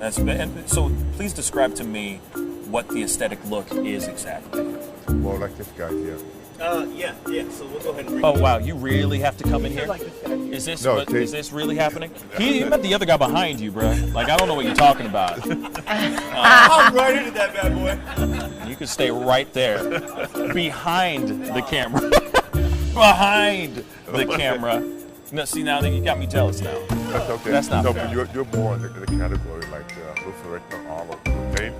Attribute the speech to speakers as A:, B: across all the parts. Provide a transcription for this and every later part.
A: And so please describe to me what the aesthetic look is exactly.
B: More like this guy here.
C: Yeah. So we'll go ahead and bring
A: Oh wow, you really have to come in here?
C: like this guy here.
A: Is this really happening? He met the other guy behind you, bro. Like I don't know what you're talking about.
C: I'm right into that bad boy.
A: You can stay right there, behind the camera, behind the camera. No, see now you got me jealous now.
B: That's okay.
A: That's not
B: no,
A: fair.
B: but you're more in the category like Luther Arnold. Okay?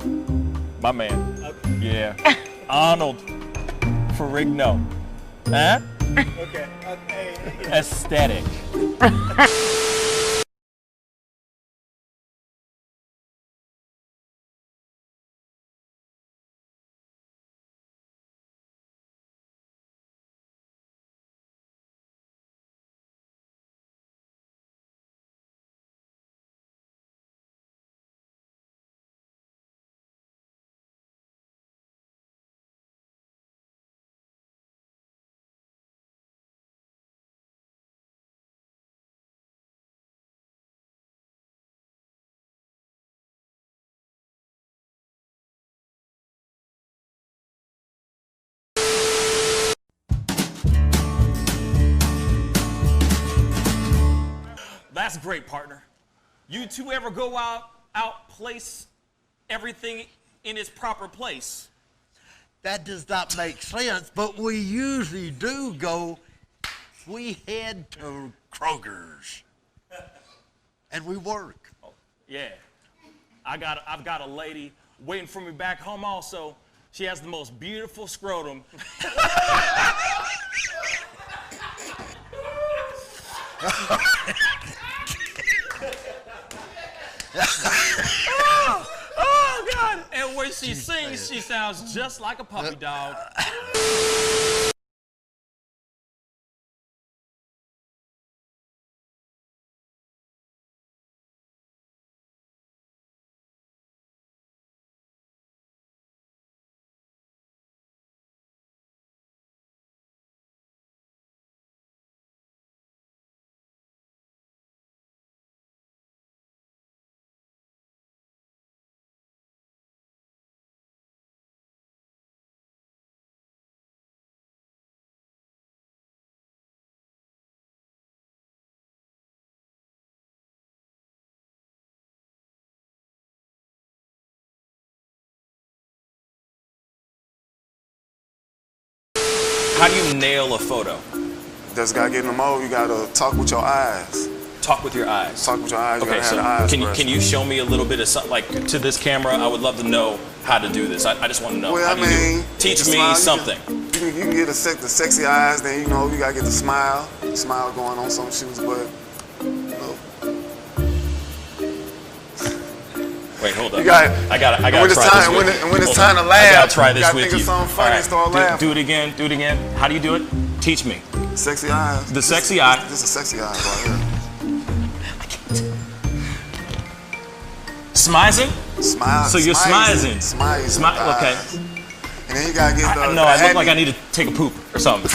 A: My man. Yeah. Arnold Ferrigno. Huh?
C: Okay.
A: Aesthetic.
D: That's great, partner. You two ever go out place everything in its proper place?
E: That does not make sense, but we usually do go. We head to Kroger's, and we work.
D: Oh, yeah. I've got a lady waiting for me back home also. She has the most beautiful scrotum. Oh, God. And when she sings, she sounds just like a puppy dog. How do you nail a photo?
F: Just gotta get in the mode. You gotta talk with your eyes.
A: Talk with your eyes.
F: Talk with your eyes. You
A: Okay,
F: gotta
A: so
F: have the eyes
A: can you show me a little bit of something, like to this camera? I would love to know how to do this. I just want to know.
F: Well,
A: how
F: I
A: do you do
F: mean,
A: it? Teach
F: the
A: me
F: smile,
A: something.
F: You can get the sexy eyes. Then you know you gotta get the smile. Smile going on some shoes, but you know.
A: Wait, hold up.
F: You got.
A: I gotta
F: when it's
A: try
F: time,
A: this with you.
F: when it's
A: Hold
F: time
A: on.
F: to laugh,
A: I gotta try this
F: you gotta
A: with
F: think
A: you.
F: of something funny and start laughing.
A: Do it again. Do it again. How do you do it? Teach me.
F: Sexy eyes.
A: The sexy eye.
F: This is sexy eyes right here.
A: Smizing?
F: Smile.
A: So you're smizing.
F: Smile.
A: Okay.
F: And then you gotta get the.
A: No, I look like I need to take a poop or something.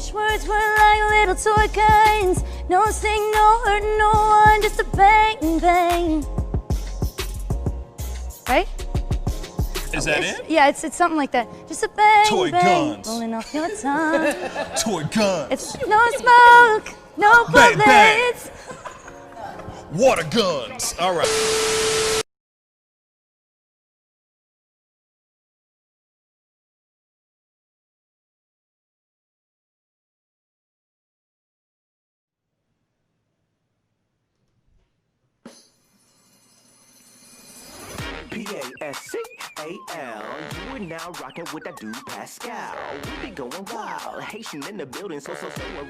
G: wish words were like little toy guns. No sting, no hurt, no one, just a bang, bang. Right?
A: Is that it?
G: Yeah, it's something like that. Just a bang,
A: Toy
G: bang,
A: guns.
G: rolling off your tongue.
A: Toy guns.
G: It's no smoke, no
A: Bang, bang.
G: bullets.
A: Water guns. All right.
H: Pascal, you are now rocking with that dude Pascal. We be going wild, Haitian in the building, so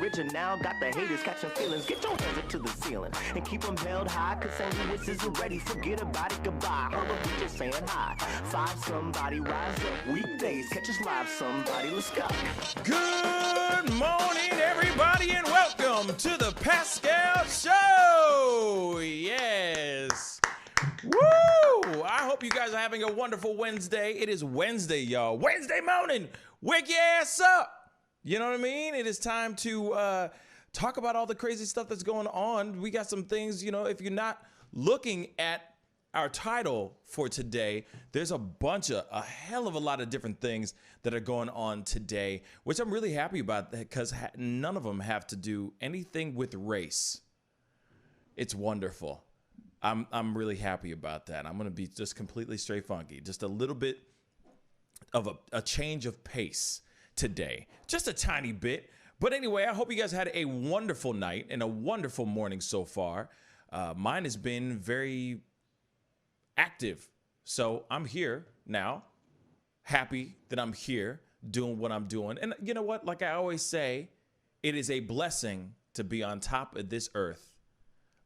H: original. Got the haters catching feelings. Get your hands up to the ceiling and keep them held high. Cause St. Louis isn't ready. Forget about it, goodbye. Hold up, we just saying hi. Five somebody rise up. Weekdays, catch us live. Somebody, let's go.
A: Good morning, everybody, and welcome to the Pascal Show. Yes. Woo! I hope you guys are having a wonderful Wednesday. It is Wednesday, y'all. Wednesday morning. Wake your ass up. You know what I mean? It is time to talk about all the crazy stuff that's going on. We got some things, you know, if you're not looking at our title for today, there's a hell of a lot of different things that are going on today, which I'm really happy about because none of them have to do anything with race. It's wonderful. I'm really happy about that. I'm going to be just completely straight funky. Just a little bit of a change of pace today. Just a tiny bit. But anyway, I hope you guys had a wonderful night and a wonderful morning so far. Mine has been very active. So I'm here now, happy that I'm here doing what I'm doing. And you know what? Like I always say, it is a blessing to be on top of this earth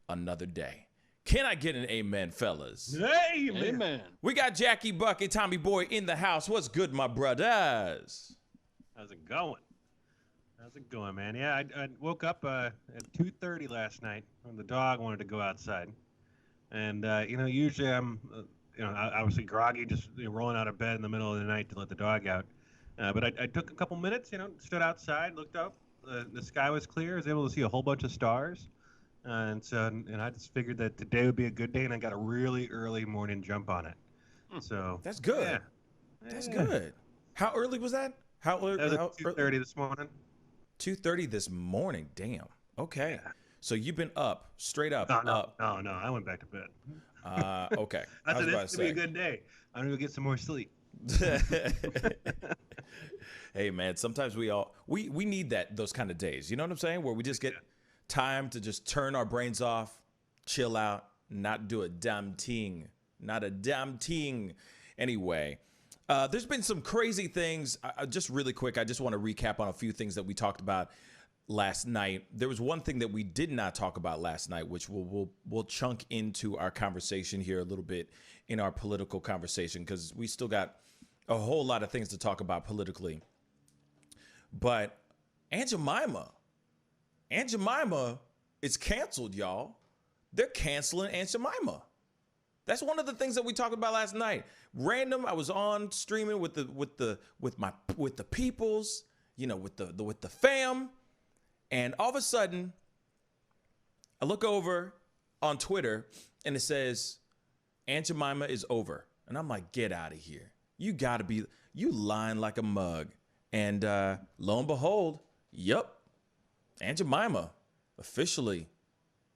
A: another day. Can I get an amen, fellas?
C: Amen.
A: We got Jackie Bucket, Tommy Boy in the house. What's good, my brothers?
C: How's it going? How's it going, man? Yeah, I woke up at 2:30 last night when the dog wanted to go outside. And, usually I'm, obviously groggy, just rolling out of bed in the middle of the night to let the dog out. But I took a couple minutes, stood outside, looked up. The sky was clear. I was able to see a whole bunch of stars. And I just figured that today would be a good day, and I got a really early morning jump on it. So
A: That's good.
C: Yeah.
A: That's good. How early was that? How early?
C: That was at 2:30 this morning.
A: 2:30 this morning. Damn. Okay.
C: Yeah.
A: So you've been up, straight up,
C: No,
A: up.
C: no. I went back to bed.
A: Okay.
C: I said
A: about
C: this would be a good day. I'm gonna go get some more sleep.
A: Hey man, sometimes we need those kind of days. You know what I'm saying? Where we just get time to just turn our brains off, chill out, not do a damn thing. Not a damn thing. Anyway, there's been some crazy things. Just really quick, I just want to recap on a few things that we talked about last night. There was one thing that we did not talk about last night, which we'll chunk into our conversation here a little bit in our political conversation, because we still got a whole lot of things to talk about politically. But Aunt Jemima is canceled, y'all. They're canceling Aunt Jemima. That's one of the things that we talked about last night. Random, I was on streaming with the peoples, with the fam, and all of a sudden, I look over on Twitter and it says Aunt Jemima is over, and I'm like, get out of here! You lying like a mug. And lo and behold, yup, Aunt Jemima officially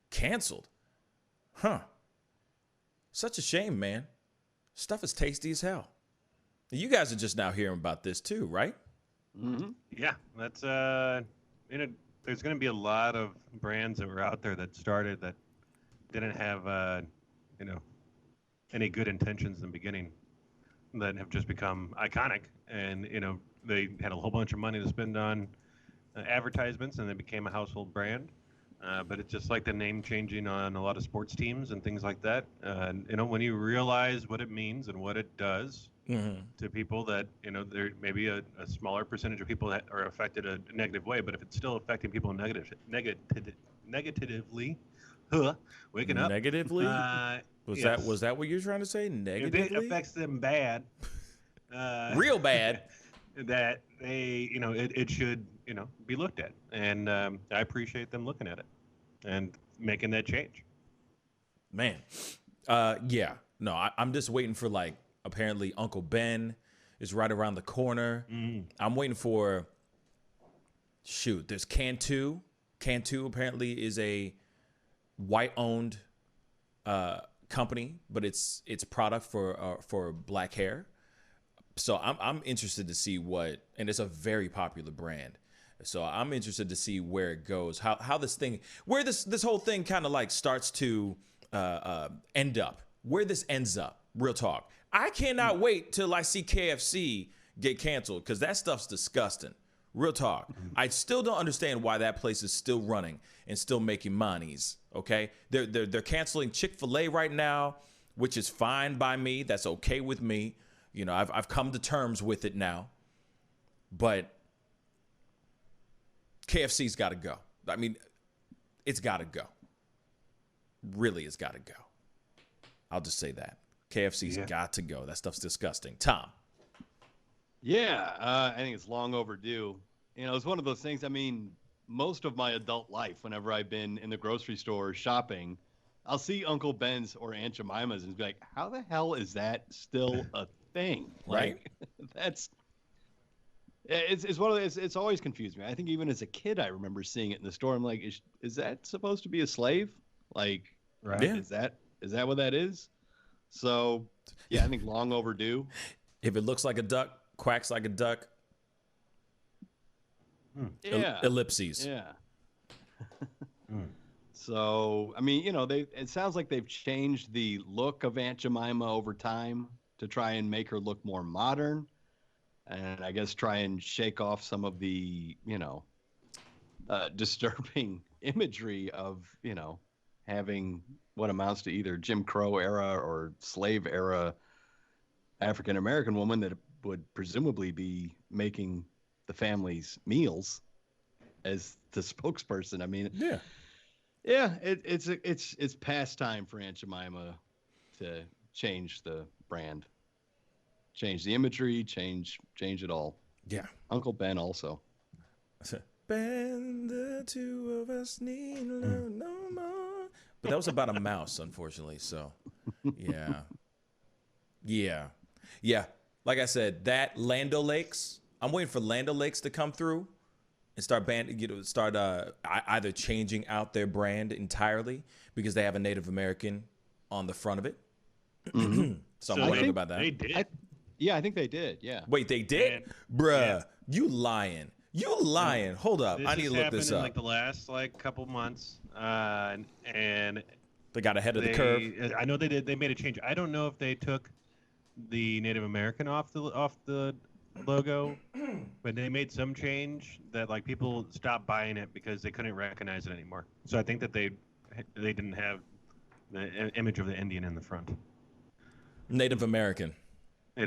A: canceled. Huh. Such a shame, man. Stuff is tasty as hell. You guys are just now hearing about this too, right?
C: Mm-hmm. Yeah, that's there's going to be a lot of brands that were out there that started that didn't have any good intentions in the beginning, that have just become iconic, and they had a whole bunch of money to spend on advertisements, and they became a household brand. But it's just like the name changing on a lot of sports teams and things like that. When you realize what it means and what it does to people, that there may be a smaller percentage of people that are affected a negative way, but if it's still affecting people negatively, waking up
A: negatively. Was that what you're trying to say? Negatively,
C: if it affects them bad,
A: real bad.
C: That they, it should, be looked at. And I appreciate them looking at it and making that change.
A: Man. Yeah. No, I'm just waiting for, like, apparently Uncle Ben is right around the corner. I'm waiting for, there's Cantu. Cantu apparently is a white-owned company, but it's product for black hair. So I'm interested to see and it's a very popular brand. So I'm interested to see where it goes, how this whole thing kind of like starts to end up, where this ends up. Real talk. I cannot wait till I see KFC get canceled, because that stuff's disgusting. Real talk. I still don't understand why that place is still running and still making monies. Okay, they're canceling Chick-fil-A right now, which is fine by me. That's okay with me. I've come to terms with it now. But KFC's got to go. I mean, it's got to go. Really, it's got to go. I'll just say that. KFC's got to go. That stuff's disgusting. Tom.
I: Yeah, I think it's long overdue. It's one of those things. I mean, most of my adult life, whenever I've been in the grocery store shopping, I'll see Uncle Ben's or Aunt Jemima's and be like, how the hell is that still a thing?
A: Right.
I: It's one of those, it's always confused me. I think even as a kid, I remember seeing it in the store. I'm like, is that supposed to be a slave? Like,
C: right.
I: Yeah. Is that what that is? So, yeah, I think long overdue.
A: If it looks like a duck, quacks like a duck.
I: Yeah.
A: Ellipses.
I: Yeah. So, I mean, it sounds like they've changed the look of Aunt Jemima over time to try and make her look more modern. And I guess try and shake off some of the, disturbing imagery of, having what amounts to either Jim Crow era or slave era African-American woman that would presumably be making the family's meals as the spokesperson. I mean, it's past time for Aunt Jemima to change the brand, change the imagery, change it all.
A: Yeah.
I: Uncle Ben also.
A: Ben, the two of us need love no more. But that was about a mouse, unfortunately. So, yeah. Like I said, that Land O'Lakes. I'm waiting for Land O'Lakes to come through and start either changing out their brand entirely because they have a Native American on the front of it. So I'm wondering about that.
C: They did.
I: I think they did. Yeah.
A: Wait, they did? Bruh, you lying. Hold up. I need to look this up.
C: In like the last couple months, and
A: they got ahead of the curve.
C: I know they did. They made a change. I don't know if they took the Native American off the logo, but they made some change that people stopped buying it because they couldn't recognize it anymore. So I think that they didn't have the image of the Indian in the front.
A: Native American.
C: I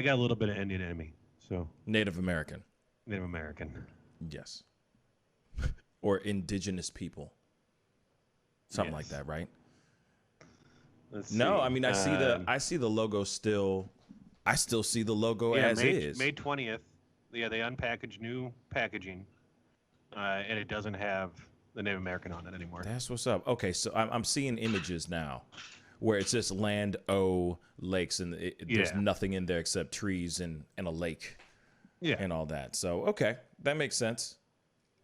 C: got a little bit of Indian in me, so
A: Native American. Yes. Or indigenous people. Something like that, right?
C: Let's see.
A: No, I mean I see the logo still. I still see the logo as is.
C: May 20th. Yeah, they unpackaged new packaging, and it doesn't have the Native American on it anymore.
A: That's what's up. Okay, so I'm seeing images now where it's just Land O'Lakes, and there's nothing in there except trees and a lake.
C: Yeah.
A: And all that. So, okay, that makes sense.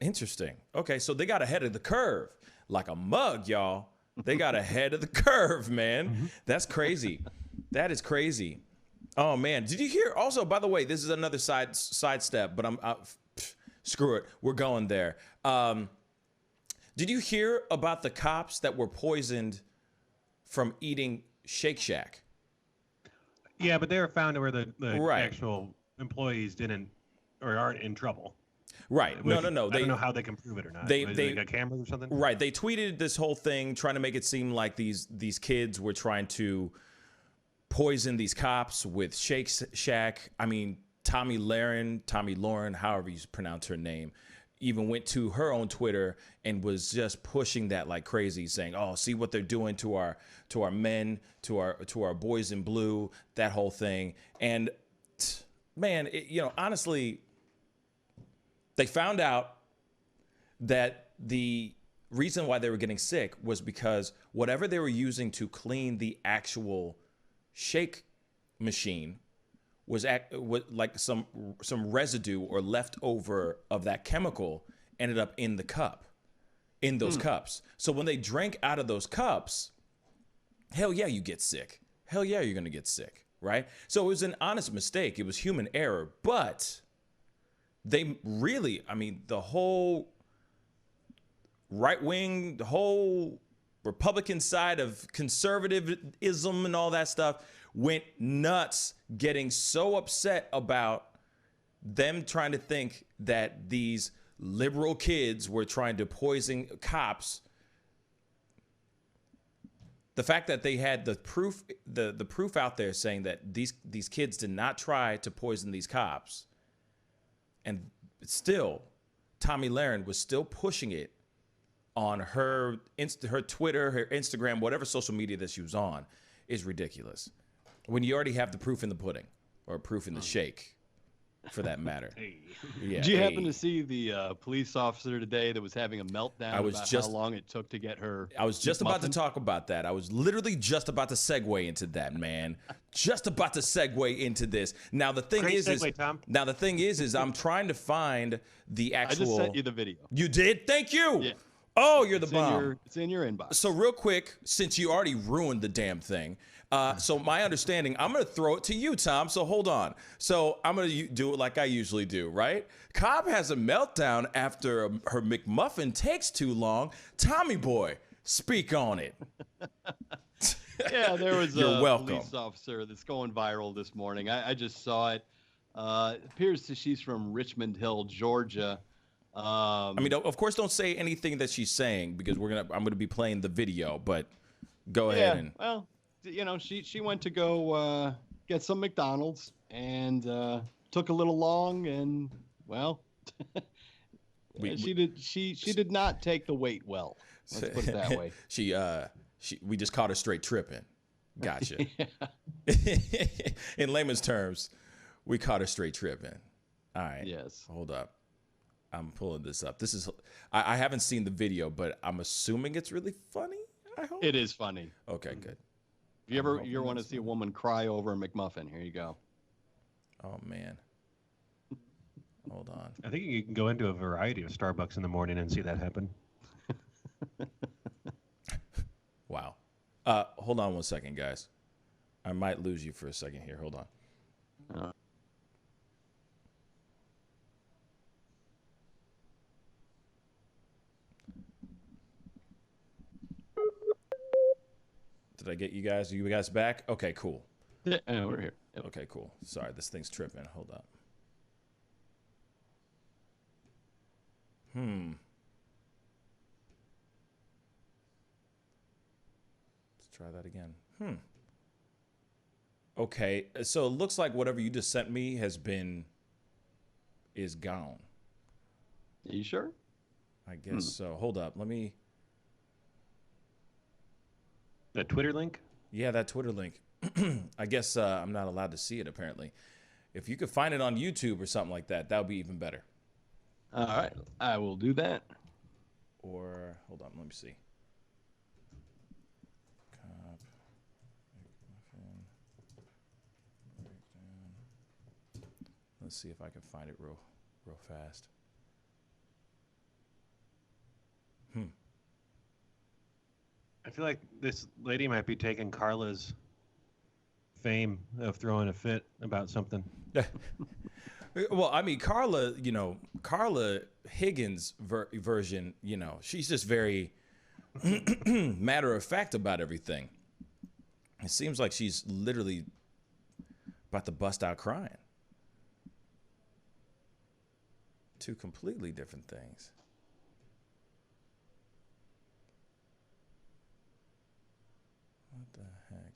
A: Interesting. Okay, so they got ahead of the curve like a mug, y'all. They got ahead of the curve, man. That's crazy. That is crazy. Oh, man. Did you hear? Also, by the way, this is another sidestep, but screw it. We're going there. Did you hear about the cops that were poisoned from eating Shake Shack?
C: Yeah, but they were found where the actual employees aren't in trouble.
A: Right. No.
C: I don't know how they can prove it or not. They got cameras or something?
A: Right. They tweeted this whole thing trying to make it seem like these kids were trying to poison these cops with Shake Shack. I mean, Tommy Lauren, however you pronounce her name, even went to her own Twitter and was just pushing that like crazy, saying, "Oh, see what they're doing to our men, to our boys in blue," that whole thing. And man, honestly, They found out that the reason why they were getting sick was because whatever they were using to clean the actual shake machine was like some residue or leftover of that chemical ended up in the cup, in those cups. So when they drank out of those cups, hell yeah, you get sick. Hell yeah, you're going to get sick, right? So it was an honest mistake. It was human error, but they really, I mean, the whole right wing, the whole Republican side of conservatism and all that stuff went nuts, getting so upset about them trying to think that these liberal kids were trying to poison cops. The fact that they had the proof, the proof out there saying that these kids did not try to poison these cops, and still, Tomi Lahren was still pushing it on her Twitter, her Instagram, whatever social media that she was on, is ridiculous. When you already have the proof in the pudding, or proof in the shake, for that matter. Yeah,
I: Did you happen to see the police officer today that was having a meltdown about how long it took to get her?
A: I was just about to talk about that. I was literally just about to segue into that, man. Just about to segue into this. Now the thing is I'm trying to find the actual.
I: I just sent you the video.
A: You did? Thank you.
I: Yeah.
A: Oh, you're the bomb.
I: It's in your inbox.
A: So real quick, since you already ruined the damn thing, so my understanding, I'm going to throw it to you, Tom. So hold on. So I'm going to do it like I usually do, right? Cobb has a meltdown after her McMuffin takes too long. Tommy boy, speak on it.
I: Yeah, there was
A: You're
I: a
A: welcome.
I: police officer that's going viral this morning. I just saw it. It appears that she's from Richmond Hill, Georgia.
A: I mean, of course, don't say anything that she's saying because I'm gonna be playing the video. But go ahead and.
I: Well, you know, she went to go get some McDonald's and took a little long, and well, she did not take the weight well. Let's put it that way.
A: We just caught her straight tripping. Gotcha. In layman's terms, we caught her straight tripping. All right.
I: Yes.
A: Hold up. I'm pulling this up. This is I haven't seen the video, but I'm assuming it's really funny. I hope
I: it is funny.
A: Okay, good.
I: If you ever want to see a woman cry over a McMuffin, here you go.
A: Oh man. Hold on.
C: I think you can go into a variety of Starbucks in the morning and see that happen.
A: Wow. Hold on one second, guys. I might lose you for a second here. Hold on. Did I get you guys? Are you guys back? Okay, cool.
I: Yeah, we're here. Yep.
A: Okay, cool. Sorry, this thing's tripping. Hold up. Let's try that again. Okay, so it looks like whatever you just sent me is gone.
I: Are you sure?
A: I guess so. Hold up. Let me.
C: That Twitter link?
A: Yeah, that Twitter link. I guess I'm not allowed to see it, apparently. If you could find it on YouTube or something like that, that would be even better.
I: All right. I will do that.
A: Or, hold on, let me see. Let's see if I can find it real fast.
C: I feel like this lady might be taking Carla's fame of throwing a fit about something.
A: Well, I mean, Carla Higgins' version, she's just very matter of fact about everything. It seems like she's literally about to bust out crying. Two completely different things. What the heck?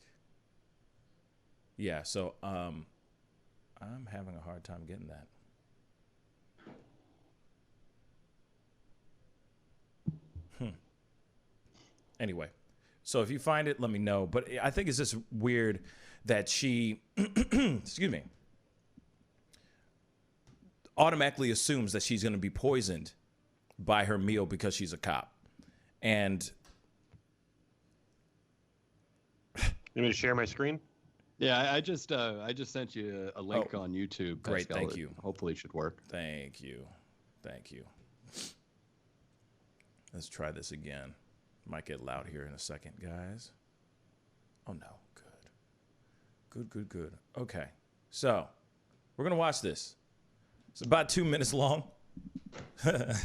A: Yeah, so I'm having a hard time getting that. Anyway, so if you find it, let me know. But I think it's just weird that she, excuse me, automatically assumes that she's going to be poisoned by her meal because she's a cop. And
C: You want me to share my screen?
I: Yeah, I just sent you a link on YouTube.
A: Great,
I: Pascal.
A: thank you.
I: Hopefully it should work.
A: Thank you. Let's try this again. Might get loud here in a second, guys. Oh, no. Good. Okay. So, we're going to watch this. It's about 2 minutes long. I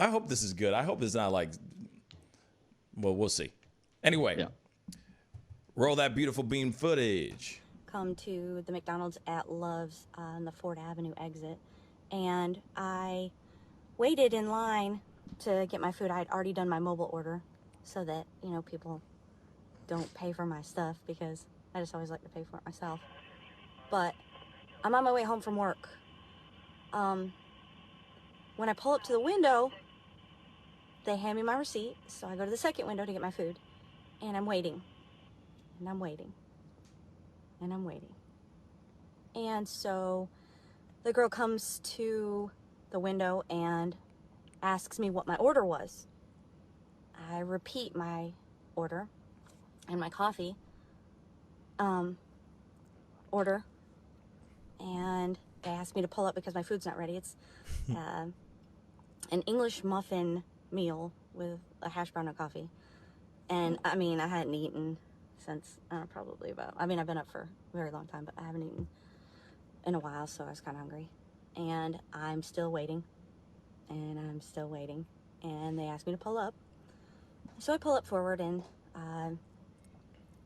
A: hope this is good. I hope it's not like... Well, we'll see. Anyway, roll that beautiful beam footage.
G: Come to the McDonald's at Love's on the Ford Avenue exit, and I waited in line to get my food. I had already done my mobile order so that, you know, people don't pay for my stuff because I just always like to pay for it myself. But I'm on my way home from work. When I pull up to the window, they hand me my receipt, so I go to the second window to get my food, and I'm waiting, and I'm waiting, and I'm waiting. And so the girl comes to the window and asks me what my order was. I repeat my order and my coffee order, and they asked me to pull up because my food's not ready. It's an English muffin meal with a hash brown and coffee. And I mean, I hadn't eaten since probably about, I mean, I've been up for a very long time, but I haven't eaten in a while, so I was kind of hungry. And I'm still waiting, and I'm still waiting. And they asked me to pull up. So I pull up forward, and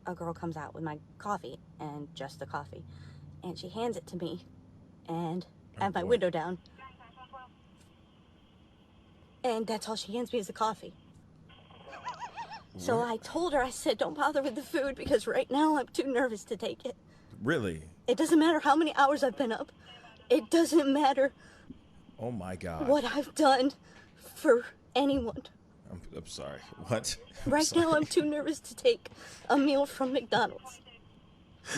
G: a girl comes out with my coffee, and just the coffee. And she hands it to me, and I have my window down. And that's all she hands me is the coffee. So I told her, I said, don't bother with the food because right now I'm too nervous to take it.
A: Really?
G: It doesn't matter how many hours I've been up. It doesn't matter
A: Oh, my God.
G: what I've done for anyone.
A: I'm sorry. What?
G: Right now I'm too nervous to take a meal from McDonald's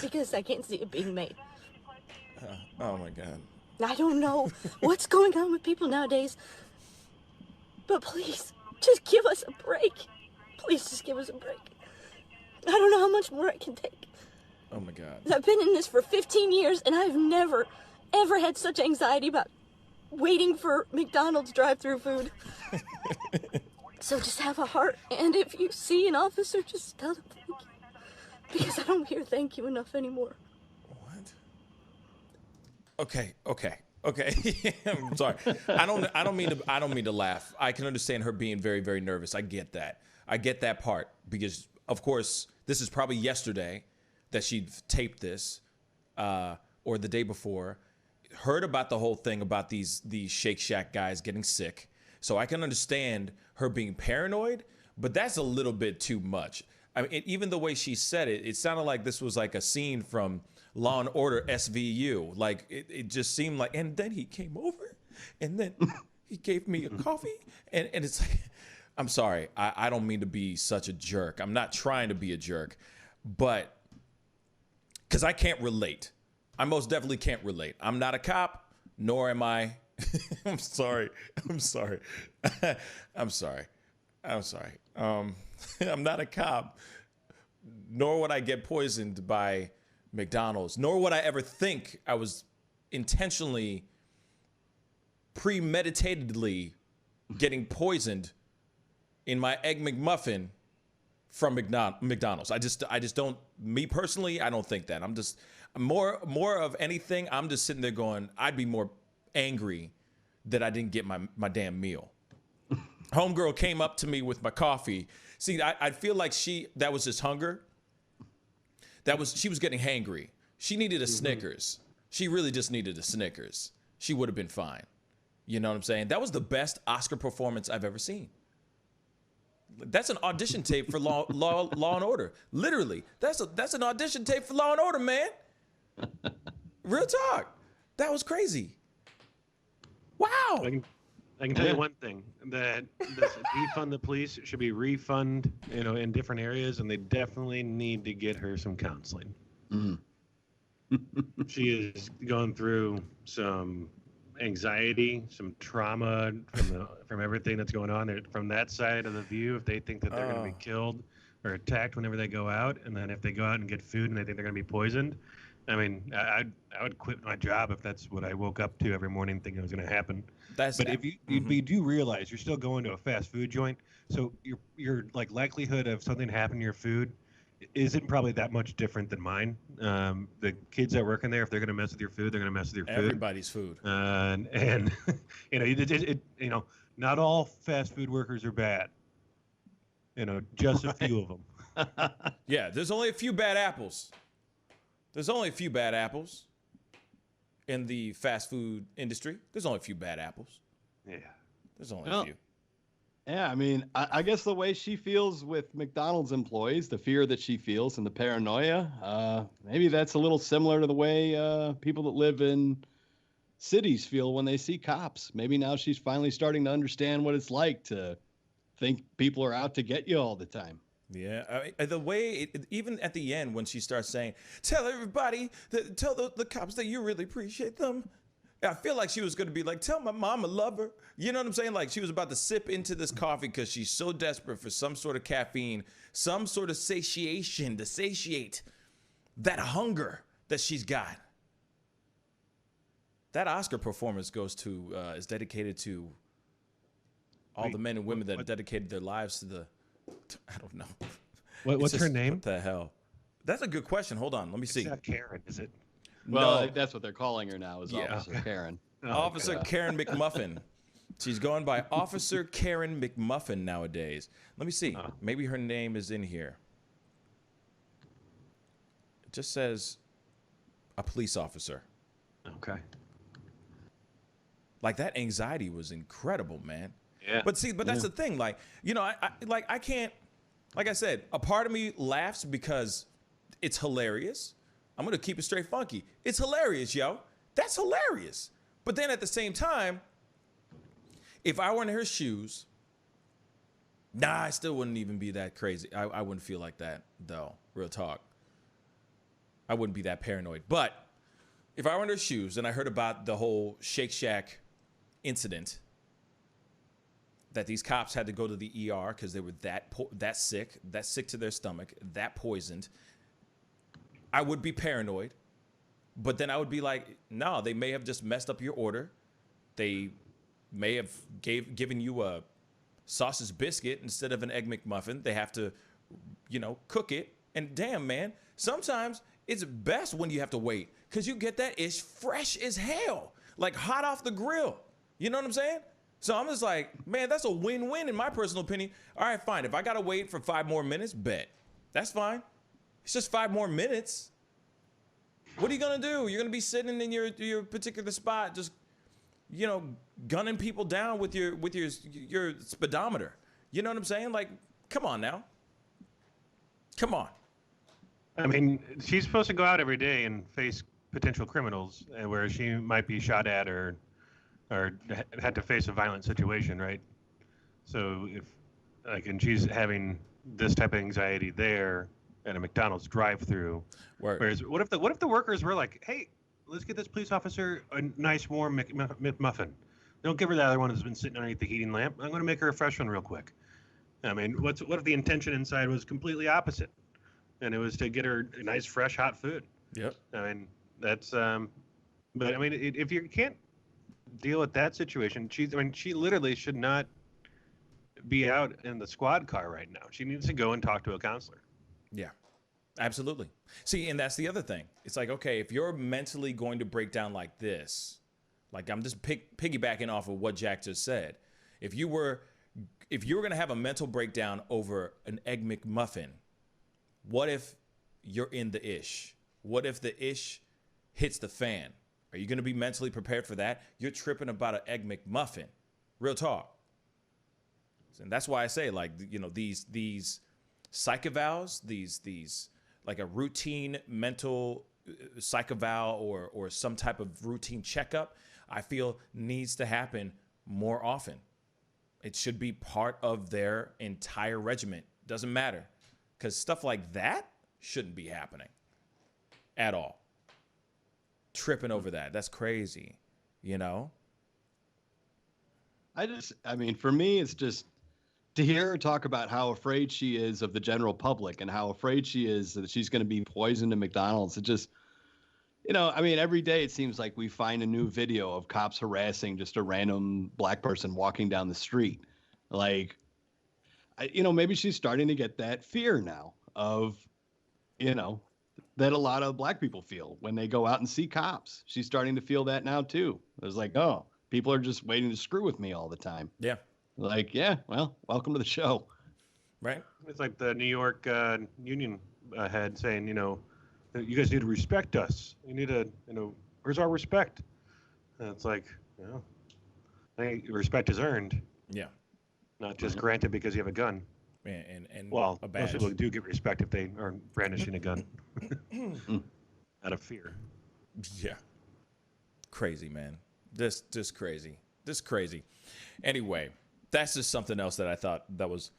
G: because I can't see it being made.
A: Oh, my God.
G: I don't know what's going on with people nowadays, but please, just give us a break. Please just give us a break. I don't know how much more I can take.
A: Oh, my God.
G: I've been in this for 15 years, and I've never, ever had such anxiety about waiting for McDonald's drive-thru food. So just have a heart, and if you see an officer, just tell them thank you. Because I don't hear thank you enough anymore.
A: What? Okay. I'm sorry. I don't mean to laugh. I can understand her being very, very nervous. I get that part because, of course, this is probably yesterday that she taped this, or the day before. Heard about the whole thing about these Shake Shack guys getting sick. So I can understand her being paranoid, but that's a little bit too much. I mean, even the way she said it, it sounded like this was like a scene from Law and Order SVU. Like it just seemed like, and then he came over, and then he gave me a coffee, and it's like, I'm sorry, I don't mean to be such a jerk. I'm not trying to be a jerk, but because I can't relate. I most definitely can't relate. I'm not a cop, nor am I. I'm sorry. I'm not a cop, nor would I get poisoned by McDonald's, nor would I ever think I was intentionally, premeditatedly getting poisoned in my Egg McMuffin from McDonald's. I just don't, me personally, I don't think that. I'm just, more of anything, I'm just sitting there going, I'd be more angry that I didn't get my damn meal. Homegirl came up to me with my coffee. See, I feel like that was just hunger. She was getting hangry. She needed a Snickers. She really just needed a Snickers. She would have been fine. You know what I'm saying? That was the best Oscar performance I've ever seen. That's an audition tape for Law and Order. Literally, that's an audition tape for Law and Order, man. Real talk. That was crazy. Wow.
C: I can tell you one thing, that this defund the police should be refund, in different areas, and they definitely need to get her some counseling.
I: Mm.
C: She is going through some anxiety, some trauma from everything that's going on there from that side of the view. If they think that they're going to be killed or attacked whenever they go out, and then if they go out and get food and they think they're going to be poisoned, I mean, I would quit my job if that's what I woke up to every morning thinking it was going to happen. But if you do realize you're still going to a fast food joint, so your like likelihood of something happening to your food isn't probably that much different than mine. The kids that work in there, if they're going to mess with your food, they're going to mess with your food.
A: Everybody's food.
C: And you know, you know, not all fast food workers are bad. You know, just a few of them.
A: Yeah, there's only a few bad apples. There's only a few bad apples in the fast food industry. There's only a few bad apples.
C: Yeah.
A: There's only a few.
I: Yeah, I mean, I guess the way she feels with McDonald's employees, the fear that she feels and the paranoia, maybe that's a little similar to the way people that live in cities feel when they see cops. Maybe now she's finally starting to understand what it's like to think people are out to get you all the time.
A: Yeah, the way, even at the end when she starts saying, tell everybody, tell the cops that you really appreciate them. I feel like she was going to be like, tell my mom I love her. You know what I'm saying? Like she was about to sip into this coffee because she's so desperate for some sort of caffeine, some sort of satiation to satiate that hunger that she's got. That Oscar performance is dedicated to all the men and women that dedicated their lives to the, I don't know.
C: What's her name?
A: What the hell? That's a good question. Hold on. Let me see.
C: It's not Karen, is it?
I: Well,
A: No.
I: that's what they're calling her now, is Officer Karen.
A: Officer Karen McMuffin. She's going by Officer Karen McMuffin nowadays. Let me see. Maybe her name is in here. It just says a police officer.
C: Okay.
A: Like that anxiety was incredible, man.
C: Yeah.
A: But see, that's the thing. Like, you know, I can't, like I said, a part of me laughs because it's hilarious. I'm going to keep it straight funky. It's hilarious, yo. That's hilarious. But then at the same time, if I were in her shoes, I still wouldn't even be that crazy. I wouldn't feel like that, though. Real talk. I wouldn't be that paranoid. But if I were in her shoes and I heard about the whole Shake Shack incident, that these cops had to go to the ER because they were that sick to their stomach, that poisoned, I would be paranoid. But then I would be like, no, they may have just messed up your order. They may have given you a sausage biscuit instead of an egg McMuffin. They have to, you know, cook it. And damn, man, sometimes it's best when you have to wait because you get that ish fresh as hell, like hot off the grill. You know what I'm saying? So I'm just like, man, that's a win-win in my personal opinion. All right, fine. If I got to wait for 5 more minutes, bet. That's fine. It's just 5 more minutes. What are you going to do? You're going to be sitting in your particular spot just, you know, gunning people down with your speedometer. You know what I'm saying? Like, come on now. Come on.
C: I mean, she's supposed to go out every day and face potential criminals, where she might be shot at or had to face a violent situation, right? So and she's having this type of anxiety there at a McDonald's drive-through. Whereas, what if the workers were like, "Hey, let's get this police officer a nice warm McMuffin. Don't give her the other one that's been sitting underneath the heating lamp. I'm going to make her a fresh one real quick." I mean, what if the intention inside was completely opposite, and it was to get her a nice, fresh, hot food?
A: Yep.
C: I mean, that's but I mean, if you can't deal with that situation, she literally should not be out in the squad car right now. She needs to go and talk to a counselor.
A: Yeah, absolutely. See, and that's the other thing. It's like, okay, if you're mentally going to break down like this, like I'm just piggybacking off of what Jack just said. If you were going to have a mental breakdown over an Egg McMuffin, what if you're in the ish? What if the ish hits the fan? Are you going to be mentally prepared for that? You're tripping about an Egg McMuffin. Real talk. And that's why I say, like, you know, these psych evals, these like a routine mental psych eval or some type of routine checkup, I feel needs to happen more often. It should be part of their entire regimen. Doesn't matter. Because stuff like that shouldn't be happening at all. tripping over that. That's crazy, you know?
I: I mean, for me, it's just to hear her talk about how afraid she is of the general public and how afraid she is that she's going to be poisoned in McDonald's. It just, I mean, every day it seems like we find a new video of cops harassing just a random black person walking down the street. Like, maybe she's starting to get that fear now of, that a lot of black people feel when they go out and see cops. She's starting to feel that now too. It's like, oh, people are just waiting to screw with me all the time.
A: Yeah.
I: Like, yeah, well, welcome to the show.
A: Right.
C: It's like the New York union head saying, you guys need to respect us. You need to, where's our respect? And it's like, I think respect is earned.
A: Yeah.
C: Not just granted because you have a gun.
A: And
C: well,
A: a badge.
C: most people do get respect if they are brandishing a gun out of fear.
A: Yeah. Crazy, man. Just crazy. Just crazy. Anyway, that's just something else that I thought that was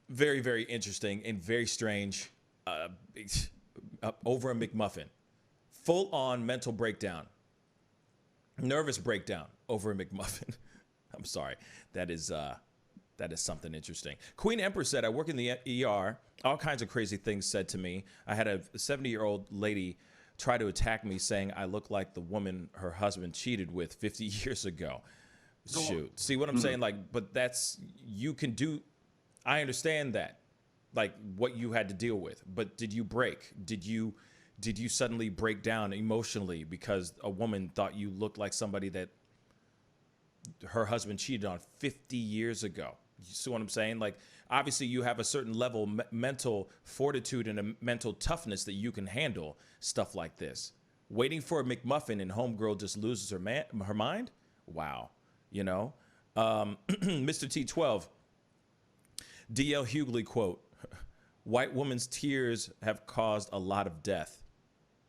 A: very, very interesting and very strange. Over a McMuffin. Full on mental breakdown. Nervous breakdown over a McMuffin. I'm sorry. That is something interesting. Queen Empress said, I work in the ER. All kinds of crazy things said to me. I had a 70-year-old lady try to attack me saying I look like the woman her husband cheated with 50 years ago. Shoot. See what I'm saying? Like, but you can do, I understand that, like what you had to deal with, but did you break? Did you suddenly break down emotionally because a woman thought you looked like somebody that her husband cheated on 50 years ago? You see what I'm saying? Like, obviously you have a certain level of mental fortitude and a mental toughness that you can handle stuff like this. Waiting for a McMuffin and homegirl just loses her mind? Wow. Mr. T12, D.L. Hughley quote, white woman's tears have caused a lot of death.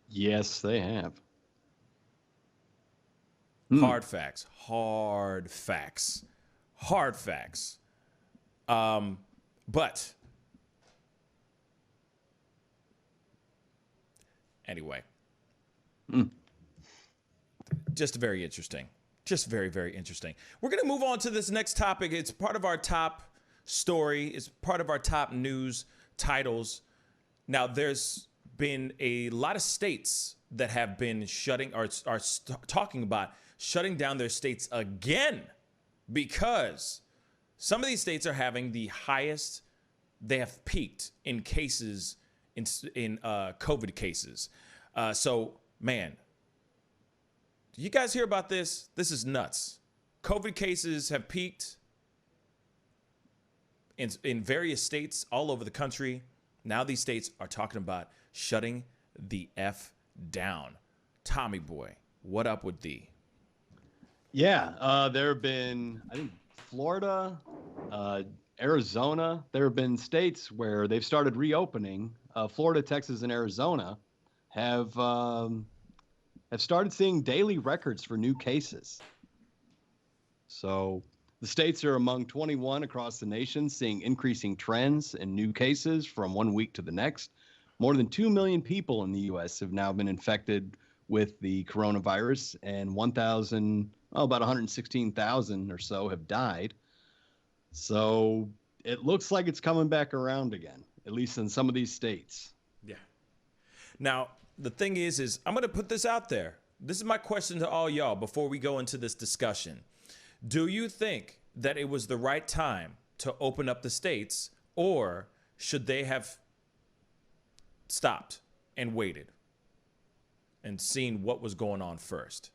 A: Yes, they have. Hard facts. But anyway, just very interesting. Just very, very interesting. We're going to move on to this next topic. It's part of our top story. It's part of our top news titles. Now, there's been a lot of states that have been talking about shutting down their states again because some of these states are having the highest, they have peaked in cases, in COVID cases. So, man, do you guys hear about this? This is nuts. COVID cases have peaked in various states all over the country. Now these states are talking about shutting the F down. Tommy boy, what up with thee?
I: Yeah, there have been, I think, Florida, Arizona. There have been states where they've started reopening. Florida, Texas, and Arizona have started seeing daily records for new cases. So the states are among 21 across the nation, seeing increasing trends in new cases from one week to the next. More than 2 million people in the U.S. have now been infected with the coronavirus, and about 116,000 or so have died. So it looks like it's coming back around again, at least in some of these states.
A: Yeah. Now, the thing is I'm going to put this out there. This is my question to all y'all before we go into this discussion. Do you think that it was the right time to open up the states, or should they have stopped and waited and seen what was going on first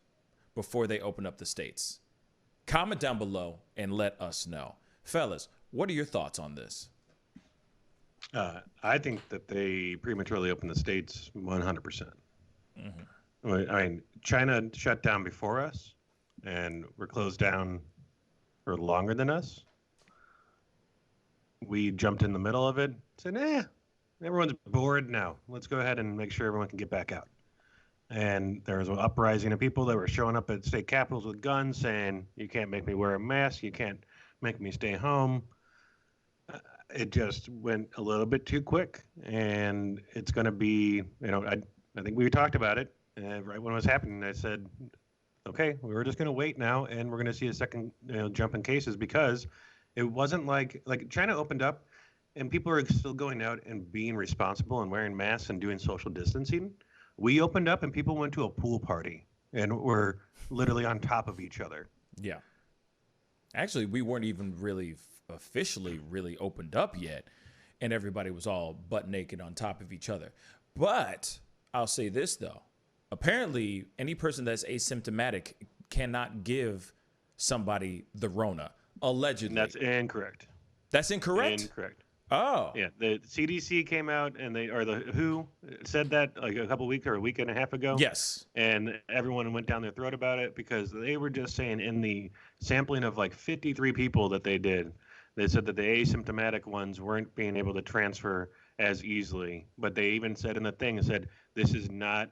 A: before they open up the states? Comment down below and let us know. Fellas, what are your thoughts on this?
C: I think that they prematurely opened the states 100%. I mean, China shut down before us, and we're closed down for longer than us. We jumped in the middle of it, said, everyone's bored now. Let's go ahead and make sure everyone can get back out. And there was an uprising of people that were showing up at state capitals with guns saying, you can't make me wear a mask, you can't make me stay home. It just went a little bit too quick, and it's going to be, I think we talked about it right when it was happening. I said, okay, we're just going to wait now, and we're going to see a second jump in cases, because it wasn't like China opened up and people are still going out and being responsible and wearing masks and doing social distancing. We opened up and people went to a pool party and were literally on top of each other.
A: Yeah. Actually, we weren't even really officially really opened up yet, and everybody was all butt naked on top of each other. But I'll say this, though. Apparently, any person that's asymptomatic cannot give somebody the Rona, allegedly.
C: That's incorrect.
A: That's incorrect?
C: Incorrect.
A: Oh.
C: Yeah, the CDC came out and the WHO said that like a couple weeks or a week and a half ago.
A: Yes.
C: And everyone went down their throat about it because they were just saying in the sampling of like 53 people that they did, they said that the asymptomatic ones weren't being able to transfer as easily. But they even said in the thing, said this is not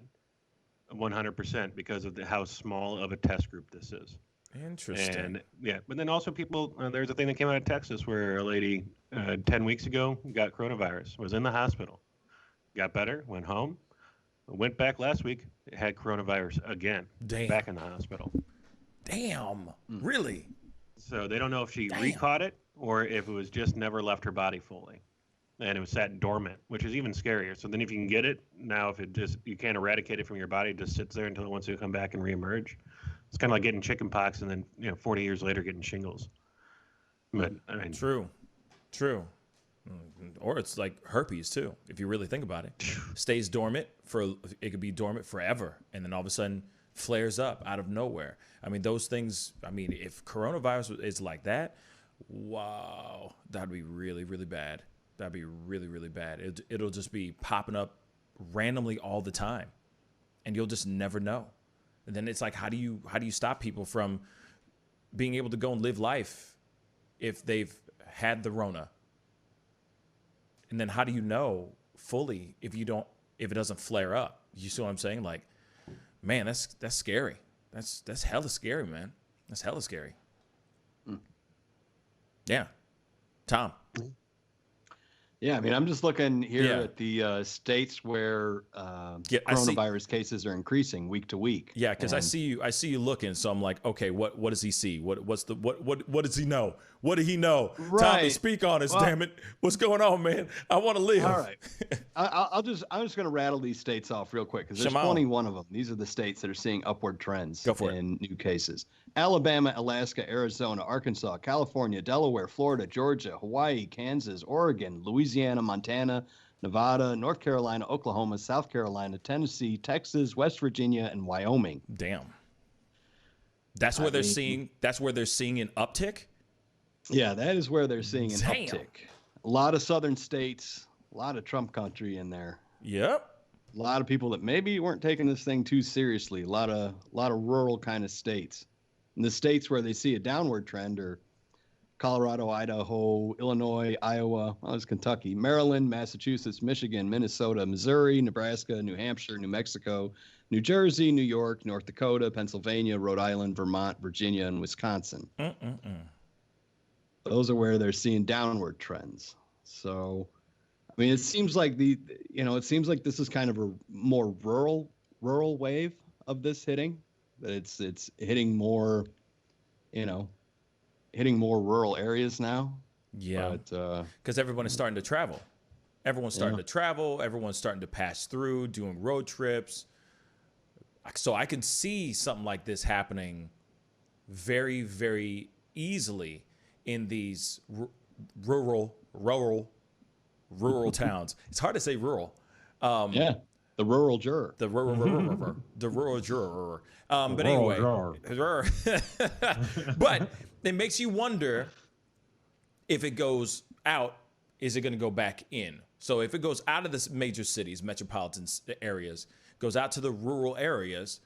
C: 100% because of how small of a test group this is.
A: Interesting.
C: And yeah, but then also people, there's a thing that came out of Texas where a lady 10 weeks ago got coronavirus, was in the hospital, got better, went home, went back last week, had coronavirus again.
A: Damn.
C: Back in the hospital.
A: Damn. Really?
C: So they don't know if she re-caught it or if it was just never left her body fully. And it was sat dormant, which is even scarier. So then if you can get it, now if it just, you can't eradicate it from your body, it just sits there until it wants to come back and reemerge. It's kind of like getting chicken pox and then 40 years later getting shingles. But I mean,
A: True. Or it's like herpes too, if you really think about it. Stays dormant it could be dormant forever, and then all of a sudden flares up out of nowhere. I mean, those things. I mean, if coronavirus is like that, wow, that'd be really, really bad. That'd be really, really bad. It'll just be popping up randomly all the time, and you'll just never know. And then it's like, how do you stop people from being able to go and live life if they've had the Rona? And then how do you know fully if it doesn't flare up? You see what I'm saying? Like, man, that's scary. That's hella scary, man. That's hella scary. Yeah. Tom.
I: Yeah, I mean, I'm just looking here at the states where coronavirus cases are increasing week to week.
A: Yeah, because I see you looking, so I'm like, okay, what does he see? What does he know? What did he know?
I: Right.
A: Tommy, speak on us, damn it. What's going on, man? I want to live.
I: All right. I'm just going to rattle these states off real quick because there's 21 of them. These are the states that are seeing upward trends in new cases. Alabama, Alaska, Arizona, Arkansas, California, Delaware, Florida, Georgia, Hawaii, Kansas, Oregon, Louisiana, Montana, Nevada, North Carolina, Oklahoma, South Carolina, Tennessee, Texas, West Virginia, and Wyoming.
A: Damn. That's where they're seeing an uptick?
I: Yeah, that is where they're seeing an uptick. A lot of southern states, a lot of Trump country in there.
A: Yep.
I: A lot of people that maybe weren't taking this thing too seriously. A lot of rural kind of states. And the states where they see a downward trend are Colorado, Idaho, Illinois, Iowa, there's Kentucky, Maryland, Massachusetts, Michigan, Minnesota, Missouri, Nebraska, New Hampshire, New Mexico, New Jersey, New York, North Dakota, Pennsylvania, Rhode Island, Vermont, Virginia, and Wisconsin. Those are where they're seeing downward trends. So, I mean, it seems like this is kind of a more rural wave of this hitting. That it's hitting more, hitting more rural areas now.
A: Yeah. Because everyone is starting to travel. Everyone's starting to travel. Everyone's starting to pass through, doing road trips. So I can see something like this happening very, very easily in these rural towns. It's hard to say rural.
I: The rural juror.
A: The rural juror. But anyway, but it makes you wonder if it goes out, is it going to go back in? So if it goes out of the major cities, metropolitan areas, goes out to the rural areas,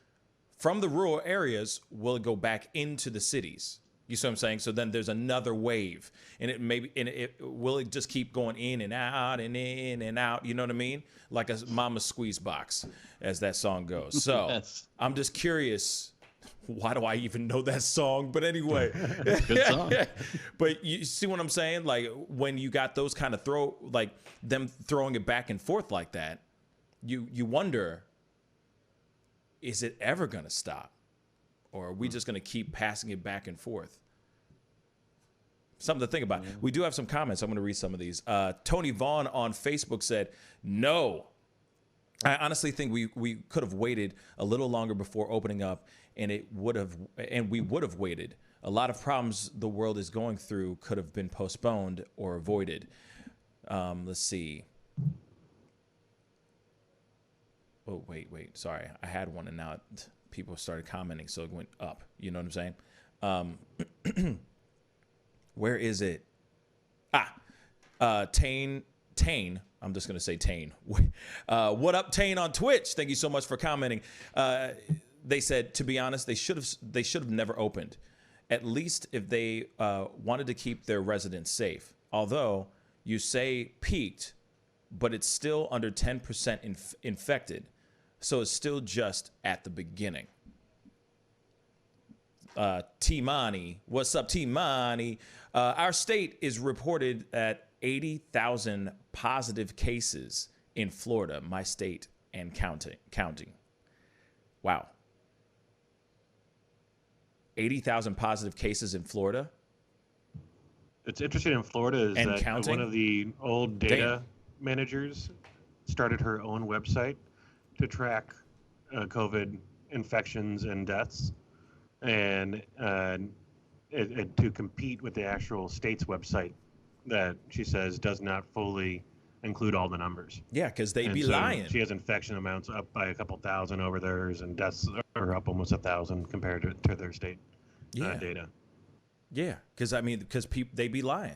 A: from the rural areas, will it go back into the cities? You see what I'm saying? So then there's another wave, and will it just keep going in and out and in and out? You know what I mean? Like a mama's squeeze box, as that song goes. So
I: Yes.
A: I'm just curious. Why do I even know that song? But anyway,
I: Good song.
A: But you see what I'm saying? Like when you got those kind of them throwing it back and forth like that, you wonder is it ever going to stop? Or are we just going to keep passing it back and forth? Something to think about. We do have some comments. I'm going to read some of these. Tony Vaughn on Facebook said, no. I honestly think we could have waited a little longer before opening up, and we would have waited. A lot of problems the world is going through could have been postponed or avoided. Let's see. Oh, wait. Sorry. I had one, and now people started commenting, so it went up. You know what I'm saying? Where is it? Tane. I'm just going to say Tane. What up, Tane on Twitch? Thank you so much for commenting. They said, to be honest, they should have never opened. At least if they wanted to keep their residents safe. Although you say peaked, but it's still under 10% infected. So it's still just at the beginning. T-Money. What's up, T-Money? Our state is reported at 80,000 positive cases in Florida, my state, and counting. Wow. 80,000 positive cases in Florida?
C: It's interesting in Florida is
A: and
C: that
A: counting?
C: One of the old data managers started her own website to track COVID infections and deaths, and to compete with the actual state's website that she says does not fully include all the numbers.
A: Yeah, because they
C: And
A: be
C: so
A: lying.
C: She has infection amounts up by a couple thousand over theirs, and deaths are up almost 1,000 compared to their state data.
A: Yeah, because they be lying.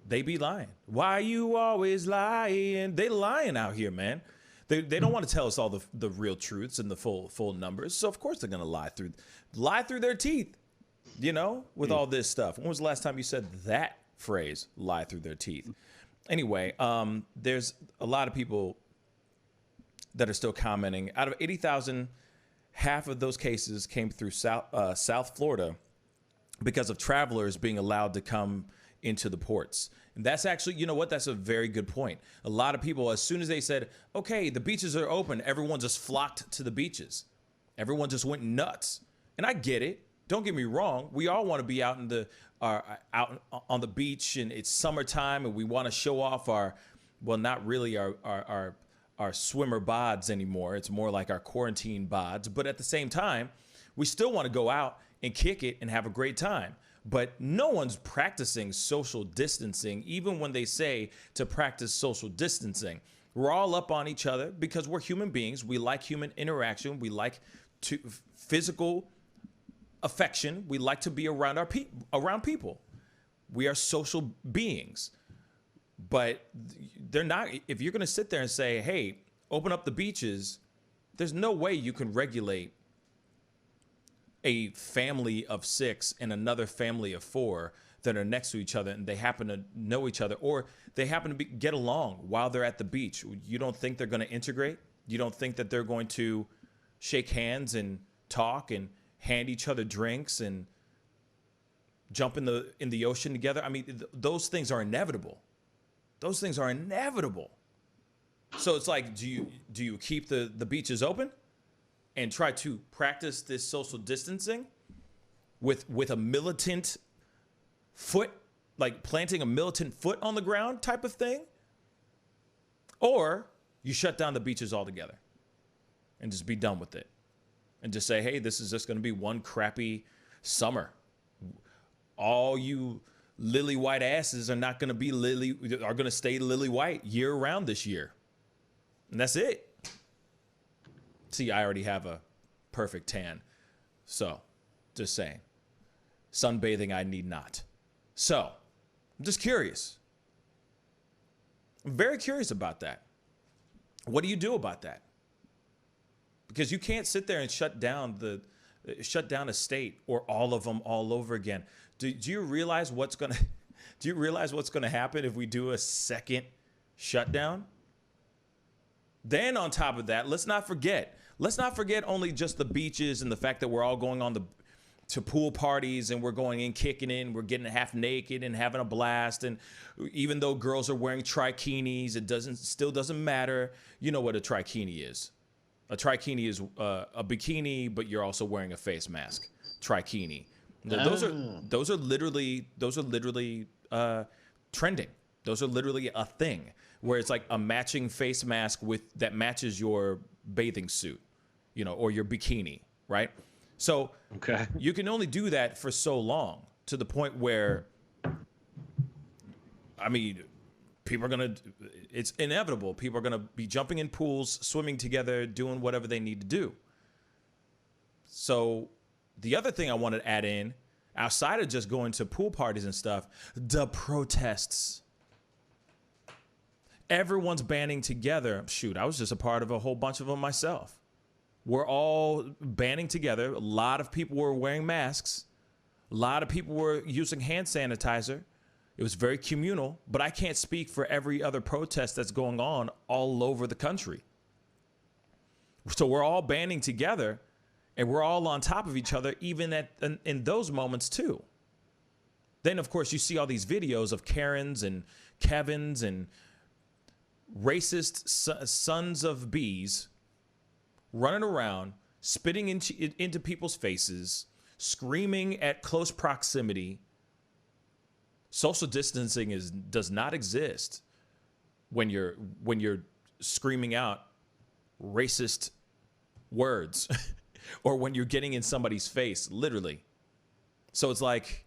A: They be lying. Why you always lying? They lying out here, man. They don't want to tell us all the real truths and the full numbers. So of course they're gonna lie through their teeth, with all this stuff. When was the last time you said that phrase, lie through their teeth? Anyway, there's a lot of people that are still commenting. Out of 80,000, half of those cases came through South Florida because of travelers being allowed to come into the ports. And that's actually, you know what? That's a very good point. A lot of people, as soon as they said, okay, the beaches are open, everyone just flocked to the beaches. Everyone just went nuts. And I get it. Don't get me wrong. We all want to be out out on the beach, and it's summertime, and we want to show off not really our swimmer bods anymore. It's more like our quarantine bods. But at the same time, we still want to go out and kick it and have a great time. But no one's practicing social distancing, even when they say to practice social distancing. We're all up on each other because we're human beings. We like human interaction. We like physical affection. We like to be around around people. We are social beings. But they're not. If you're going to sit there and say, hey, open up the beaches, there's no way you can regulate a family of 6 and another family of 4 that are next to each other, and they happen to know each other, or they happen to get along while they're at the beach. You don't think they're going to integrate? You don't think that they're going to shake hands and talk and hand each other drinks and jump in the ocean together? I mean, those things are inevitable. Those things are inevitable. So it's like, do you keep the beaches open and try to practice this social distancing with a militant foot, like planting a militant foot on the ground type of thing? Or you shut down the beaches altogether and just be done with it and just say, hey, this is just going to be one crappy summer. All you lily white asses are not going to be are going to stay lily white year round this year. And that's it. See, I already have a perfect tan. So, just saying. Sunbathing, I need not. So, I'm just curious. I'm very curious about that. What do you do about that? Because you can't sit there and shut down a state or all of them all over again. Do you realize what's gonna happen if we do a second shutdown? Then on top of that, let's not forget only just the beaches and the fact that we're all going to pool parties and we're going in, kicking in, we're getting half naked and having a blast. And even though girls are wearing trikinis, it still doesn't matter. You know what a trikini is. A trikini is a bikini, but you're also wearing a face mask. Trikini. Those are literally trending. Those are literally a thing where it's like a matching face mask that matches your bathing suit, or your bikini, right? So you can only do that for so long, to the point where, I mean, it's inevitable. People are going to be jumping in pools, swimming together, doing whatever they need to do. So the other thing I want to add in, outside of just going to pool parties and stuff, the protests. Everyone's banding together. Shoot, I was just a part of a whole bunch of them myself. We're all banding together. A lot of people were wearing masks. A lot of people were using hand sanitizer. It was very communal, but I can't speak for every other protest that's going on all over the country. So we're all banding together, and we're all on top of each other, even in those moments too. Then, of course, you see all these videos of Karens and Kevins and racist sons of bees running around, spitting into people's faces, screaming at close proximity. Social distancing does not exist when you're screaming out racist words or when you're getting in somebody's face, literally. So it's like,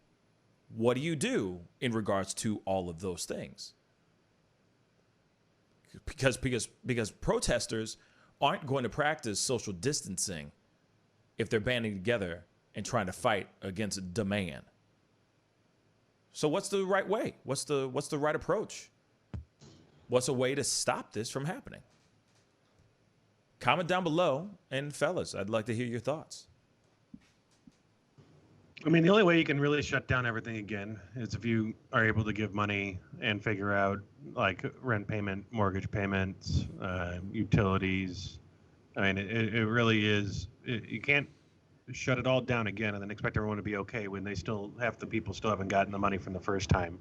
A: what do you do in regards to all of those things? Because protesters aren't going to practice social distancing if they're banding together and trying to fight against demand. So what's the right way? What's the right approach? What's a way to stop this from happening? Comment down below, and fellas, I'd like to hear your thoughts.
C: I mean, the only way you can really shut down everything again is if you are able to give money and figure out like rent payment, mortgage payments, utilities. I mean, it really is. You can't shut it all down again and then expect everyone to be okay when half the people still haven't gotten the money from the first time,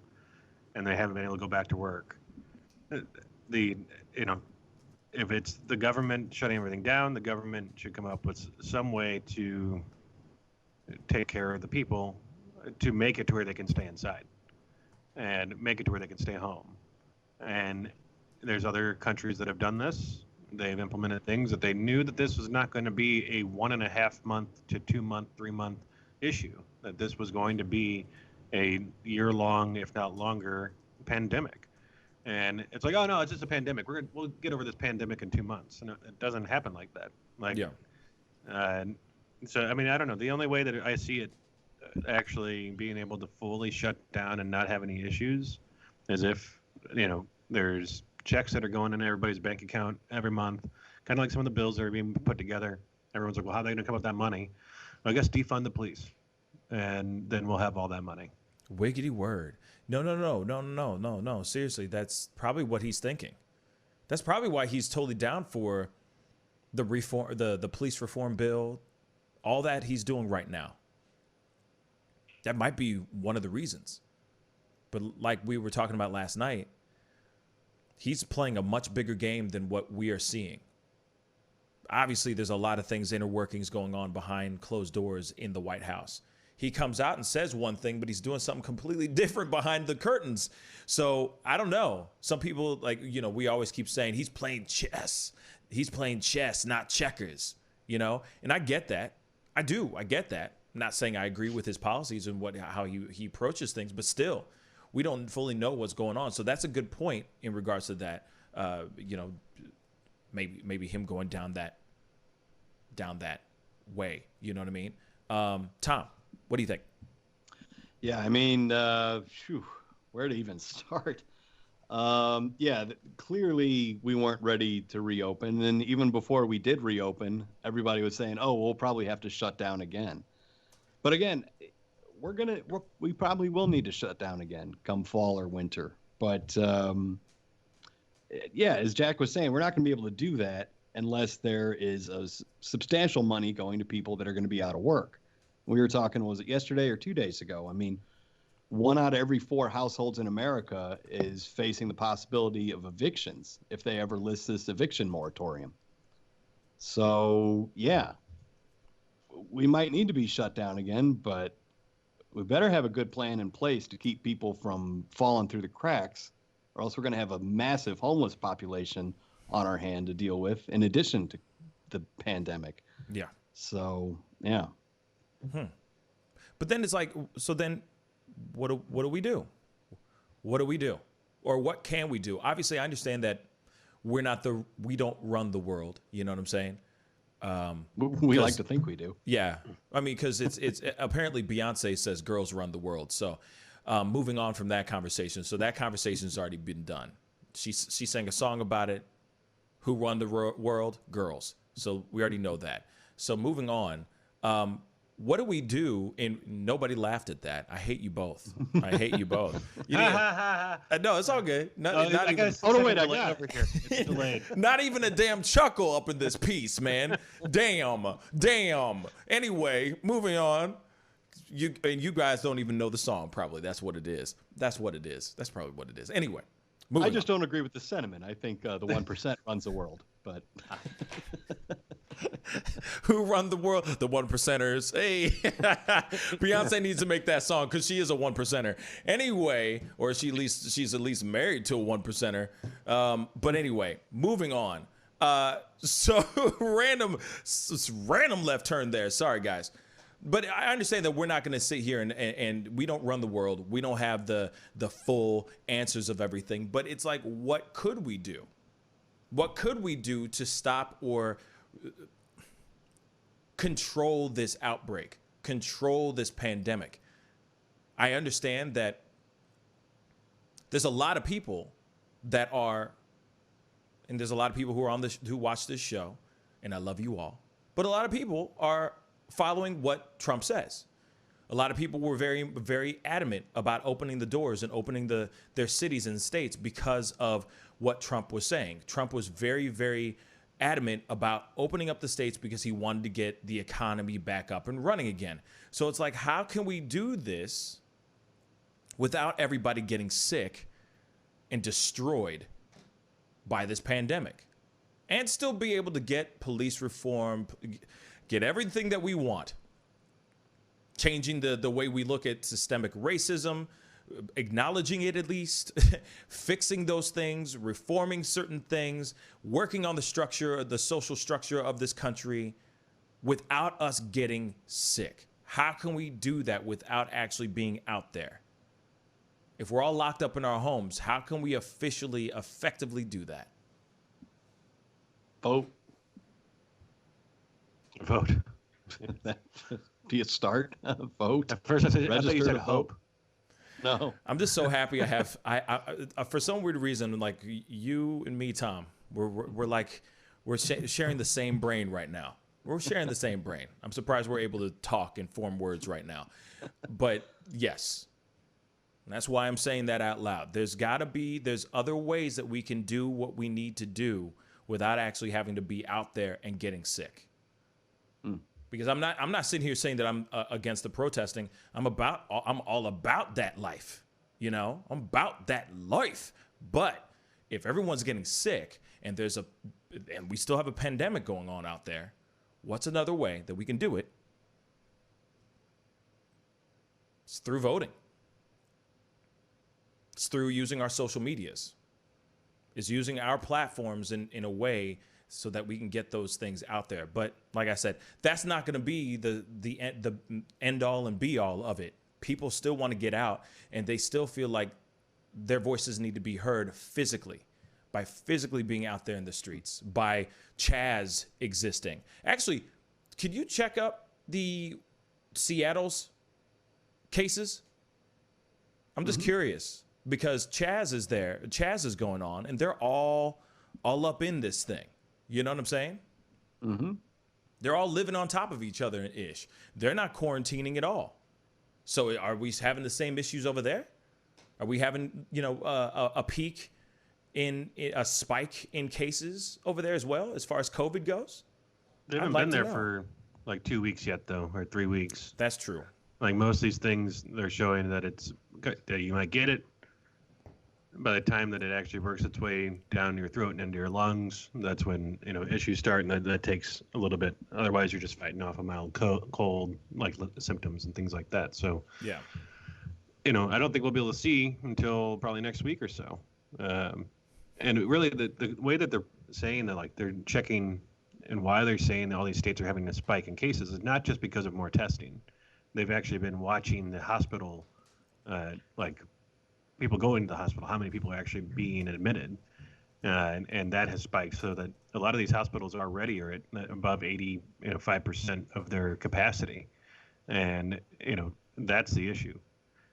C: and they haven't been able to go back to work. If it's the government shutting everything down, the government should come up with some way to take care of the people, to make it to where they can stay inside and make it to where they can stay home. And there's other countries that have done this. They've implemented things that they knew that this was not going to be a 1.5 month to 2 month, 3 month issue, that this was going to be a year-long, if not longer, pandemic. And it's like, oh no, it's just a pandemic. We'll get over this pandemic in 2 months. And it doesn't happen like that. So, I mean, I don't know. The only way that I see it actually being able to fully shut down and not have any issues is if, there's checks that are going in everybody's bank account every month, kind of like some of the bills that are being put together. Everyone's like, well, how are they going to come up with that money? Well, I guess defund the police, and then we'll have all that money.
A: Wiggity word. No. Seriously, that's probably what he's thinking. That's probably why he's totally down for the reform, the police reform bill, all that he's doing right now. That might be one of the reasons. But like we were talking about last night, he's playing a much bigger game than what we are seeing. Obviously, there's a lot of things, inner workings going on behind closed doors in the White House. He comes out and says one thing, but he's doing something completely different behind the curtains. So I don't know. Some people, we always keep saying he's playing chess. He's playing chess, not checkers, and I get that. I do. I get that. I'm not saying I agree with his policies and how he approaches things, but still, we don't fully know what's going on. So that's a good point in regards to that. Maybe him going down that way. You know what I mean? Tom, what do you think?
I: Yeah, I mean, where to even start? Clearly we weren't ready to reopen. And even before we did reopen, everybody was saying, oh, we'll probably have to shut down again. But again, we probably will need to shut down again come fall or winter. But as Jack was saying, we're not going to be able to do that unless there is a substantial money going to people that are going to be out of work. We were talking, was it yesterday or 2 days ago? I mean, 1 out of every 4 households in America is facing the possibility of evictions if they ever list this eviction moratorium. So, yeah, we might need to be shut down again, but we better have a good plan in place to keep people from falling through the cracks, or else we're going to have a massive homeless population on our hand to deal with, in addition to the pandemic.
A: Yeah.
I: So, yeah.
A: But then it's like, so then what do we do? What do we do? Or what can we do? Obviously, I understand that we don't run the world. You know what I'm saying?
I: We like to think we do.
A: Yeah. I mean, because it's apparently Beyonce says girls run the world. So moving on from that conversation. So that conversation's already been done. She sang a song about it. Who run the world? Girls. So we already know that. So moving on. What do we do? And nobody laughed at that. I hate you both. I hate you both. No, it's all good. Not even,
C: over here. It's delayed.
A: not even a damn chuckle up in this piece, man. Damn. Anyway, moving on. You guys don't even know the song. Probably that's what it is. That's probably what it is. Anyway,
I: I just don't agree with the sentiment. I think the 1% runs the world, but.
A: Who run the world? The 1%ers. Hey, Beyonce needs to make that song because she is a 1%er. Anyway, or she's at least married to a 1%er. But anyway, moving on. So random left turn there. Sorry, guys. But I understand that we're not going to sit here and we don't run the world. We don't have the full answers of everything. But it's like, what could we do? What could we do to stop or control this outbreak, control this pandemic? I understand that there's a lot of people that are, and there's a lot of people who are on this, who watch this show, and I love you all, but a lot of people are following what Trump says. A lot of people were very, very adamant about opening the doors and opening their cities and states because of what Trump was saying. Trump was very, very adamant about opening up the states because he wanted to get the economy back up and running again. So it's like, how can we do this without everybody getting sick and destroyed by this pandemic, and still be able to get police reform, get everything that we want, changing the way we look at systemic racism, acknowledging it at least, fixing those things, reforming certain things, working on the structure, the social structure of this country without us getting sick? How can we do that without actually being out there? If we're all locked up in our homes, how can we effectively do that?
I: Vote. Do you start? Vote.
C: At first I thought you said
I: to
C: hope.
I: No.
A: I'm just so happy I have, I for some weird reason, like you and me, Tom, we're sharing the same brain right now. We're sharing the same brain. I'm surprised we're able to talk and form words right now. But yes, that's why I'm saying that out loud. There's other ways that we can do what we need to do without actually having to be out there and getting sick. Because I'm not sitting here saying that I'm against the protesting. I'm all about that life. You know, I'm about that life. But if everyone's getting sick and and we still have a pandemic going on out there, what's another way that we can do it? It's through voting. It's through using our social medias. It's using our platforms in a way so that we can get those things out there. But like I said, that's not going to be the end all and be all of it. People still want to get out, and they still feel like their voices need to be heard physically, by physically being out there in the streets, by Chaz existing. Actually, could you check up the Seattle's cases? I'm just curious, because Chaz is there. Chaz is going on, and they're all up in this thing. You know what I'm saying? Mm-hmm. They're all living on top of each other-ish. They're not quarantining at all. So are we having the same issues over there? Are we having, a peak in a spike in cases over there as well, as far as COVID goes?
C: They haven't been there for like 2 weeks yet, though, or 3 weeks.
A: That's true.
C: Like most of these things, they're showing that that you might get it, by the time that it actually works its way down your throat and into your lungs, that's when issues start, and that takes a little bit. Otherwise, you're just fighting off a mild cold, like symptoms and things like that. So,
A: Yeah.
C: I don't think we'll be able to see until probably next week or so. And really, the way that they're saying that, like they're checking, and why they're saying that all these states are having a spike in cases is not just because of more testing. They've actually been watching the hospital, like people going to the hospital, how many people are actually being admitted, and that has spiked, so that a lot of these hospitals already are at above 85% of their capacity, and that's the issue.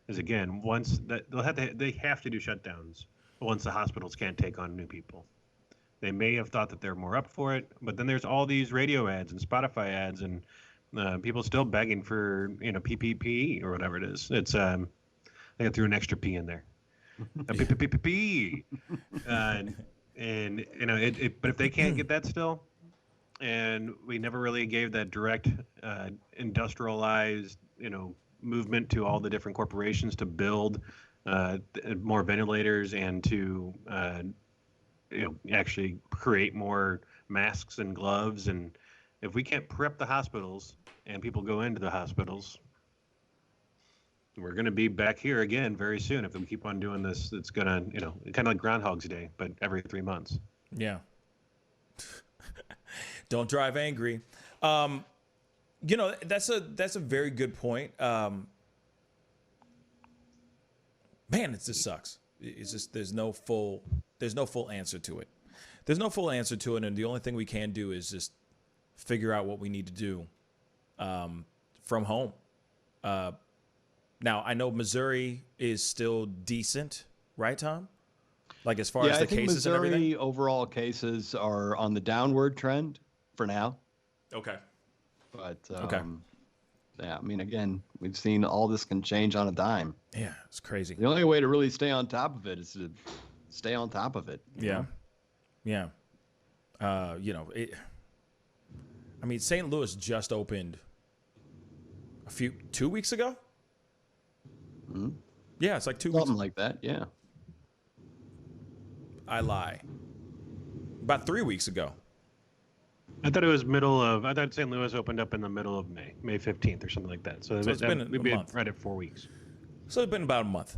C: Is again, once that they have to do shutdowns once the hospitals can't take on new people. They may have thought that they're more up for it, but then there's all these radio ads and Spotify ads and people still begging for PPP or whatever it is. It's I threw an extra P in there. PPP. And but if they can't get that still, and we never really gave that direct industrialized movement to all the different corporations to build more ventilators and to actually create more masks and gloves, and if we can't prep the hospitals and people go into the hospitals, we're going to be back here again very soon. If we keep on doing this, it's going to, kind of like Groundhog's Day, but every 3 months.
A: Yeah. Don't drive angry. That's a very good point. Man, it just sucks. It's just there's no full answer to it. There's no full answer to it, and the only thing we can do is just figure out what we need to do from home. Now, I know Missouri is still decent, right, Tom? Like as far as the cases and everything?
I: Missouri overall cases are on the downward trend for now.
A: Okay.
I: But,
A: okay.
I: Yeah, I mean, again, we've seen all this can change on a dime.
A: Yeah, it's crazy.
I: The only way to really stay on top of it is to stay on top of it.
A: Yeah. Yeah. St. Louis just opened 2 weeks ago.
I: Mm-hmm.
A: Yeah, it's like 2 weeks.
I: Something like that, yeah.
A: I lie. About 3 weeks ago.
C: I thought I thought St. Louis opened up in the middle of May 15th or something like that. So
A: it's been a month.
C: Right at 4 weeks.
A: So it's been about a month.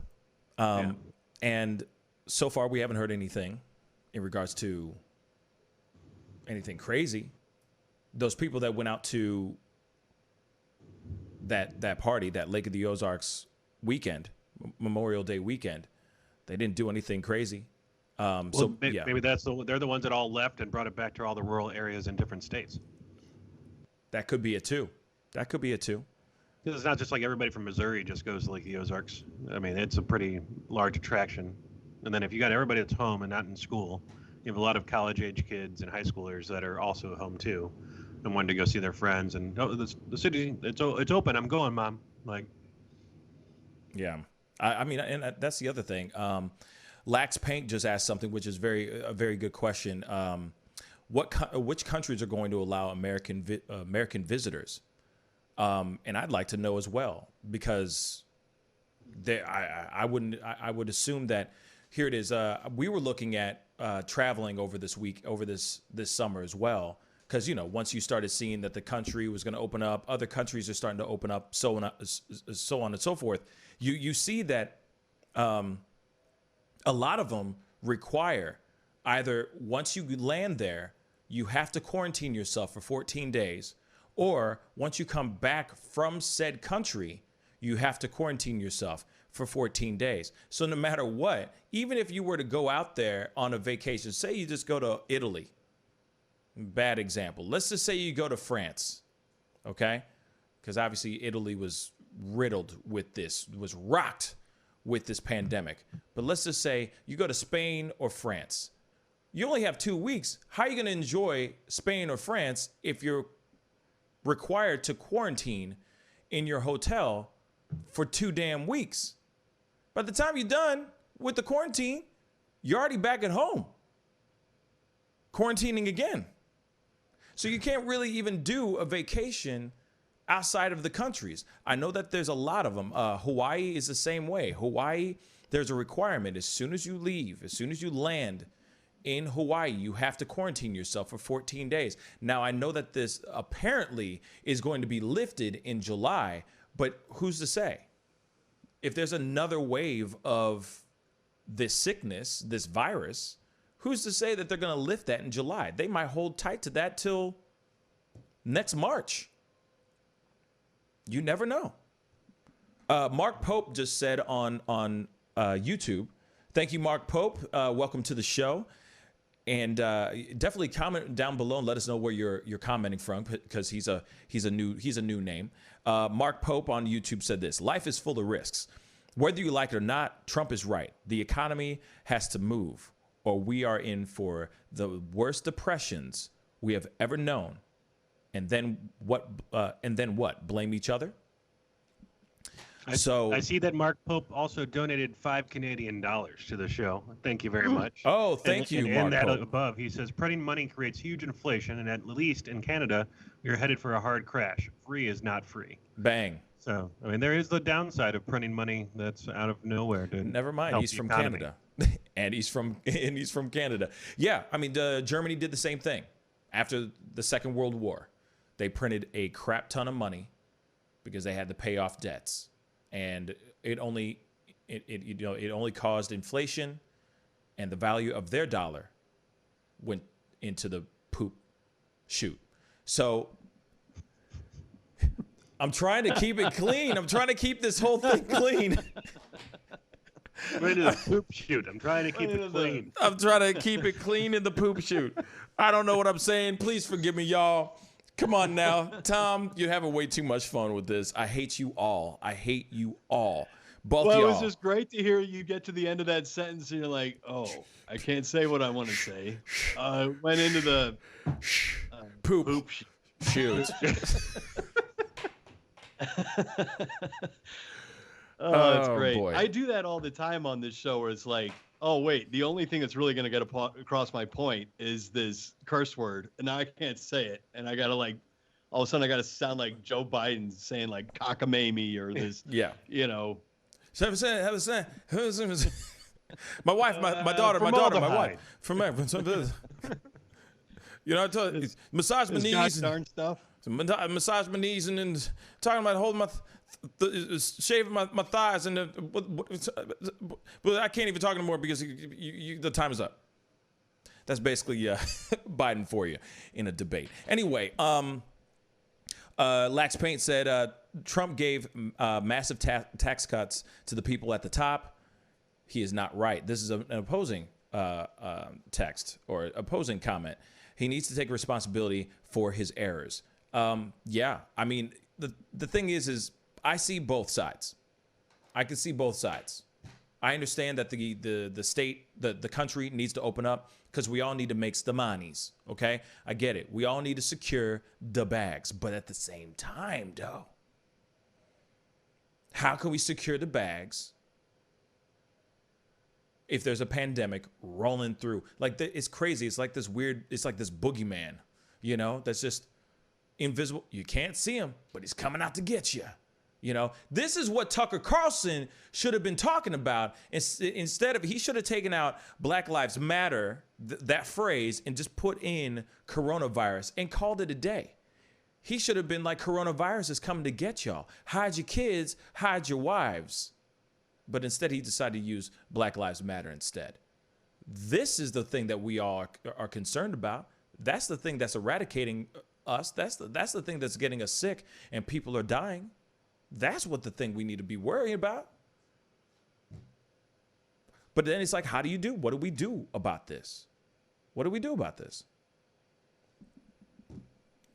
A: And so far we haven't heard anything in regards to anything crazy. Those people that went out to that party, that Lake of the Ozarks weekend, Memorial Day weekend, they didn't do anything crazy.
C: Maybe they're the ones that all left and brought it back to all the rural areas in different states.
A: That could be it too.
C: It's not just like everybody from Missouri just goes to Lake of the Ozarks. I mean, it's a pretty large attraction. And then if you got everybody that's home and not in school, you have a lot of college-age kids and high schoolers that are also home too, and wanting to go see their friends. And the city, it's open. I'm going, Mom. Like,
A: yeah. I mean, and that's the other thing. Lax Paint just asked something, which is a very good question. Which countries are going to allow American visitors? And I'd like to know as well, because I would assume that here it is. We were looking at traveling over this summer as well, because once you started seeing that the country was going to open up, other countries are starting to open up, so on and so forth. You see that. A lot of them require either once you land there, you have to quarantine yourself for 14 days, or once you come back from said country, you have to quarantine yourself for 14 days. So no matter what, even if you were to go out there on a vacation, say you just go to Italy, bad example. Let's just say you go to France, okay? Because obviously Italy was riddled with this, was rocked with this pandemic. But let's just say you go to Spain or France. You only have 2 weeks. How are you going to enjoy Spain or France if you're required to quarantine in your hotel for 2 damn weeks? By the time you're done with the quarantine, you're already back at home, quarantining again. So you can't really even do a vacation outside of the countries. I know that there's a lot of them. Hawaii is the same way. Hawaii, there's a requirement. As soon as you leave, as soon as you land in Hawaii, you have to quarantine yourself for 14 days. Now, I know that this apparently is going to be lifted in July, but who's to say? If there's another wave of this sickness, this virus, who's to say that they're going to lift that in July? They might hold tight to that till next March. You never know. Mark Pope just said on YouTube, thank you, Mark Pope. Welcome to the show. And definitely comment down below and let us know where you're commenting from, because he's a new name. Mark Pope on YouTube said this: life is full of risks. Whether you like it or not, Trump is right. The economy has to move, or we are in for the worst depressions we have ever known. And then what? Blame each other?
C: I see that Mark Pope also donated $5 Canadian to the show. Thank you very much.
A: Oh, thank you, Mark
C: And that
A: Pope.
C: above, he says printing money creates huge inflation, and at least in Canada, we are headed for a hard crash. Free is not free.
A: Bang.
C: So, I mean, there is the downside of printing money that's out of nowhere.
A: Never mind, he's from Canada, and he's from Canada. Yeah, I mean, Germany did the same thing after the Second World War. They printed a crap ton of money because they had to pay off debts, and it only caused inflation, and the value of their dollar went into the poop chute. So I'm trying to keep it clean. I'm trying to keep this whole thing clean.
C: Right in the poop chute. I'm trying to keep it clean.
A: I'm trying to keep it clean in the poop chute. I don't know what I'm saying. Please forgive me, y'all. Come on now. Tom, you're having way too much fun with this. I hate you all. I hate you all. Both
I: well,
A: y'all.
I: it was just great to hear you get to the end of that sentence and you're like, oh, I can't say what I want to say. Went into the
A: poop chute.
I: Oh, that's great.
A: Boy.
I: I do that all the time on this show where it's like, oh, wait, the only thing that's really going to get across my point is this curse word. And now I can't say it. And I got to all of a sudden I got to sound like Joe Biden saying like cockamamie or this,
A: yeah.
I: You know.
A: My wife, my daughter, my wife. You know, I told you, massage my knees.
I: Darn stuff.
A: Massage my knees and then talking about holding shaving my thighs and but I can't even talk anymore because the time is up. That's basically Biden for you in a debate. Anyway, Lax Paint said Trump gave massive tax cuts to the people at the top. He is not right. This is an opposing text or opposing comment. He needs to take responsibility for his errors. Yeah, I mean, the thing is I see both sides. I can see both sides. I understand that the state, the country needs to open up because we all need to make the monies, okay? I get it. We all need to secure the bags. But at the same time, though, how can we secure the bags if there's a pandemic rolling through? Like, it's crazy. It's like this weird, it's like this boogeyman, you know, that's just invisible. You can't see him, but he's coming out to get you. You know, this is what Tucker Carlson should have been talking about. Instead of, he should have taken out Black Lives Matter, that phrase, and just put in coronavirus and called it a day. He should have been like, coronavirus is coming to get y'all. Hide your kids, hide your wives. But instead, he decided to use Black Lives Matter instead. This is the thing that we all are concerned about. That's the thing that's eradicating us. That's the thing that's getting us sick and people are dying. That's what the thing we need to be worrying about. But then it's like, how do you do? What do we do about this? What do we do about this?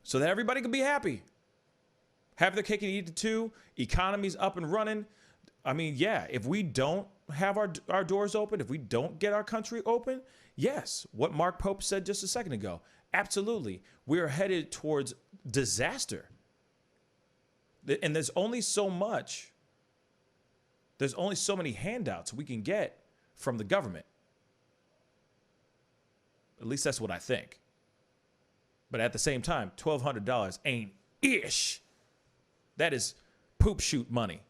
A: So that everybody can be happy. Have their cake and eat it too. Economy's up and running. I mean, yeah, if we don't have our doors open, if we don't get our country open, yes, what Mark Pope said just a second ago, absolutely. We are headed towards disaster. And there's only so much. There's only so many handouts we can get from the government. At least that's what I think. But at the same time, $1,200 ain't ish. That is poop shoot money.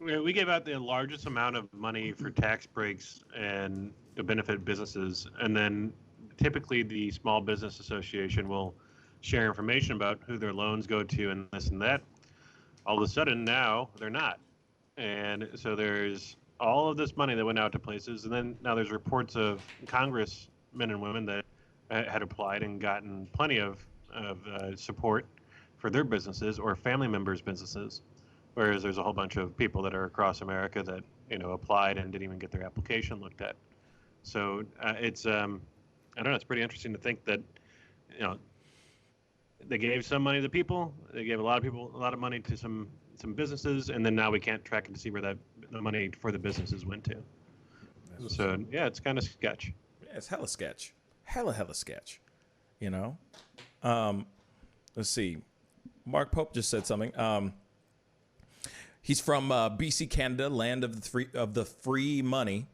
C: We gave out the largest amount of money for tax breaks and to benefit businesses, and then typically the Small Business Association will share information about who their loans go to and this and that. All of a sudden now they're not, and so there's all of this money that went out to places, and then now there's reports of congressmen and women that had applied and gotten plenty of support for their businesses or family members' businesses. Whereas there's a whole bunch of people that are across America that, applied and didn't even get their application looked at. So it's, I don't know, it's pretty interesting to think that, they gave some money to people, they gave a lot of people a lot of money to some businesses, and then now we can't track it to see where the money for the businesses went to. So yeah, it's kind of sketch.
A: Yeah, it's hella sketch. Hella sketch. Let's see. Mark Pope just said something. He's from BC, Canada, land of the free money.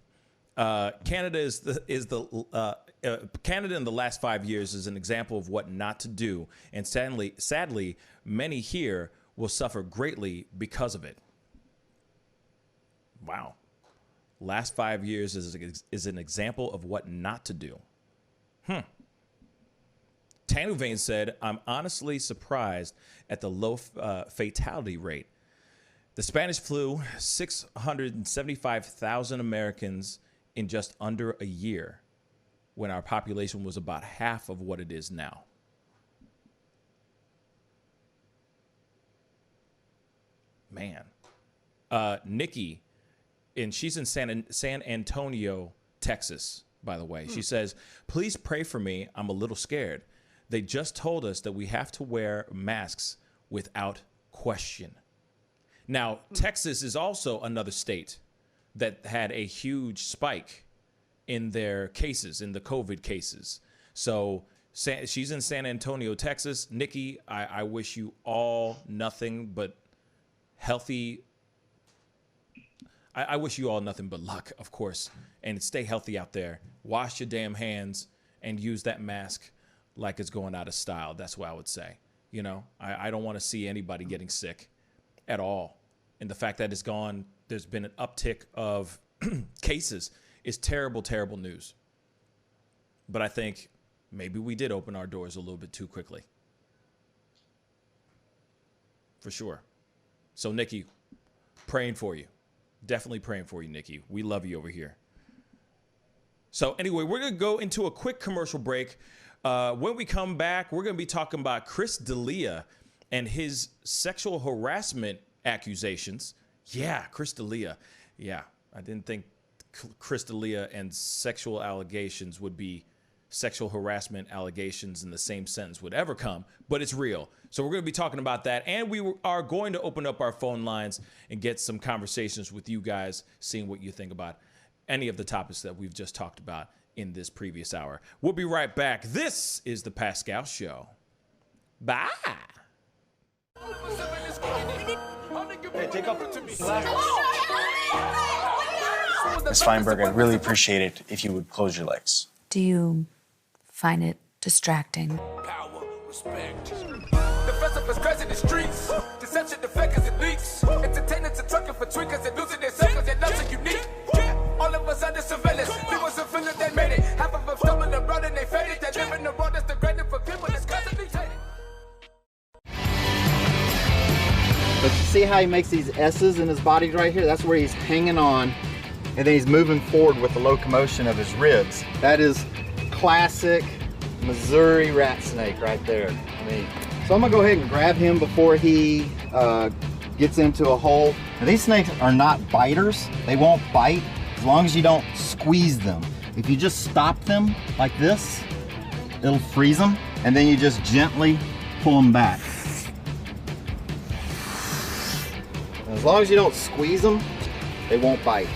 A: Canada Canada in the last 5 years is an example of what not to do, and sadly, many here will suffer greatly because of it. Wow, last 5 years is an example of what not to do. Tanu Vane said, "I'm honestly surprised at the low fatality rate. The Spanish flu, 675,000 Americans in just under a year, when our population was about half of what it is now." Man. Nikki, and she's in San Antonio, Texas, by the way. She says, "Please pray for me. I'm a little scared. They just told us that we have to wear masks without question." Now, Texas is also another state that had a huge spike in their cases, in the COVID cases. So she's in San Antonio, Texas. Nikki, I wish you all nothing but healthy. I wish you all nothing but luck, of course, and stay healthy out there. Wash your damn hands and use that mask like it's going out of style. That's what I would say. I don't want to see anybody getting sick at all. And the fact that there's been an uptick of cases is terrible, terrible news. But I think maybe we did open our doors a little bit too quickly. For sure. So, Nikki, praying for you. Definitely praying for you, Nikki. We love you over here. So anyway, we're going to go into a quick commercial break. When we come back, we're going to be talking about Chris D'Elia and his sexual harassment accusations. Yeah, Chris D'Elia. Yeah, I didn't think Chris D'Elia and sexual allegations would be sexual harassment allegations in the same sentence would ever come, but it's real. So we're going to be talking about that, and we are going to open up our phone lines and get some conversations with you guys, seeing what you think about any of the topics that we've just talked about in this previous hour. We'll be right back. This is The Pascal Show. Bye.
J: Hey, take off Ms. Feinberg, I'd really appreciate it if you would close your legs.
K: Do you find it distracting?
L: Power, respect. The festival is crazy in the streets. Deception, the fakers and leaks. Entertainers are trucking for tweakers and losing their self because their loves are unique. All of us under surveillance. There was a feeling that made it. Half of them stumbling around and they faded. They live in the world that's degraded for people that's constantly hated.
M: But you see how he makes these S's in his body right here? That's where he's hanging on, and then he's moving forward with the locomotion of his ribs. That is classic Missouri rat snake right there. So I'm gonna go ahead and grab him before he gets into a hole. Now, these snakes are not biters. They won't bite as long as you don't squeeze them. If you just stop them like this, it'll freeze them, and then you just gently pull them back. As long as you don't squeeze them, they won't bite.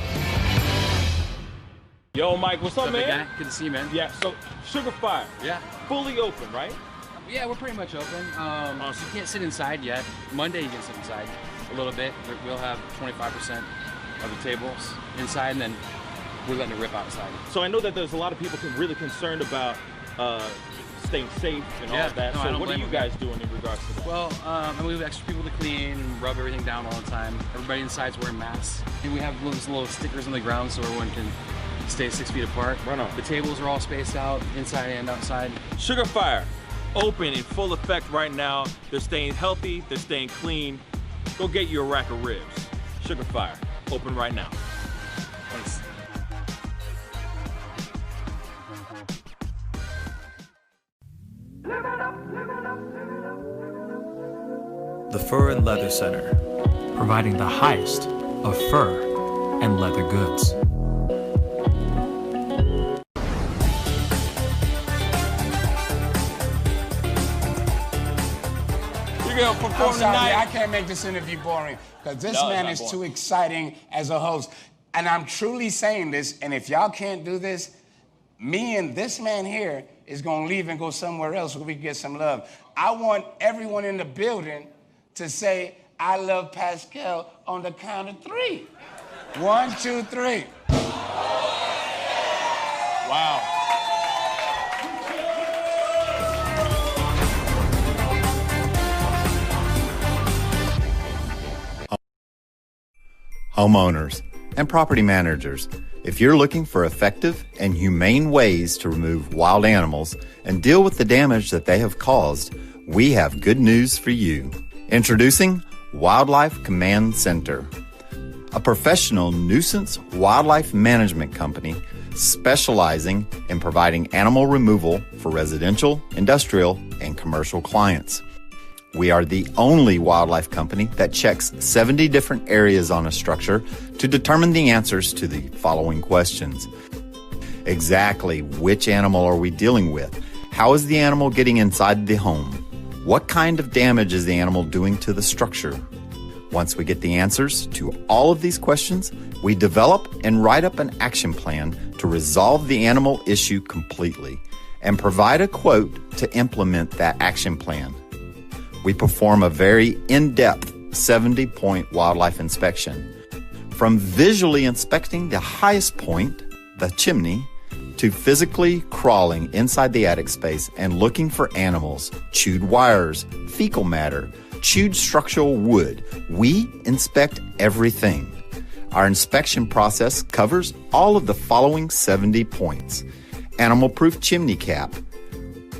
A: Yo, Mike, what's up, man?
N: Guy? Good to see you, man.
A: Yeah, so Sugar Fire.
N: Yeah.
A: Fully open, right?
N: Yeah, we're pretty much open. So you can't sit inside yet. Monday you can sit inside a little bit. We'll have 25% of the tables inside, and then we're letting it rip outside.
A: So I know that there's a lot of people really concerned about
D: staying safe and all
N: Yeah,
D: of that.
N: no, I
D: So
N: don't
D: what are
N: blame
D: you
N: them.
D: guys doing in regards to that?
N: Well, and we have extra people to clean and rub everything down all the time. Everybody inside's wearing masks. And we have those little stickers on the ground so everyone can stay 6 feet apart.
D: Right on.
N: The tables are all spaced out, inside and outside.
D: Sugar Fire, open in full effect right now. They're staying healthy, they're staying clean. Go get you a rack of ribs. Sugar Fire, open right now.
N: Thanks.
O: The Fur and Leather Center, providing the highest of fur and leather goods.
D: You're gonna perform
P: I'm sorry,
D: tonight.
P: I can't make this interview boring because this
D: No, it's
P: man
D: not
P: is
D: boring.
P: too exciting as a host. And I'm truly saying this, and if y'all can't do this, me and this man here is gonna leave and go somewhere else where we can get some love. I want everyone in the building to say, I love Pascal on the count of 3. 1, 2, 3.
D: Wow.
M: Homeowners and property managers, if you're looking for effective and humane ways to remove wild animals and deal with the damage that they have caused, we have good news for you. Introducing Wildlife Command Center, a professional nuisance wildlife management company specializing in providing animal removal for residential, industrial, and commercial clients. We are the only wildlife company that checks 70 different areas on a structure to determine the answers to the following questions. Exactly which animal are we dealing with? How is the animal getting inside the home? What kind of damage is the animal doing to the structure? Once we get the answers to all of these questions, we develop and write up an action plan to resolve the animal issue completely and provide a quote to implement that action plan. We perform a very in-depth 70-point wildlife inspection. From visually inspecting the highest point, the chimney, to physically crawling inside the attic space and looking for animals, chewed wires, fecal matter, chewed structural wood. We inspect everything. Our inspection process covers all of the following 70 points: animal-proof chimney cap,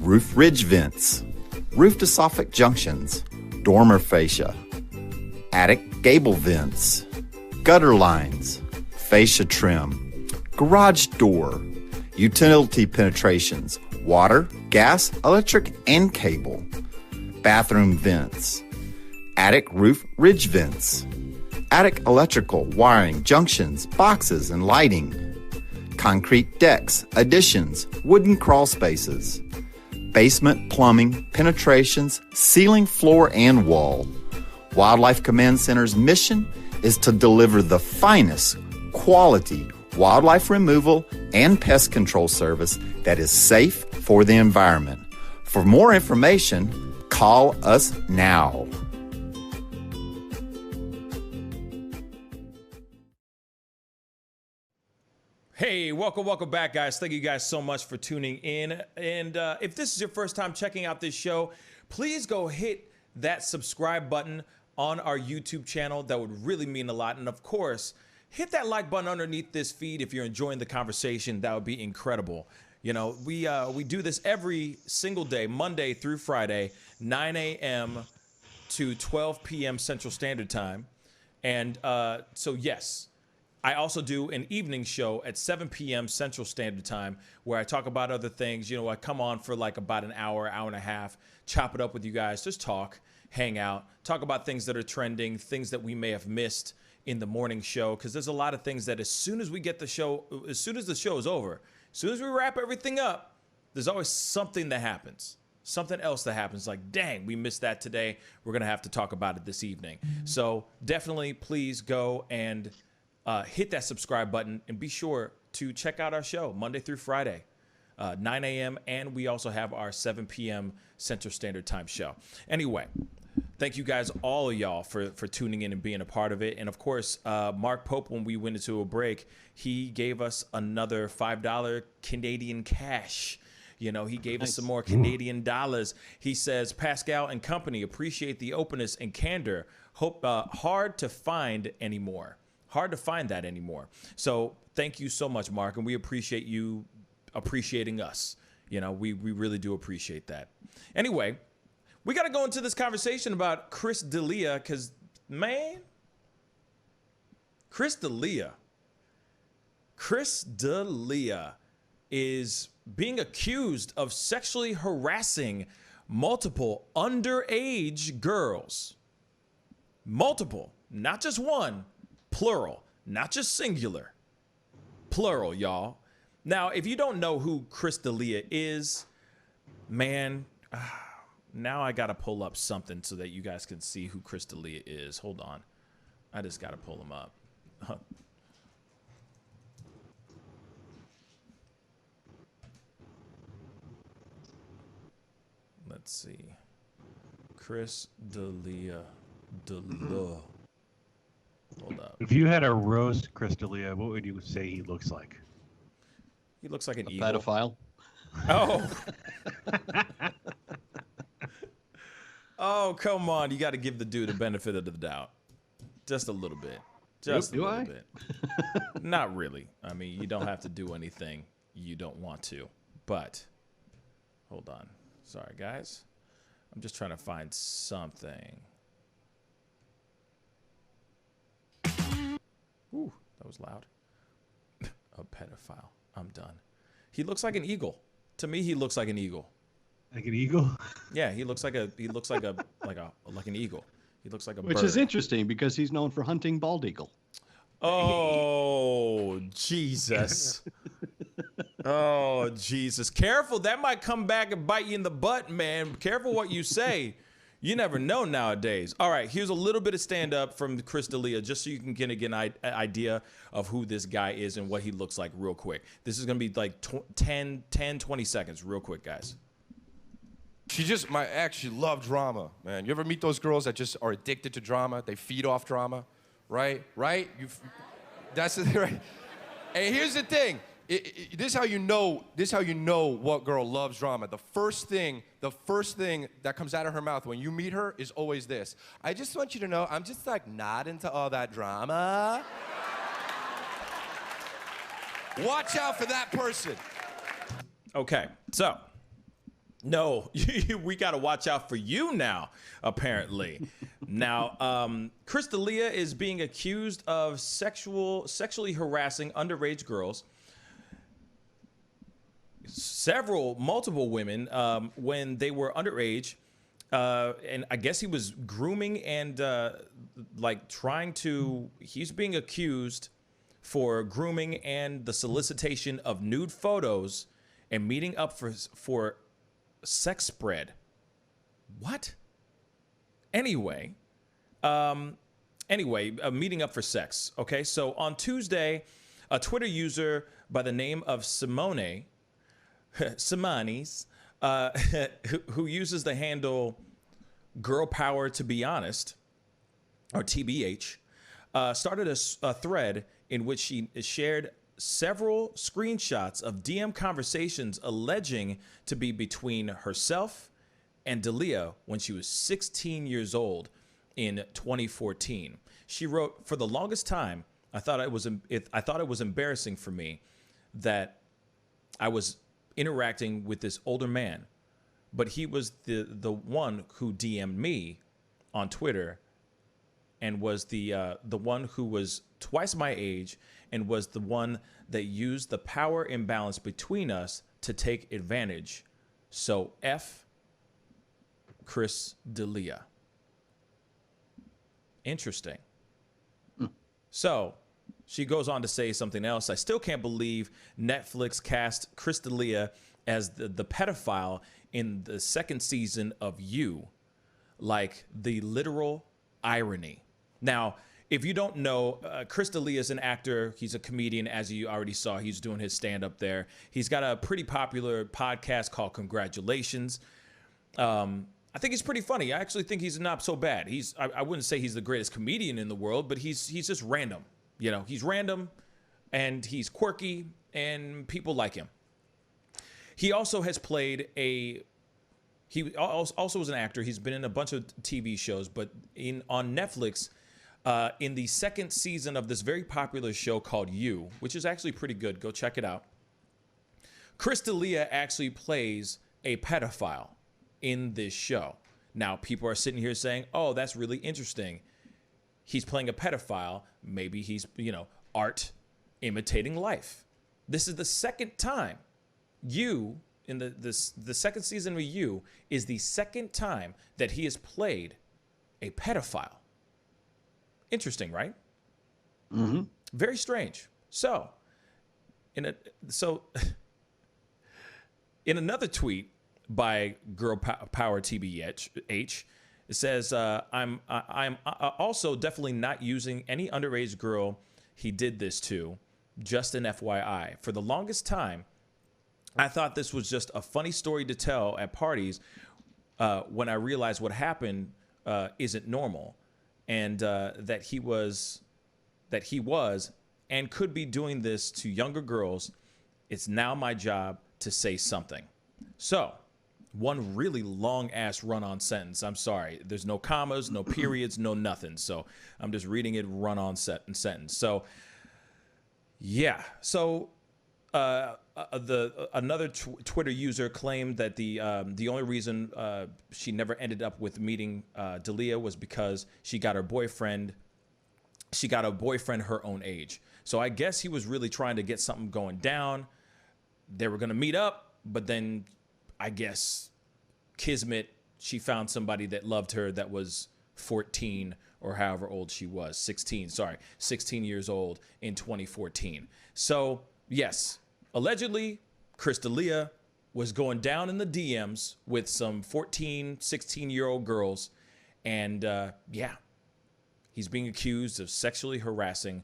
M: roof ridge vents, roof to soffit junctions, dormer fascia, attic gable vents, gutter lines, fascia trim, garage door, utility penetrations, water, gas, electric, and cable, bathroom vents, attic roof ridge vents, attic electrical, wiring, junctions, boxes, and lighting, concrete decks, additions, wooden crawl spaces, basement plumbing, penetrations, ceiling, floor, and wall. Wildlife Command Center's mission is to deliver the finest quality wildlife removal and pest control service that is safe for the environment. For more information, call us now.
A: Hey, welcome back, guys. Thank you guys so much for tuning in. And if this is your first time checking out this show, please go hit that subscribe button on our YouTube channel. That would really mean a lot. And of course, hit that like button underneath this feed if you're enjoying the conversation. That would be incredible. You know, we do this every single day, Monday through Friday, 9 a.m. to 12 p.m. Central Standard Time. And so, yes, I also do an evening show at 7 p.m. Central Standard Time where I talk about other things. You know, I come on for like about an hour and a half, chop it up with you guys, just talk, hang out, talk about things that are trending, things that we may have missed in the morning show. Because there's a lot of things that as soon as we get the show, as soon as the show is over, as soon as we wrap everything up, there's always something that happens. Something else that happens, like, dang, we missed that today. We're going to have to talk about it this evening. So definitely please go and hit that subscribe button and be sure to check out our show Monday through Friday, 9 a.m. And we also have our 7 p.m. Central Standard Time show. Anyway, thank you guys, all of y'all, for tuning in and being a part of it. And of course, Mark Pope, when we went into a break, he gave us another $5 Canadian cash. You know, he gave us some more Canadian dollars. He says, Pascal and company appreciate the openness and candor. Hope hard to find anymore. Hard to find that anymore. So thank you so much, Mark, and we appreciate you appreciating us. You know, we really do appreciate that. Anyway, we got to go into this conversation about Chris D'Elia because, man, Chris D'Elia is being accused of sexually harassing multiple underage girls. Multiple, not just one, plural, not just singular, plural, y'all. Now, if you don't know who Chris D'Elia is, man, now I got to pull up something so that you guys can see who Chris D'Elia is. Hold on. I just got to pull him up. Let's see. Chris D'Elia. Hold up.
C: If you had to roast Chris D'Elia, what would you say he looks like?
A: He looks like an
I: eagle. Pedophile.
A: Oh. Oh, come on. You got to give the dude the benefit of the doubt. Just a little bit. Just a little bit. Not really. I mean, you don't have to do anything you don't want to. But, hold on. Sorry, guys. I'm just trying to find something. Ooh, that was loud. A pedophile. I'm done. He looks like an eagle. To me, he looks like an eagle.
C: Like an eagle?
A: Yeah, he looks like an eagle. He looks like a bird.
I: Which is interesting because he's known for hunting bald eagle.
A: Oh, Jesus. Oh, Jesus. Careful. That might come back and bite you in the butt, man. Careful what you say. You never know nowadays. All right, here's a little bit of stand-up from Chris D'Elia, just so you can get an idea of who this guy is and what he looks like real quick. This is going to be like 10, 20 seconds real quick, guys.
Q: My ex, she loved drama, man. You ever meet those girls that just are addicted to drama? They feed off drama, right? Right? That's it, right? And here's the thing. This is how you know what girl loves drama. The first thing that comes out of her mouth when you meet her is always this. I just want you to know, I'm just like not into all that drama. Watch out for that person.
A: Okay, so, no, we got to watch out for you now, apparently. Now, Chris D'Elia is being accused of sexually harassing underage girls. Multiple women when they were underage, and I guess he was grooming and he's being accused for grooming and the solicitation of nude photos and meeting up for sex spread. What? Anyway, meeting up for sex. Okay, so on Tuesday, a Twitter user by the name of Simonis, who uses the handle Girl Power to Be Honest, or TBH, started a thread in which she shared several screenshots of DM conversations alleging to be between herself and D'Elia when she was 16 years old in 2014. She wrote, "For the longest time, I thought it was embarrassing for me that I was interacting with this older man, but he was the one who DM'd me on Twitter and was the one who was twice my age and was the one that used the power imbalance between us to take advantage. So F Chris D'Elia." Interesting. So she goes on to say something else. "I still can't believe Netflix cast Chris D'Elia as the pedophile in the second season of You. Like, the literal irony." Now, if you don't know, Chris D'Elia is an actor. He's a comedian, as you already saw. He's doing his stand-up there. He's got a pretty popular podcast called Congratulations. I think he's pretty funny. I actually think he's not so bad. I wouldn't say he's the greatest comedian in the world, but he's just random. You know, he's random and he's quirky and people like him. He also has played he also was an actor. He's been in a bunch of TV shows, but on Netflix, in the second season of this very popular show called You, which is actually pretty good. Go check it out. Chris D'Elia actually plays a pedophile in this show. Now, people are sitting here saying, oh, that's really interesting. He's playing a pedophile. Maybe he's, art imitating life. This is the second time You, in the second season of You, is the second time that he has played a pedophile. Interesting, right?
I: Mm-hmm.
A: Very strange. So, in another tweet by Girl Power TBH, it says, I'm also definitely not using any underage girl he did this to. Just an FYI. For the longest time, I thought this was just a funny story to tell at parties when I realized what happened isn't normal, and that he was and could be doing this to younger girls. It's now my job to say something. So, one really long-ass run-on sentence. I'm sorry. There's no commas, no periods, no nothing. So, I'm just reading it run-on sentence. So, yeah. So, another Twitter user claimed that the only reason she never ended up with meeting D'Elia was because she got a boyfriend her own age. So I guess he was really trying to get something going down. They were going to meet up, but then I guess Kismet, she found somebody that loved her that was 14 or however old she was, 16 years old in 2014. So, yes, allegedly, Chris D'Elia was going down in the DMs with some 14, 16-year-old girls. And, he's being accused of sexually harassing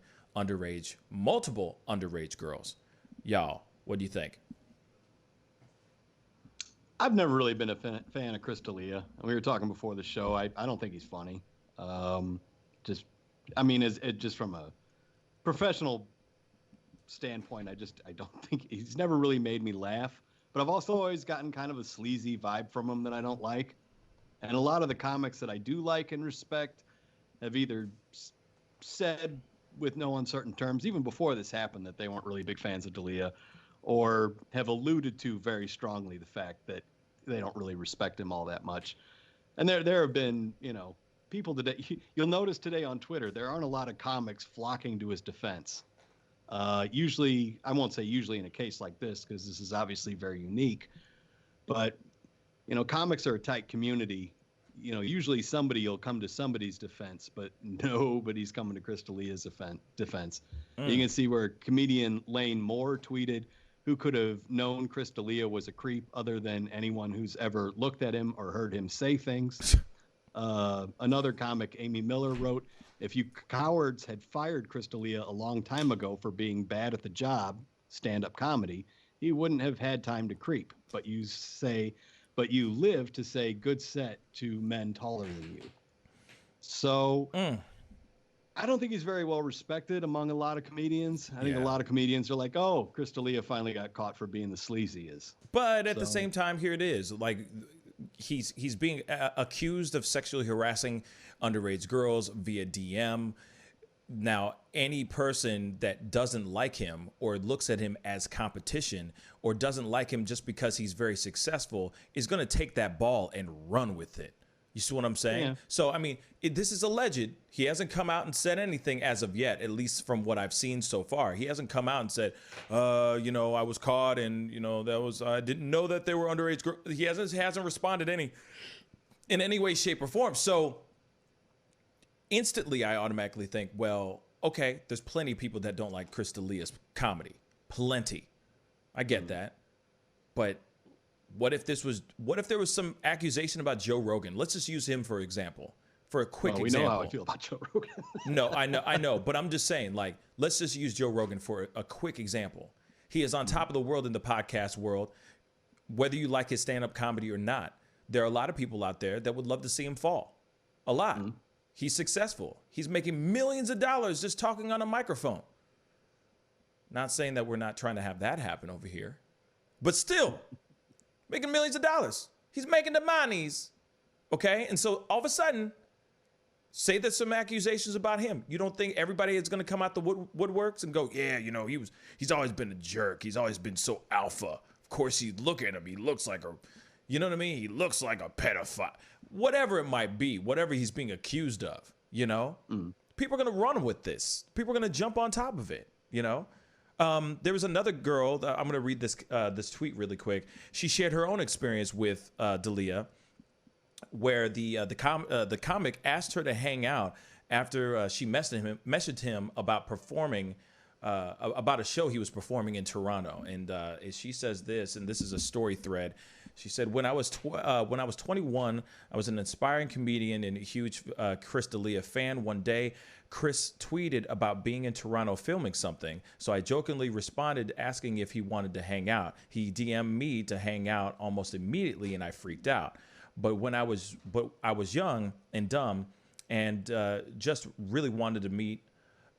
A: multiple underage girls. Y'all, what do you think?
I: I've never really been a fan of Chris D'Elia. We were talking before the show. I don't think he's funny. Just from a professional standpoint, I don't think he's never really made me laugh. But I've also always gotten kind of a sleazy vibe from him that I don't like. And a lot of the comics that I do like and respect have either said with no uncertain terms, even before this happened, that they weren't really big fans of D'Elia, or have alluded to very strongly the fact that they don't really respect him all that much. And there have been, people today, you'll notice today on Twitter, there aren't a lot of comics flocking to his defense. Usually, I won't say usually in a case like this, because this is obviously very unique, but, comics are a tight community. Usually somebody will come to somebody's defense, but nobody's coming to Chris D'Elia's defense. You can see where comedian Lane Moore tweeted, who could have known Chris D'Elia was a creep other than anyone who's ever looked at him or heard him say things. Another comic, Amy Miller, wrote, if you cowards had fired Chris D'Elia a long time ago for being bad at the job, stand-up comedy, he wouldn't have had time to creep. But you live to say good set to men taller than you. So I don't think he's very well respected among a lot of comedians. I think a lot of comedians are like, oh, Chris D'Elia finally got caught for being the sleaze he is.
A: But at the same time, here it is. Like, he's being accused of sexually harassing underage girls via DM. Now, any person that doesn't like him or looks at him as competition or doesn't like him just because he's very successful is going to take that ball and run with it. You see what I'm saying? Yeah. So, this is alleged. He hasn't come out and said anything as of yet, at least from what I've seen so far. He hasn't come out and said, I was caught and, I didn't know that they were underage girls. He hasn't responded in any way, shape, or form. So, instantly, I automatically think, well, okay, there's plenty of people that don't like Chris D'Elia's comedy. Plenty. I get that. But what if there was some accusation about Joe Rogan? Let's just use him for example. For a quick example.
I: We know how I feel about Joe Rogan.
A: No, I know, but I'm just saying, let's just use Joe Rogan for a quick example. He is on top of the world in the podcast world. Whether you like his stand-up comedy or not, there are a lot of people out there that would love to see him fall. A lot. He's successful. He's making millions of dollars just talking on a microphone. Not saying that we're not trying to have that happen over here, but still, making millions of dollars. He's making the monies. Okay? And so all of a sudden, say there's some accusations about him. You don't think everybody is going to come out the woodworks and go, yeah, you know, he's always been a jerk. He's always been so alpha. Of course, you look at him. He looks like you know what I mean? He looks like a pedophile. Whatever it might be, whatever he's being accused of, you know? People are going to run with this. People are going to jump on top of it, you know? There was another girl, I'm going to read this tweet really quick. She shared her own experience with D'Elia, where the comic asked her to hang out after she messaged him about performing about a show he was performing in Toronto. And she says this, and this is a story thread. She said, when I was 21, I was an inspiring comedian and a huge Chris D'Elia fan. One day, Chris tweeted about being in Toronto filming something. So I jokingly responded asking if he wanted to hang out. He DM'd me to hang out almost immediately, and I freaked out. But I was young and dumb and just really wanted to meet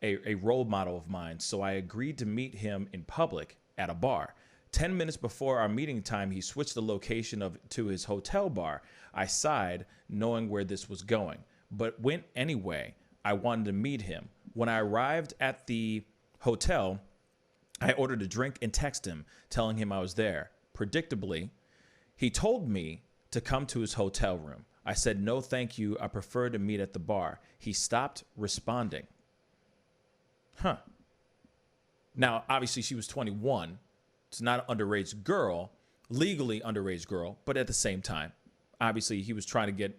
A: a role model of mine. So I agreed to meet him in public at a bar. 10 minutes before our meeting time, he switched the location to his hotel bar. I sighed, knowing where this was going, but went anyway. I wanted to meet him. When I arrived at the hotel, I ordered a drink and texted him, telling him I was there. Predictably, he told me to come to his hotel room. I said, no, thank you. I prefer to meet at the bar. He stopped responding. Huh. Now, obviously, she was 21. It's not an underage girl, legally underage girl, but at the same time, obviously, he was trying to get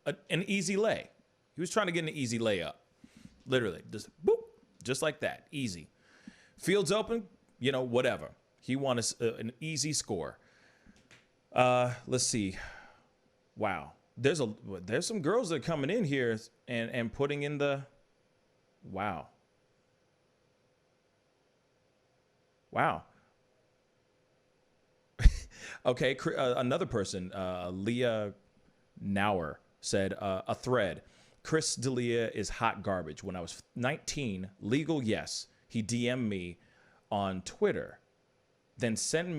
A: an easy lay. He was trying to get an easy layup. Literally, just boop, just like that, easy. Field's open, you know, whatever. He wanted an easy score. Let's see. Wow. There's some girls that are coming in here and putting in the wow. Wow. Okay, another person, Leah Nauer, said a thread. Chris D'Elia is hot garbage. When I was 19, legal, yes. He DM'd me on Twitter, then sent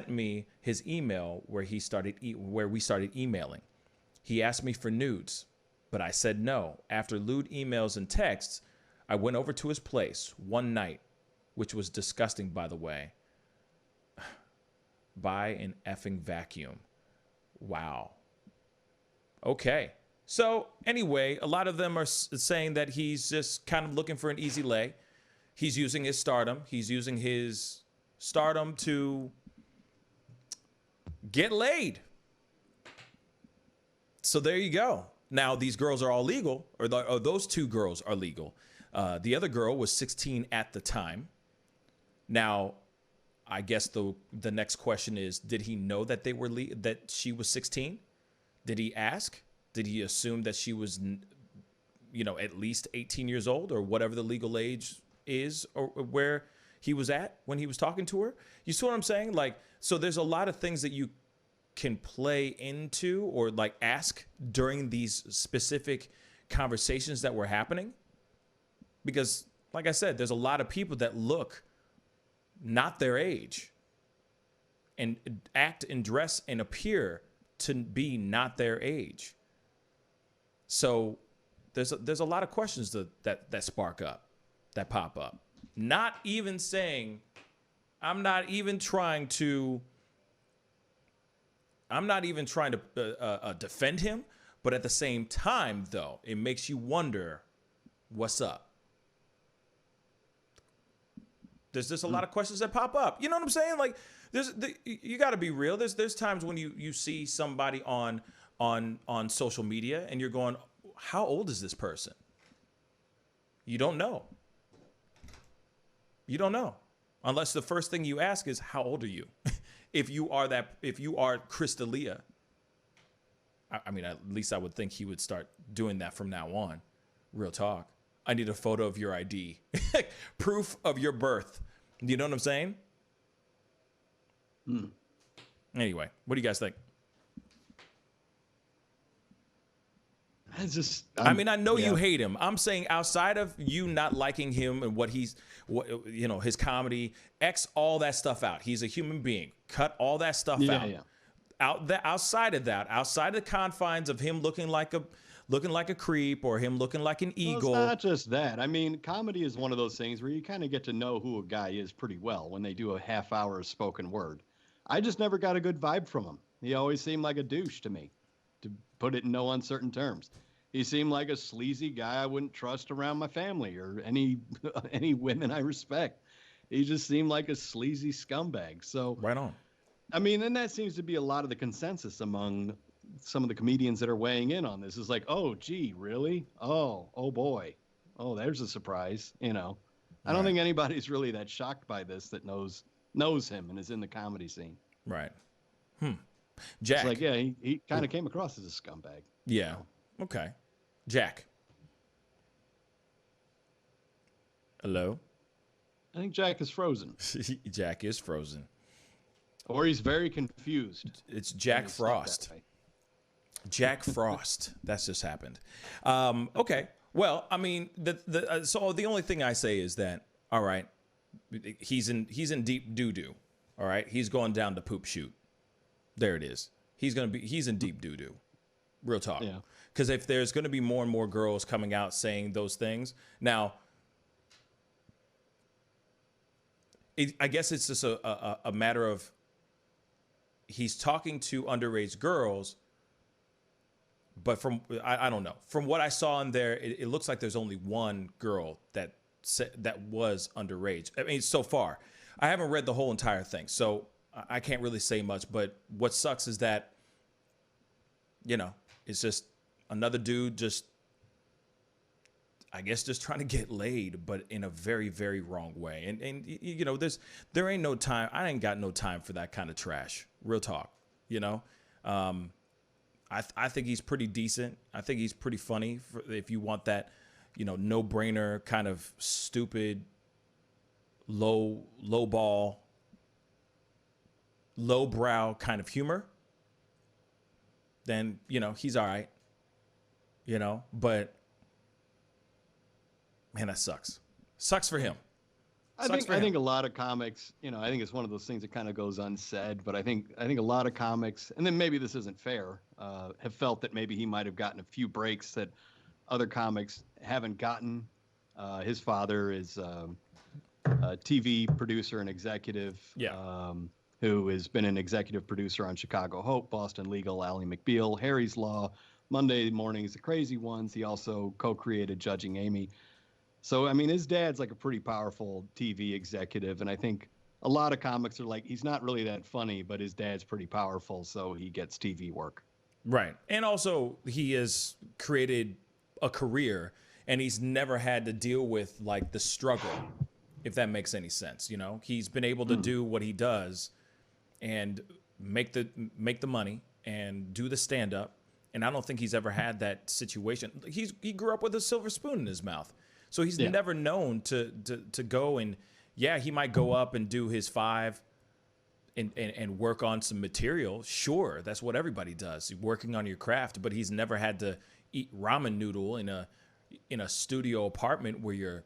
A: me his email where we started emailing. He asked me for nudes, but I said no. After lewd emails and texts, I went over to his place one night, which was disgusting, by the way. Buy an effing vacuum. Wow. Okay. So anyway, a lot of them are saying that he's just kind of looking for an easy lay. He's using his stardom. He's using his stardom to get laid. So there you go. Now, these girls are all legal, or those two girls are legal. The other girl was 16 at the time. Now, I guess the next question is, did he know that that she was 16? Did he ask? Did he assume that she was, you know, at least 18 years old or whatever the legal age is, or where he was at when he was talking to her? You see what I'm saying? Like, so there's a lot of things that you can play into or like ask during these specific conversations that were happening. Because like I said, there's a lot of people that look not their age and act and dress and appear to be not their age. So there's a lot of questions that spark up, that pop up. Not even saying, I'm not even trying to defend him, but at the same time, though, it makes you wonder what's up. There's just a lot of questions that pop up. You know what I'm saying? Like, you got to be real. There's times when you see somebody on social media and you're going, how old is this person? You don't know. You don't know. Unless the first thing you ask is, how old are you? if you are Chris D'Elia. I mean, at least I would think he would start doing that from now on. Real talk. I need a photo of your ID. Proof of your birth. You know what I'm saying? Anyway, what do you guys think? I mean, I know you hate him. I'm saying outside of you not liking him and what his comedy, X all that stuff out. He's a human being. Cut all that stuff out.
I: Yeah.
A: Outside of that, outside of the confines of him looking like a creep or him looking like an eagle.
I: Well, it's not just that. I mean, comedy is one of those things where you kind of get to know who a guy is pretty well when they do a half hour of spoken word. I just never got a good vibe from him. He always seemed like a douche to me, to put it in no uncertain terms. He seemed like a sleazy guy I wouldn't trust around my family or any women I respect. He just seemed like a sleazy scumbag. So
A: right on.
I: I mean, and that seems to be a lot of the consensus among some of the comedians that are weighing in on this. Is like, oh, gee, really? Oh boy. Oh, there's a surprise. I don't think anybody's really that shocked by this that knows him and is in the comedy scene.
A: Right. Jack.
I: It's like, yeah, he kind of came across as a scumbag.
A: Yeah. Okay. Jack. Hello?
I: I think Jack is frozen.
A: Jack is frozen.
I: Or he's very confused.
A: It's Jack Frost. Jack Frost. That's just happened. Okay. Well, I mean, so the only thing I say is that, all right, he's in deep doo-doo. All right? He's going down the poop chute. There it is. He's in deep doo-doo. Real talk.
I: Yeah.
A: Because if there's going to be more and more girls coming out saying those things, now, I guess it's just a matter of he's talking to underage girls, but I don't know. From what I saw in there, it looks like there's only one girl that was underage. I mean, so far. I haven't read the whole entire thing, so I can't really say much. But what sucks is that, it's just another dude I guess just trying to get laid, but in a very, very wrong way. And there ain't no time. I ain't got no time for that kind of trash. Real talk, I think he's pretty decent. I think he's pretty funny if you want that, no brainer kind of stupid, low ball, low brow kind of humor. Then, he's all right, but man, that sucks. Sucks for him.
I: I think a lot of comics, I think it's one of those things that kind of goes unsaid, but I think a lot of comics, and then maybe this isn't fair, have felt that maybe he might have gotten a few breaks that other comics haven't gotten. His father is a TV producer and executive, who has been an executive producer on Chicago Hope, Boston Legal, Ally McBeal, Harry's Law, Monday Mornings, The Crazy Ones. He also co-created Judging Amy. So, I mean, his dad's like a pretty powerful TV executive, and I think a lot of comics are like, he's not really that funny, but his dad's pretty powerful, so he gets TV work.
A: Right. And also, he has created a career, and he's never had to deal with, like, the struggle, if that makes any sense, He's been able to do what he does and make the money and do the stand-up, and I don't think he's ever had that situation. He grew up with a silver spoon in his mouth. So he's never known to go and, he might go up and do his 5 and work on some material. Sure, that's what everybody does, working on your craft. But he's never had to eat ramen noodle in a studio apartment where your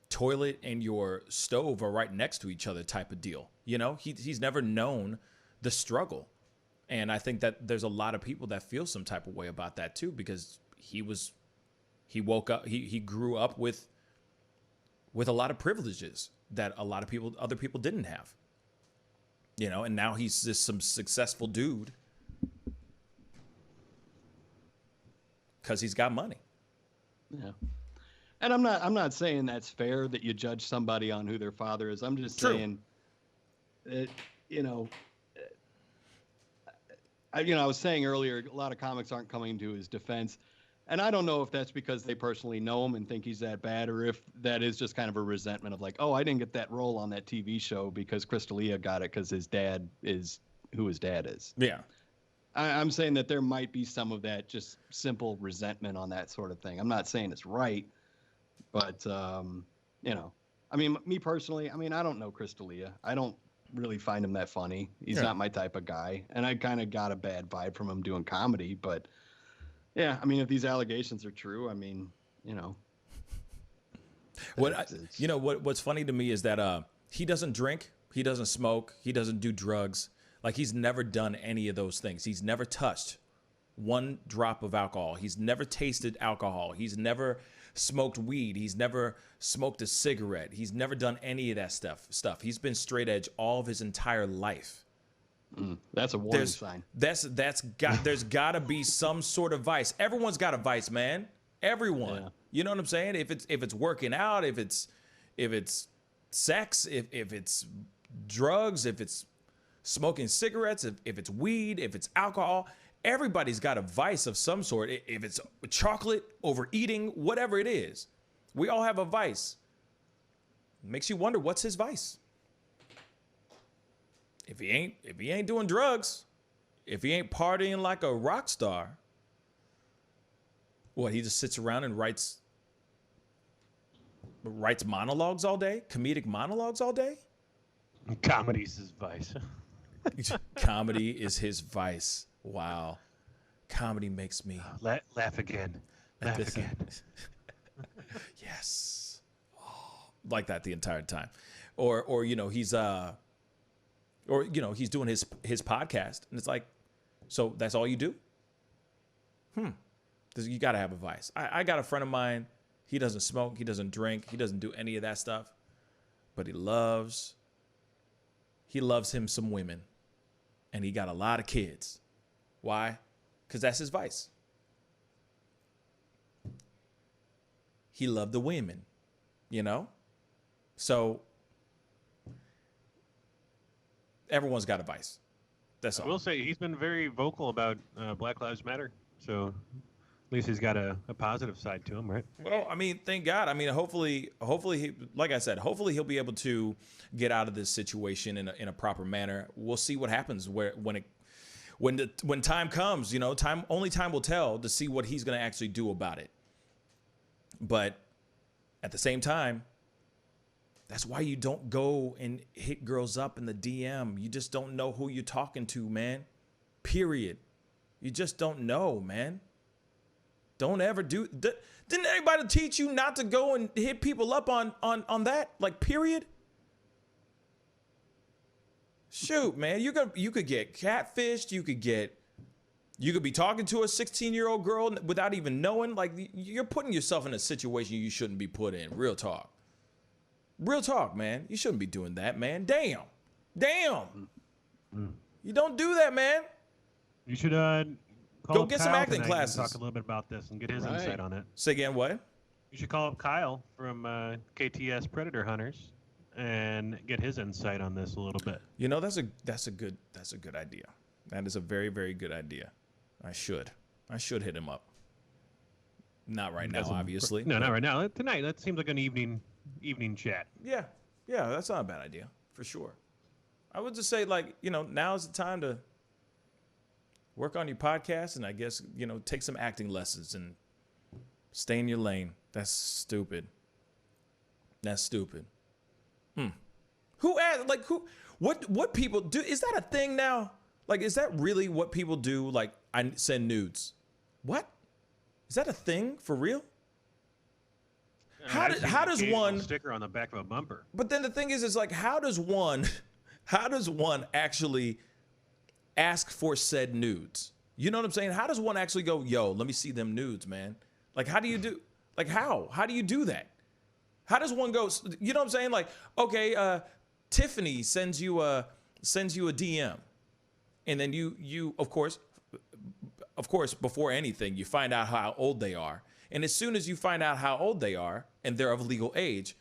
A: toilet and your stove are right next to each other type of deal. He's never known the struggle. And I think that there's a lot of people that feel some type of way about that too, because he woke up, he grew up with a lot of privileges that a lot of other people didn't have, and now he's just some successful dude because he's got money.
I: Yeah. And I'm not saying that's fair that you judge somebody on who their father is. I'm just saying that, I was saying earlier, a lot of comics aren't coming to his defense. And I don't know if that's because they personally know him and think he's that bad, or if that is just kind of a resentment of like, oh, I didn't get that role on that TV show because Crystalia got it because his dad is who his dad is. Yeah. I'm saying that there might be some of that just simple resentment on that sort of thing. I'm not saying it's right, but, I mean, me personally, I don't know Crystalia. I don't really find him that funny. He's not my type of guy. And I kind of got a bad vibe from him doing comedy, but... Yeah, I mean, if these allegations are true, I mean, you know.
A: What's funny to me is that he doesn't drink, he doesn't smoke, he doesn't do drugs. Like, he's never done any of those things. He's never touched one drop of alcohol. He's never tasted alcohol. He's never smoked weed. He's never smoked a cigarette. He's never done any of that stuff. He's been straight edge all of his entire life.
I: That's a warning sign.
A: There's got to be some sort of vice. Everyone's got a vice, man. Everyone. Yeah. You know what I'm saying? If it's working out, if it's sex, if it's drugs, if it's smoking cigarettes, if it's weed, if it's alcohol, everybody's got a vice of some sort. If it's chocolate, overeating, whatever it is, we all have a vice. It makes you wonder, what's his vice? If he ain't doing drugs, if he ain't partying like a rock star, what, he just sits around and writes monologues all day, comedic monologues all day?
C: Comedy's his vice.
A: Comedy is his vice. Wow. Comedy makes me
C: laugh again. Laugh again.
A: Yes. Oh, like that the entire time. Or he's he's doing his podcast, and it's like, so that's all you do? You got to have a vice. I got a friend of mine. He doesn't smoke. He doesn't drink. He doesn't do any of that stuff. But he loves him some women. And he got a lot of kids. Why? Because that's his vice. He loved the women, So everyone's got a vice. That's all.
C: I will say he's been very vocal about Black Lives Matter. So at least he's got a positive side to him, right?
A: Well, I mean, thank God. I mean, hopefully, like I said, hopefully he'll be able to get out of this situation in a proper manner. We'll see what happens when time comes. Time will tell to see what he's going to actually do about it. But at the same time, that's why you don't go and hit girls up in the DM. You just don't know who you're talking to, man. Period. You just don't know, man. Don't ever do. Didn't anybody teach you not to go and hit people up on that? Like, period. Shoot, man, you could get catfished. You could be talking to a 16-year-old girl without even knowing. Like, you're putting yourself in a situation you shouldn't be put in. Real talk, man. You shouldn't be doing that, man. Damn. You don't do that, man.
C: You should
A: go get some acting classes.
C: Talk a little bit about this and get his insight on it.
A: Say again, what?
C: You should call up Kyle from KTS Predator Hunters and get his insight on this a little bit.
A: That's a good idea. That is a very, very good idea. I should hit him up. Not right now, obviously.
C: No, not right now. Tonight. That seems like an evening chat.
A: Yeah, that's not a bad idea for sure. I would just say, now is the time to work on your podcast, and I guess, take some acting lessons and stay in your lane. That's stupid. What people do? Is that a thing now? Like, is that really what people do? Like, I send nudes. What? Is that a thing for real? How does one
C: sticker on the back of a bumper?
A: But then the thing is like, how does one actually ask for said nudes? You know what I'm saying? How does one actually go, yo, let me see them nudes, man? Like, how do you do? Like, how do you do that? How does one go? You know what I'm saying? Like, okay, Tiffany sends you a DM, and then you of course, before anything, you find out how old they are. And as soon as you find out how old they are and they're of legal age,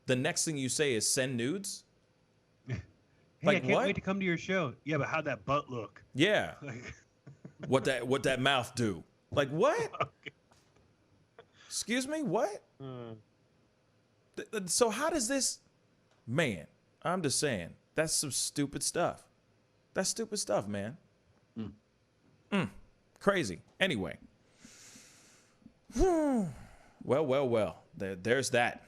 A: the next thing you say is send nudes.
C: Hey, I can't wait to come to your show. Yeah, but how'd that butt look?
A: Yeah. what that mouth do? Like, what?
C: Okay.
A: Excuse me, what? So how does this, man, I'm just saying, that's some stupid stuff. That's stupid stuff, man. Crazy. Anyway. Well. There's that.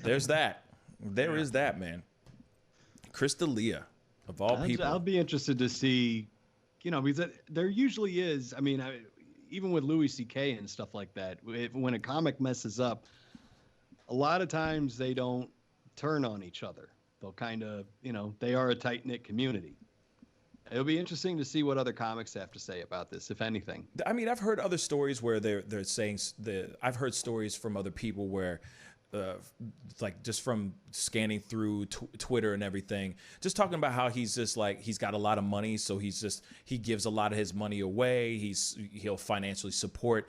A: There's that. There is that, man. Crystalia, of all people.
I: I'll be interested to see, because there usually is. I mean, even with Louis C.K. and stuff like that, when a comic messes up, a lot of times they don't turn on each other. They'll kind of, they are a tight-knit community. It'll be interesting to see what other comics have to say about this, if anything.
A: I mean, I've heard other stories where they're saying I've heard stories from other people where, like just from scanning through Twitter and everything, just talking about how he's just like he's got a lot of money, so he gives a lot of his money away. He'll financially support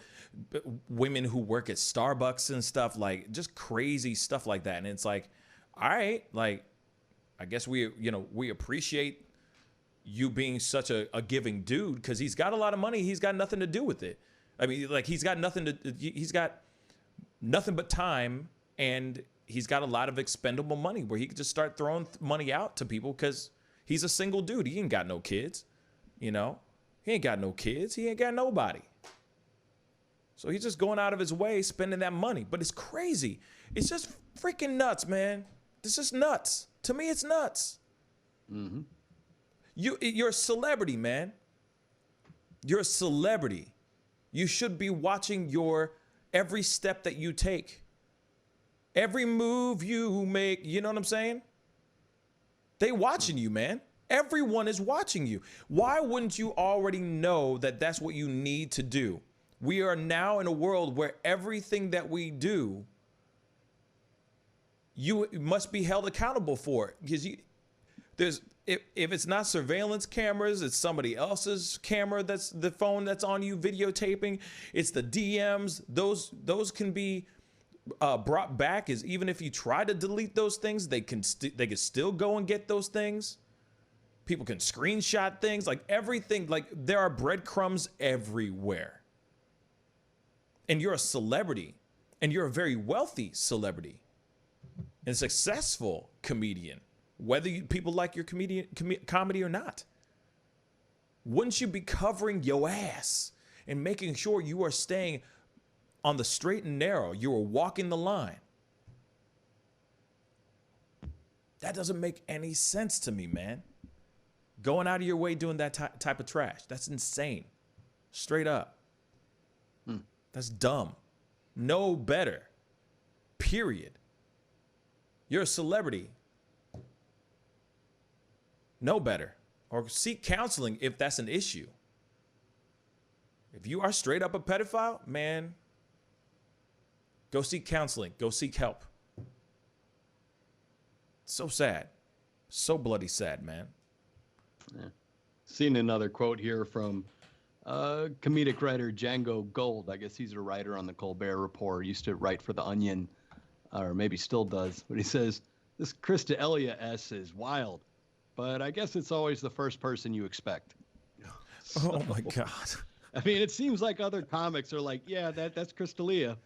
A: women who work at Starbucks and stuff, like just crazy stuff like that. And it's like, all right, like I guess we appreciate you being such a giving dude, because he's got a lot of money. He's got nothing to do with it. I mean, like he's got nothing but time, and he's got a lot of expendable money where he could just start throwing money out to people because he's a single dude. He ain't got no kids, He ain't got no kids. He ain't got nobody. So he's just going out of his way spending that money. But it's crazy. It's just freaking nuts, man. It's just nuts. To me, it's nuts.
I: Mm-hmm.
A: You're a celebrity, man. You're a celebrity. You should be watching your every step that you take. Every move you make, you know what I'm saying? They watching you, man. Everyone is watching you. Why wouldn't you already know that that's what you need to do? We are now in a world where everything that we do, you must be held accountable for it. Because if it's not surveillance cameras, it's somebody else's camera, that's the phone that's on you videotaping. It's the DMs. Those can be brought back. Is even if you try to delete those things, they can still go and get those things. People can screenshot things, like everything. Like there are breadcrumbs everywhere. And you're a celebrity, and you're a very wealthy celebrity and successful comedian, whether people like your comedy or not. Wouldn't you be covering your ass and making sure you are staying on the straight and narrow? You are walking the line. That doesn't make any sense to me, man. Going out of your way doing that type of trash. That's insane. Straight up. That's dumb. Know better. Period. You're a celebrity. Know better. Or seek counseling if that's an issue. If you are straight up a pedophile, man, go seek counseling. Go seek help. So sad. So bloody sad, man.
I: Yeah. Seen another quote here from comedic writer Django Gold. I guess he's a writer on the Colbert Report. Used to write for The Onion, or maybe still does. But he says, this Chris D'Elia S is wild, but I guess it's always the first person you expect. So,
A: oh my God.
I: I mean, it seems like other comics are like, yeah, that's Chris D'Elia.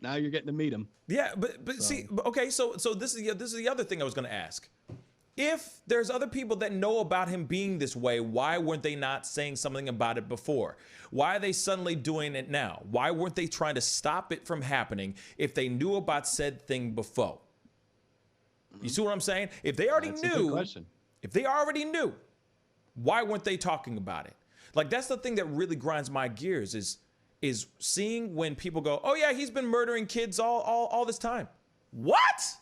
I: Now you're getting to meet him.
A: Yeah, but see, okay, so this is the other thing I was going to ask. If there's other people that know about him being this way, why weren't they not saying something about it before? Why are they suddenly doing it now? Why weren't they trying to stop it from happening if they knew about said thing before? You see what I'm saying? If they already knew, why weren't they talking about it? Like, that's the thing that really grinds my gears is seeing when people go, oh yeah, he's been murdering kids all this time. What?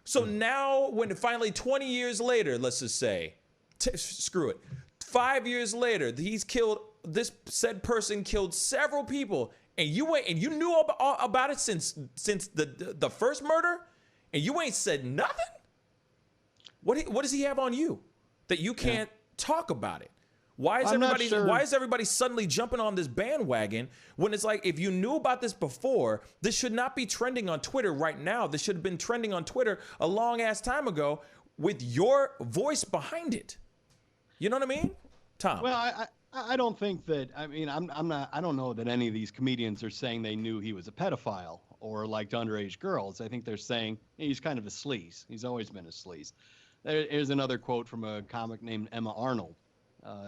A: So now when finally 20 years later, let's just say, screw it, 5 years later, this said person killed several people, and you knew about it since the first murder, and you ain't said nothing? What does he have on you that you can't talk about it? Why is everybody suddenly jumping on this bandwagon when it's like, if you knew about this before, this should not be trending on Twitter right now. This should have been trending on Twitter a long ass time ago with your voice behind it. You know what I mean, Tom?
I: Well, I don't think that. I mean, I don't know that any of these comedians are saying they knew he was a pedophile or liked underage girls. I think they're saying he's kind of a sleaze. He's always been a sleaze. Here's another quote from a comic named Emma Arnold.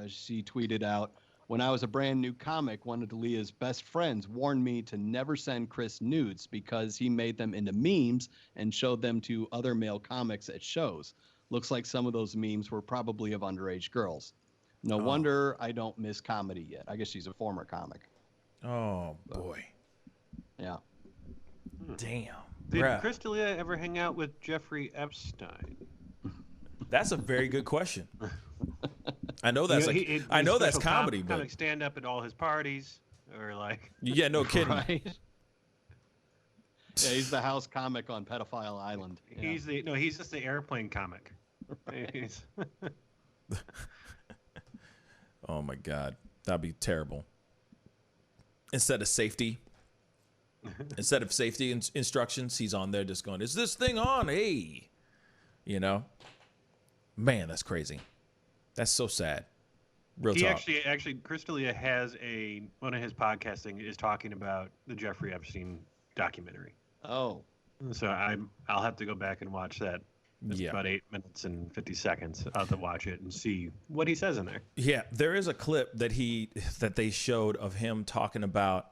I: She tweeted out, when I was a brand new comic, one of D'Elia's best friends warned me to never send Chris nudes because he made them into memes and showed them to other male comics at shows. Looks like some of those memes were probably of underage girls. No wonder I don't miss comedy yet. I guess she's a former comic.
A: Oh boy.
I: Yeah.
A: Damn.
C: Did
A: Bruh.
C: Chris D'Elia ever hang out with Jeffrey Epstein?
A: That's a very good question. I know that's I know that's comedy, but
C: comic stand up at all his parties, or like.
A: Yeah, no kidding.
I: Right. Yeah, he's the house comic on Pedophile Island. Yeah.
C: He's just the airplane comic. He's-
A: Oh my God, that'd be terrible. Instead of safety instructions, he's on there just going, "Is this thing on? Hey," you know. Man, that's crazy. That's so sad. Real
C: he
A: talk.
C: actually, Chris D'Elia has one of his podcasting is talking about the Jeffrey Epstein documentary.
I: Oh.
C: So I'll have to go back and watch that. It's about 8 minutes and 50 seconds. I'll have to watch it and see what he says in there.
A: Yeah, there is a clip that they showed of him talking about,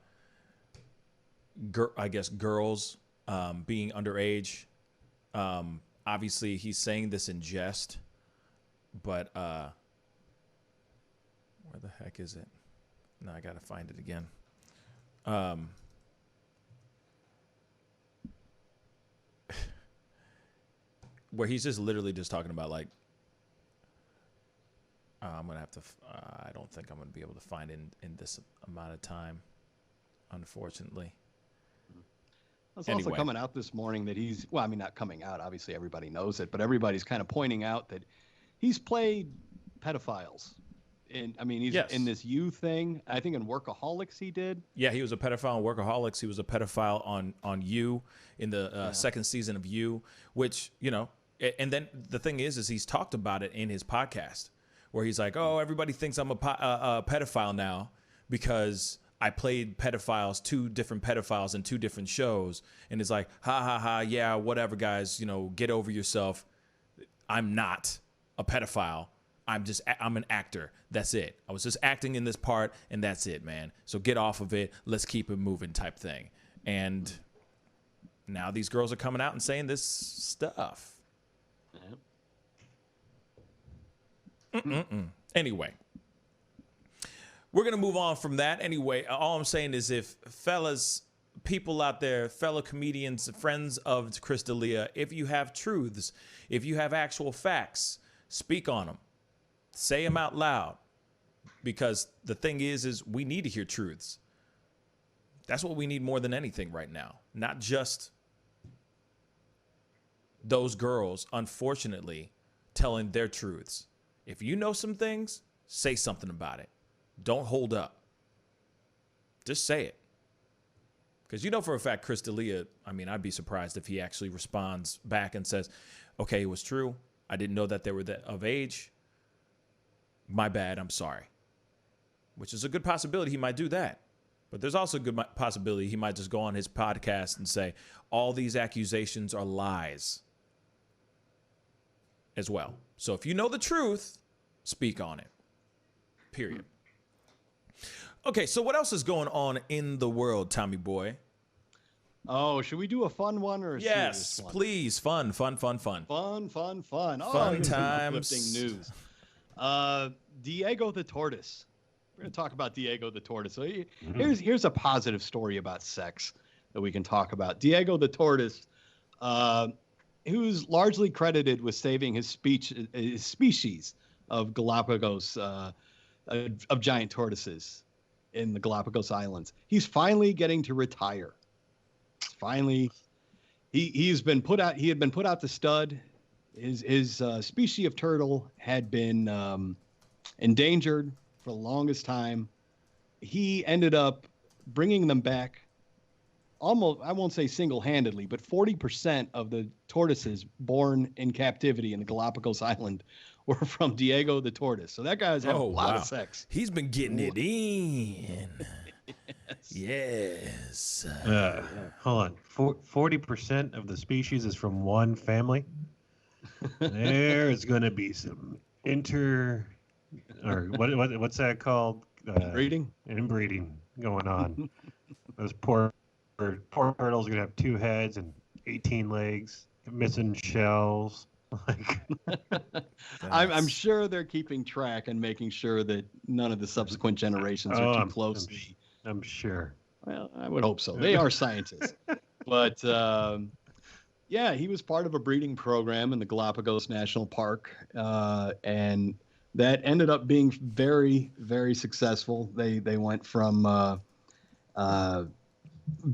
A: I guess, girls being underage. Obviously, he's saying this in jest, but where the heck is it? No, I gotta find it again. Where he's just literally just talking about like, I'm gonna have to. I don't think I'm gonna be able to find it in this amount of time, unfortunately.
I: It's also coming out this morning that he's, well, I mean, not coming out. Obviously, everybody knows it, but everybody's kind of pointing out that he's played pedophiles. And I mean, he's in this You thing. I think in Workaholics he did.
A: Yeah, he was a pedophile on Workaholics. He was a pedophile on You in the second season of You, which, you know, and then the thing is he's talked about it in his podcast where he's like, oh, everybody thinks I'm a pedophile now because I played two different pedophiles in two different shows. And it's like, ha, ha, ha, yeah, whatever, guys, you know, get over yourself. I'm not a pedophile. I'm an actor. That's it. I was just acting in this part, and that's it, man. So get off of it. Let's keep it moving type thing. And now these girls are coming out and saying this stuff. Anyway, we're going to move on from that. Anyway, all I'm saying is if people out there, fellow comedians, friends of Chris D'Elia, if you have truths, if you have actual facts, speak on them. Say them out loud, because the thing is we need to hear truths. That's what we need more than anything right now. Not just those girls, unfortunately, telling their truths. If you know some things, say something about it. Don't hold up. Just say it. Because you know for a fact, Chris D'Elia, I mean, I'd be surprised if he actually responds back and says, okay, it was true. I didn't know that they were of age. My bad, I'm sorry. Which is a good possibility he might do that. But there's also a good possibility he might just go on his podcast and say, all these accusations are lies as well. So if you know the truth, speak on it. Period. Okay, so what else is going on in the world, Tommy boy?
I: Oh, should we do a fun one or a serious one?
A: Please. Fun.
I: Fun
A: Fun
I: times. Uplifting news. Diego the Tortoise. We're going to talk about Diego the Tortoise. So here's a positive story about sex that we can talk about. Diego the Tortoise, who's largely credited with saving his species of Galapagos, of giant tortoises in the Galapagos Islands. He's finally getting to retire. Finally, he had been put out to stud. His species of turtle had been endangered for the longest time. He ended up bringing them back almost, I won't say single-handedly, but 40% of the tortoises born in captivity in the Galapagos Island were from Diego the Tortoise. So that guy's having a lot of sex.
A: He's been getting it in. Yes.
C: Hold on. 40% of the species is from one family? There's going to be some what's that called?
I: Breeding?
C: Inbreeding going on. Those poor turtles are going to have 2 heads and 18 legs, missing shells.
I: I'm sure they're keeping track and making sure that none of the subsequent generations are too closely
C: I'm sure.
I: Well, I would hope so. They are scientists. But yeah, he was part of a breeding program in the Galapagos National Park, and that ended up being very, very successful. They went from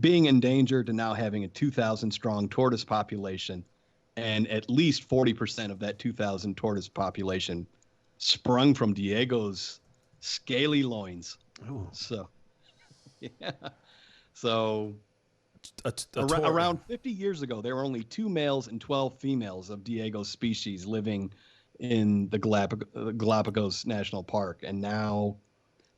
I: being endangered to now having a 2,000 strong tortoise population, and at least 40% of that 2,000 tortoise population sprung from Diego's scaly loins.
C: Ooh.
I: So, yeah. So
A: a
I: around 50 years ago, there were only 2 males and 12 females of Diego's species living in the Galapagos National Park, and now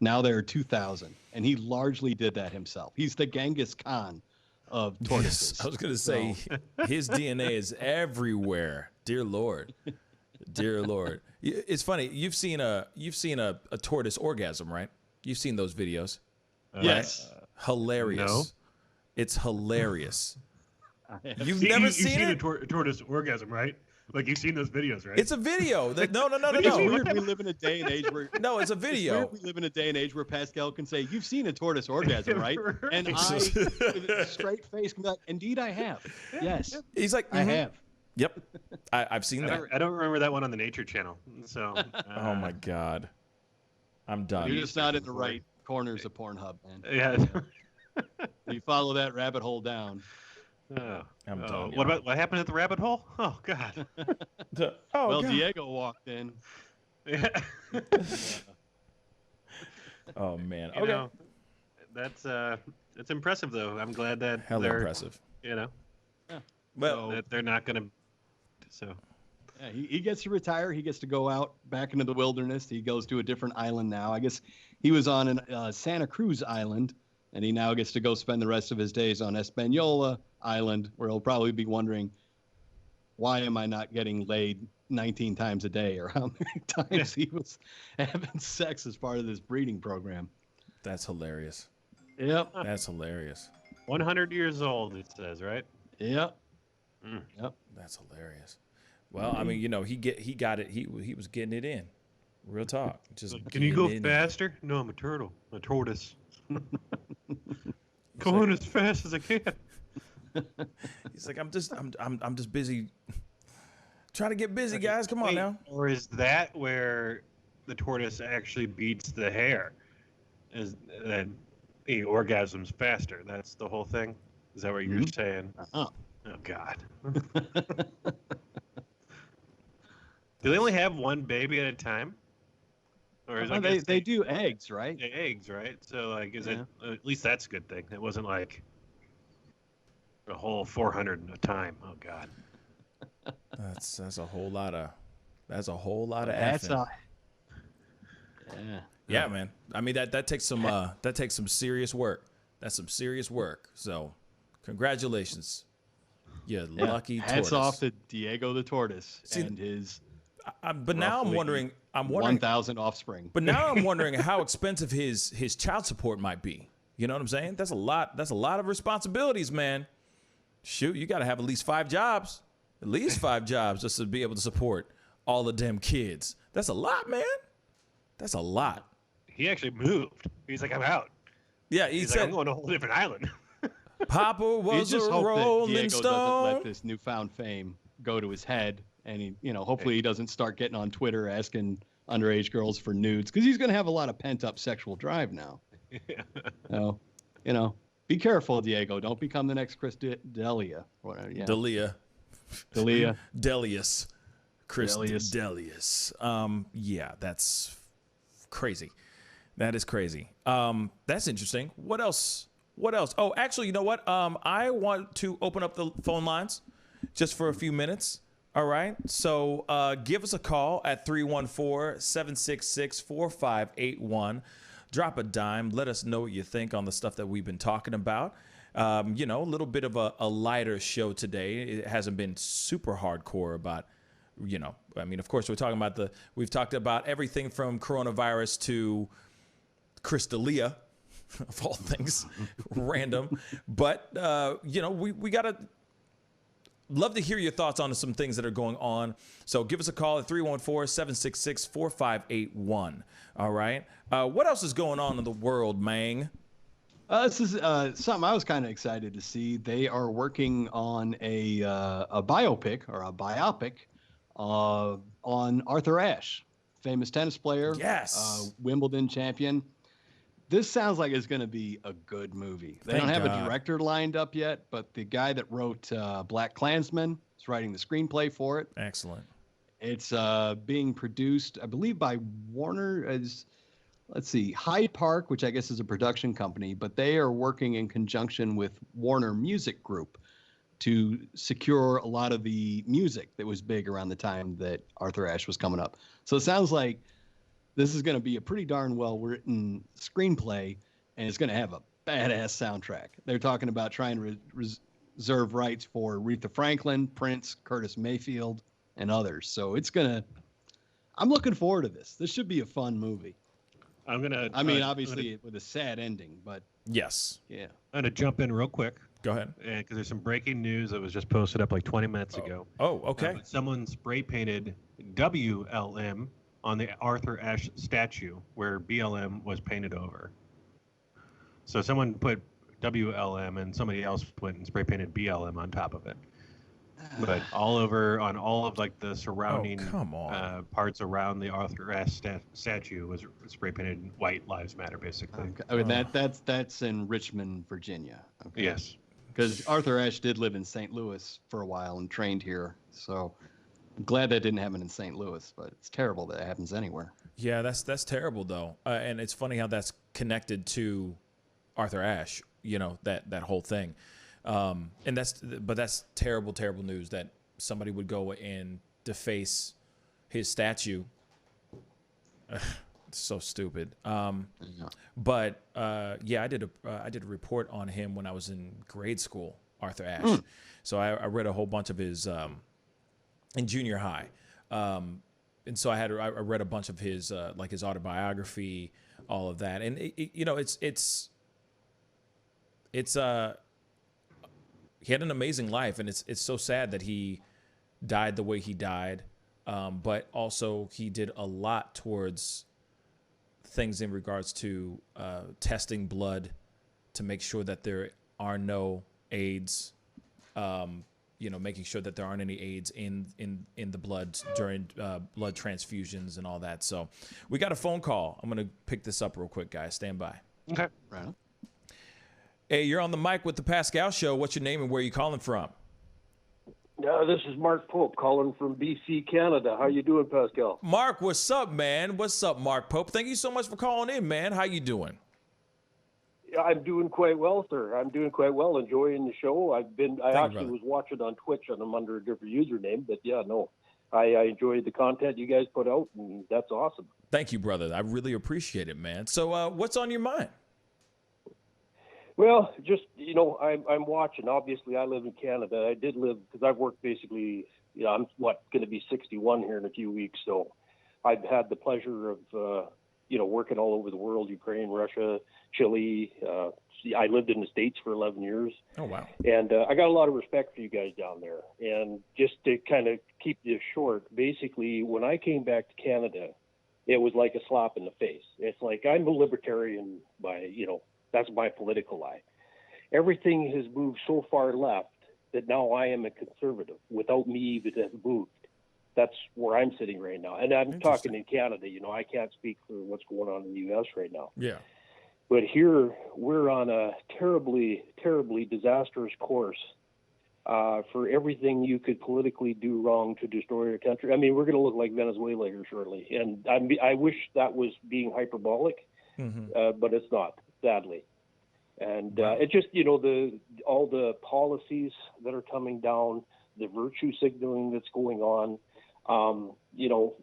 I: there are 2,000, and he largely did that himself. He's the Genghis Khan of tortoises.
A: Yes, I was going to say his DNA is everywhere. Dear Lord, dear Lord. It's funny. You've seen a tortoise orgasm, right? You've seen those videos.
I: Yes.
A: Hilarious.
C: No.
A: It's hilarious. You've
C: You've
A: never
C: seen
A: seen
C: a
A: it?
C: tortoise orgasm, right? Like you've seen those videos, right?
A: It's a video. No.
I: It's weird we live in a day and age where
A: No, it's a video.
I: It's weird we live in a day and age where Pascal can say, "You've seen a tortoise orgasm, right?" And I, with a straight face, can be like, "Indeed, I have. Yes."
A: He's like,
I: I have.
A: Yep, I've seen that.
C: I don't remember that one on the Nature Channel. So.
A: Oh my God, I'm done.
I: You're just not in the right corners of Pornhub, man.
C: Yeah.
I: You follow that rabbit hole down.
C: Oh,
A: I'm done.
C: What happened at the rabbit hole? Oh God.
I: Well,
A: God.
I: Diego walked in.
C: Yeah.
A: Oh man.
C: You know, that's impressive though. I'm glad that
A: Hella
C: they're
A: impressive.
C: You know.
I: Yeah.
A: Well,
C: that they're not gonna. So.
I: Yeah, he gets to retire. He gets to go out back into the wilderness. He goes to a different island now. I guess he was on an Santa Cruz island, and he now gets to go spend the rest of his days on Espanola Island, where he'll probably be wondering, why am I not getting laid 19 times a day, or how many times he was having sex as part of this breeding program.
A: That's hilarious.
I: Yep.
A: That's hilarious.
C: 100 years old, it says, right?
I: Yep.
C: Yep.
A: That's hilarious. Well, I mean, you know, he got it. He was getting it in. Real talk. Just
C: Can you go
A: getting it in.
C: faster? No, I'm a turtle. A tortoise. Going as fast as I can.
A: He's like, I'm just busy trying to get busy, guys. Come on now.
C: Or is that where the tortoise actually beats the hare? Is that he orgasms faster? That's the whole thing? Is that what you're saying?
I: Uh-huh.
C: Oh God. Do they only have one baby at a time? Or is
I: they do eggs, right?
C: Yeah, eggs, right? So like, is it at least that's a good thing. It wasn't like a whole 400 at a time. Oh God.
A: That's a whole lot of
I: That's
A: effing.
I: Yeah.
A: Yeah, man. I mean that takes some serious work. That's some serious work. So, congratulations. You lucky tortoise.
I: Hats off to Diego the tortoise and his.
A: But now I'm wondering
I: 1,000 offspring.
A: But now I'm wondering how expensive his child support might be. You know what I'm saying? That's a lot. That's a lot of responsibilities, man. Shoot, you got to have at least 5 jobs. At least 5 jobs just to be able to support all of them kids. That's a lot, man. That's a lot.
C: He actually moved. He's like, I'm out.
A: Yeah,
C: He's like, I'm going to a whole different island.
A: Papa was a rolling
I: Diego
A: stone.
I: doesn't let this newfound fame go to his head, and he, hopefully he doesn't start getting on Twitter asking underage girls for nudes, because he's going to have a lot of pent-up sexual drive now. So, be careful, Diego. Don't become the next Chris D'Elia. Whatever. Yeah. D'Elia.
A: Delius. Chris
I: Delius.
A: Delius. Yeah, that's crazy. That is crazy. That's interesting. What else? Oh, actually, you know what? I want to open up the phone lines just for a few minutes. All right. So give us a call at 314-766-4581. Drop a dime. Let us know what you think on the stuff that we've been talking about. A little bit of a lighter show today. It hasn't been super hardcore about, I mean, of course, we've talked about everything from coronavirus to Chris D'Elia, of all things, random. But, we got to love to hear your thoughts on some things that are going on. So give us a call at 314-766-4581. All right. What else is going on in the world, man?
I: This is something I was kind of excited to see. They are working on a biopic or a biopic on Arthur Ashe, famous tennis player,
A: Yes.
I: Wimbledon champion. This sounds like it's going to be a good movie. They don't
A: Thank
I: have
A: God.
I: a director lined up yet, but the guy that wrote Black Klansman is writing the screenplay for it.
A: Excellent.
I: It's being produced, I believe, by Warner as, let's see, Hyde Park, which I guess is a production company, but they are working in conjunction with Warner Music Group to secure a lot of the music that was big around the time that Arthur Ashe was coming up. So it sounds like this is going to be a pretty darn well-written screenplay, and it's going to have a badass soundtrack. They're talking about trying to reserve rights for Aretha Franklin, Prince, Curtis Mayfield, and others. So I'm looking forward to this. This should be a fun movie.
C: I'm gonna.
I: Obviously with a sad ending, but
A: yes.
I: Yeah.
C: I'm gonna jump in real quick.
A: Go ahead.
C: Because there's some breaking news that was just posted up like 20 minutes ago.
A: Oh, okay.
C: Someone spray painted WLM on the Arthur Ashe statue where BLM was painted over. So someone put WLM and somebody else went and spray painted BLM on top of it. But all over on all of like the surrounding parts around the Arthur Ashe statue was spray painted "White Lives Matter," basically.
I: Okay. That's in Richmond, Virginia. Okay.
C: Yes.
I: Because Arthur Ashe did live in St. Louis for a while and trained here. So I'm glad that didn't happen in St. Louis, but it's terrible that it happens anywhere.
A: Yeah, that's terrible though. And it's funny how that's connected to Arthur Ashe, you know, that whole thing. And that's terrible, terrible news that somebody would go and deface his statue. It's so stupid. But yeah, I did a report on him when I was in grade school, Arthur Ashe. So I read a whole bunch of his in junior high, and so I read a bunch of his like his autobiography, all of that, and you know it's he had an amazing life, and it's so sad that he died the way he died, but also he did a lot towards things in regards to testing blood to make sure that there are no AIDS, you know, making sure that there aren't any AIDS in the blood during blood transfusions and all that. So we got a phone call. I'm going to pick this up real quick, guys. Stand by.
C: Okay.
I: Right.
A: Hey, you're on the mic with the Pascal Show. What's your name and where are you calling from?
R: This is Mark Pope calling from BC, Canada. How you doing, Pascal?
A: Mark, what's up, man? What's up, Mark Pope? Thank you so much for calling in, man. How you doing?
R: I'm doing quite well, sir. I'm doing quite well, enjoying the show. I actually was watching on Twitch, and I'm under a different username, but yeah, no. I enjoyed the content you guys put out, and that's awesome.
A: Thank you, brother. I really appreciate it, man. So what's on your mind?
R: Well, just, you know, I'm watching. Obviously, I live in Canada. I did live, because I've worked basically, you know, I'm going to be 61 here in a few weeks. So I've had the pleasure of, you know, working all over the world, Ukraine, Russia, Chile. I lived in the States for 11 years.
A: Oh, wow.
R: And I got a lot of respect for you guys down there. And just to kind of keep this short, basically, when I came back to Canada, it was like a slap in the face. It's like I'm a libertarian by, you know, that's my political lie. Everything has moved so far left that now I am a conservative without me even have moved. That's where I'm sitting right now. And I'm talking in Canada, you know, I can't speak for what's going on in the U.S. right now.
A: Yeah.
R: But here we're on a terribly, terribly disastrous course for everything you could politically do wrong to destroy your country. I mean, we're going to look like Venezuela here shortly. And I wish that was being hyperbolic, but it's not. Sadly. And it just, you know, all the policies that are coming down, the virtue signaling that's going on, you know,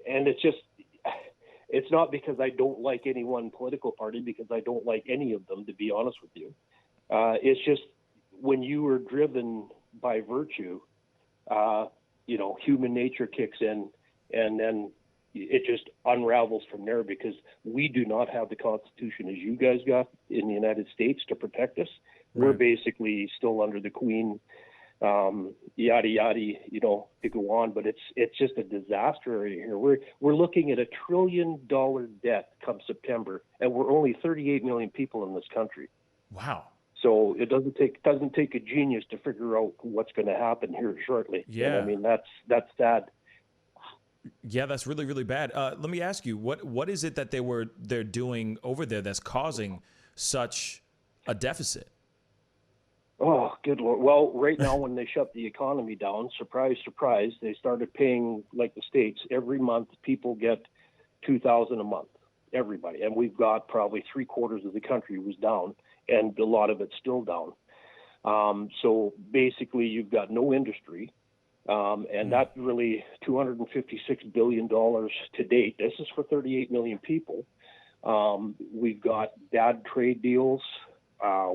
R: and it's not because I don't like any one political party, because I don't like any of them, to be honest with you. It's just when you are driven by virtue, you know, human nature kicks in, and then it just unravels from there, because we do not have the Constitution as you guys got in the United States to protect us. Right. We're basically still under the Queen, yada yada, you know, to go on. But it's just a disaster right here. We're looking at $1 trillion debt come September, and we're only 38 million people in this country.
A: Wow.
R: So it doesn't take a genius to figure out what's going to happen here shortly.
A: Yeah.
R: And I mean, that's sad.
A: Yeah, that's really, really bad. Let me ask you, what is it that they're doing over there that's causing such a deficit?
R: Oh, good Lord. Well, right now when they shut the economy down, surprise, surprise, they started paying like the States. Every month people get $2,000 a month, everybody. And we've got probably 3/4 of the country was down, and a lot of it's still down. So basically you've got no industry. And that really $256 billion to date. This is for 38 million people. We've got bad trade deals.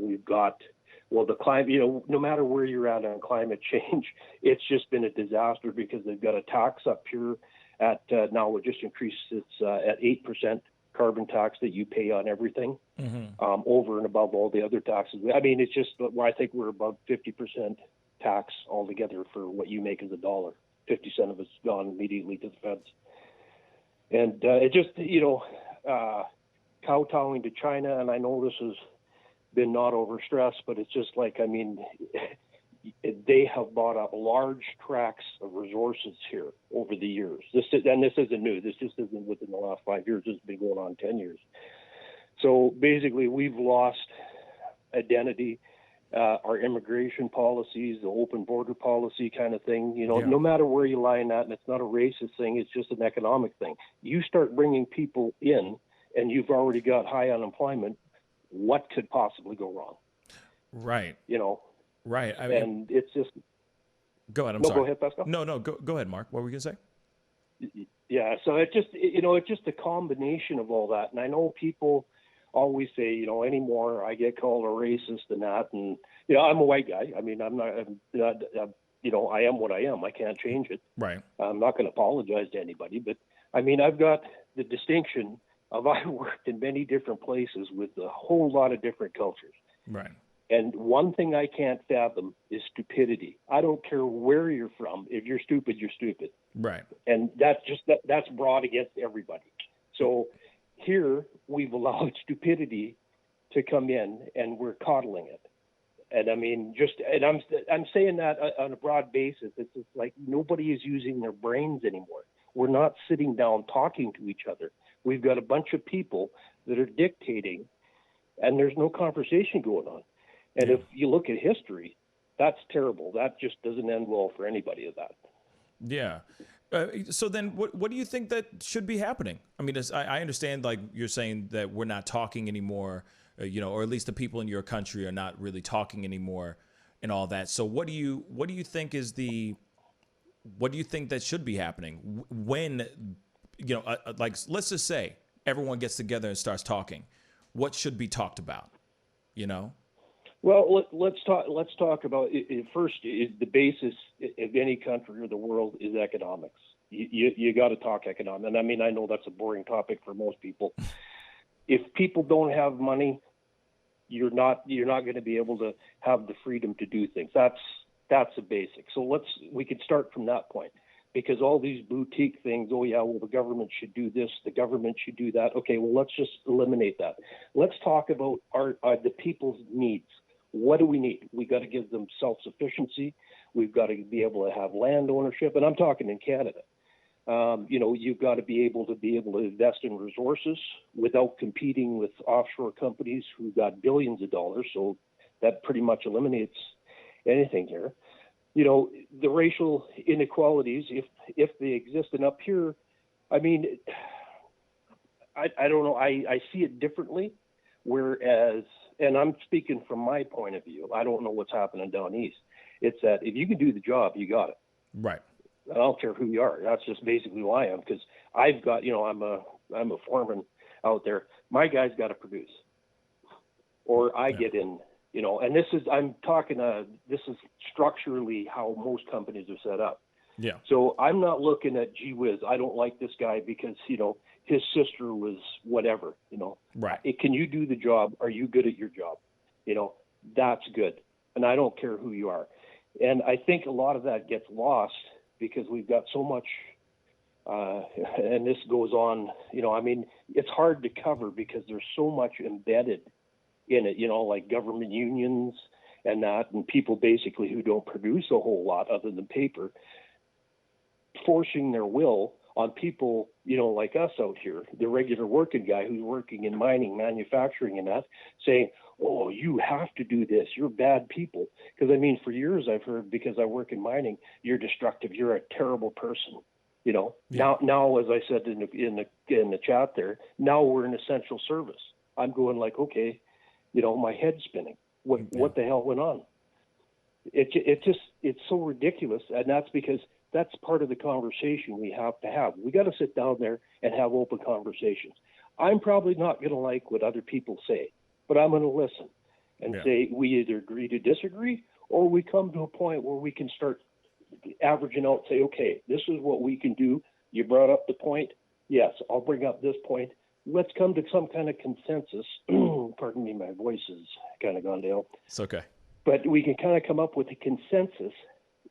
R: We've got, well, the climate, no matter where you're at on climate change, it's just been a disaster because they've got a tax up here at, now it just increased, it's at 8% carbon tax that you pay on everything, over and above all the other taxes. I mean, it's just, I think we're about 50% tax altogether for what you make as a dollar. 50 cents of it's gone immediately to the feds. And it just, kowtowing to China, and I know this has been not overstressed, but it's just like, I mean, they have bought up large tracts of resources here over the years. This isn't new. This just isn't within the last 5 years. This has been going on 10 years. So basically, we've lost identity. Our immigration policies, the open border policy kind of thing, no matter where you lie in that, and it's not a racist thing, it's just an economic thing. You start bringing people in and you've already got high unemployment, what could possibly go wrong?
A: Right. Right. I
R: mean, and it's just...
A: Go ahead, I'm sorry.
R: Go ahead, Pascal.
A: No, go ahead, Mark. What were you going to say?
R: Yeah, so it's just a combination of all that. And I know people always say, anymore, I get called a racist and that. And, I'm a white guy. I mean, I am what I am. I can't change it.
A: Right.
R: I'm not going to apologize to anybody. But, I mean, I've got the distinction of I worked in many different places with a whole lot of different cultures.
A: Right.
R: And one thing I can't fathom is stupidity. I don't care where you're from. If you're stupid, you're stupid.
A: Right.
R: And that's broad against everybody. So here we've allowed stupidity to come in, and we're coddling it. And I mean, I'm saying that on a broad basis. It's just like nobody is using their brains anymore. We're not sitting down talking to each other. We've got a bunch of people that are dictating, and there's no conversation going on. And if you look at history, that's terrible. That just doesn't end well for anybody of that.
A: Yeah. So then what do you think that should be happening? I mean, I understand, like you're saying that we're not talking anymore, or at least the people in your country are not really talking anymore and all that. So what do you think what do you think that should be happening when, like, let's just say everyone gets together and starts talking? What should be talked about,
R: Well, let's talk about it. First, the basis of any country or the world is economics. You got to talk economics. And I mean, I know that's a boring topic for most people. If people don't have money, you're not going to be able to have the freedom to do things. That's a basic. So we can start from that point, because all these boutique things. Oh yeah, well the government should do this, the government should do that. Okay, well let's just eliminate that. Let's talk about the people's needs. What do we need? We got to give them self-sufficiency. We've got to be able to have land ownership, and I'm talking in Canada. You've got to be able to invest in resources without competing with offshore companies who got billions of dollars. So that pretty much eliminates anything here. The racial inequalities, if they exist, and up here, I mean, I don't know. I see it differently. Whereas, and I'm speaking from my point of view, I don't know what's happening down east. It's that if you can do the job, you got it.
A: Right.
R: I don't care who you are. That's just basically who I am, because I've got, I'm a foreman out there. My guy's got to produce, or I get in, and this is structurally how most companies are set up.
A: Yeah.
R: So I'm not looking at, gee whiz, I don't like this guy because, his sister was whatever,
A: Right.
R: Can you do the job? Are you good at your job? That's good. And I don't care who you are. And I think a lot of that gets lost because we've got so much, and this goes on, it's hard to cover because there's so much embedded in it, like government unions and that, and people basically who don't produce a whole lot other than paper, forcing their will on people, like us out here, the regular working guy who's working in mining, manufacturing and that, saying, oh, you have to do this. You're bad people. Because, for years I've heard, because I work in mining, you're destructive. You're a terrible person. Now, as I said in the chat there, now we're an essential service. I'm going like, okay, my head's spinning. What the hell went on? It's so ridiculous. And that's because that's part of the conversation we have to have. We got to sit down there and have open conversations. I'm probably not going to like what other people say, but I'm going to listen and say we either agree to disagree, or we come to a point where we can start averaging out, say, okay, this is what we can do. You brought up the point. Yes, I'll bring up this point. Let's come to some kind of consensus. Pardon me, my voice is kind of gone down.
A: It's okay.
R: But we can kind of come up with a consensus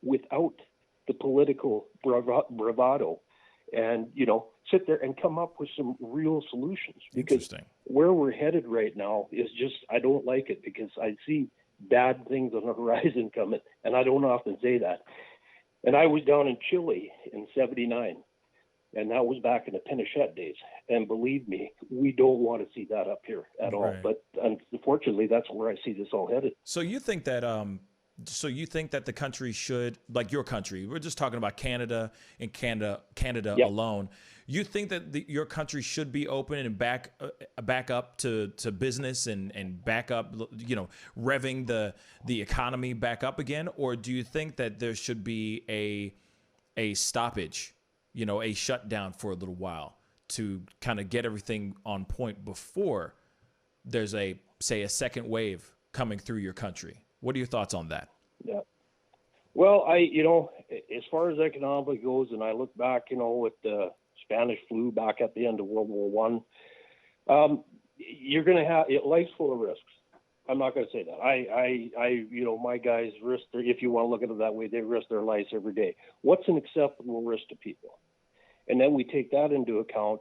R: without the political bravado, and sit there and come up with some real solutions. Because where we're headed right now is just, I don't like it, because I see bad things on the horizon coming, and I don't often say that. And I was down in Chile in '79, and that was back in the Pinochet days. And believe me, we don't want to see that up here at all. But unfortunately, that's where I see this all headed.
A: So you think that the country should, like your country, we're just talking about Canada and Canada alone. You think that your country should be open and back up to business and back up, revving the economy back up again? Or do you think that there should be a stoppage, a shutdown for a little while to kind of get everything on point before there's a second wave coming through your country? What are your thoughts on that?
R: Yeah. Well, as far as economic goes, and I look back, with the Spanish flu back at the end of World War I, you're going to have, life's full of risks. I'm not going to say that. My guys risk if you want to look at it that way, they risk their lives every day. What's an acceptable risk to people? And then we take that into account.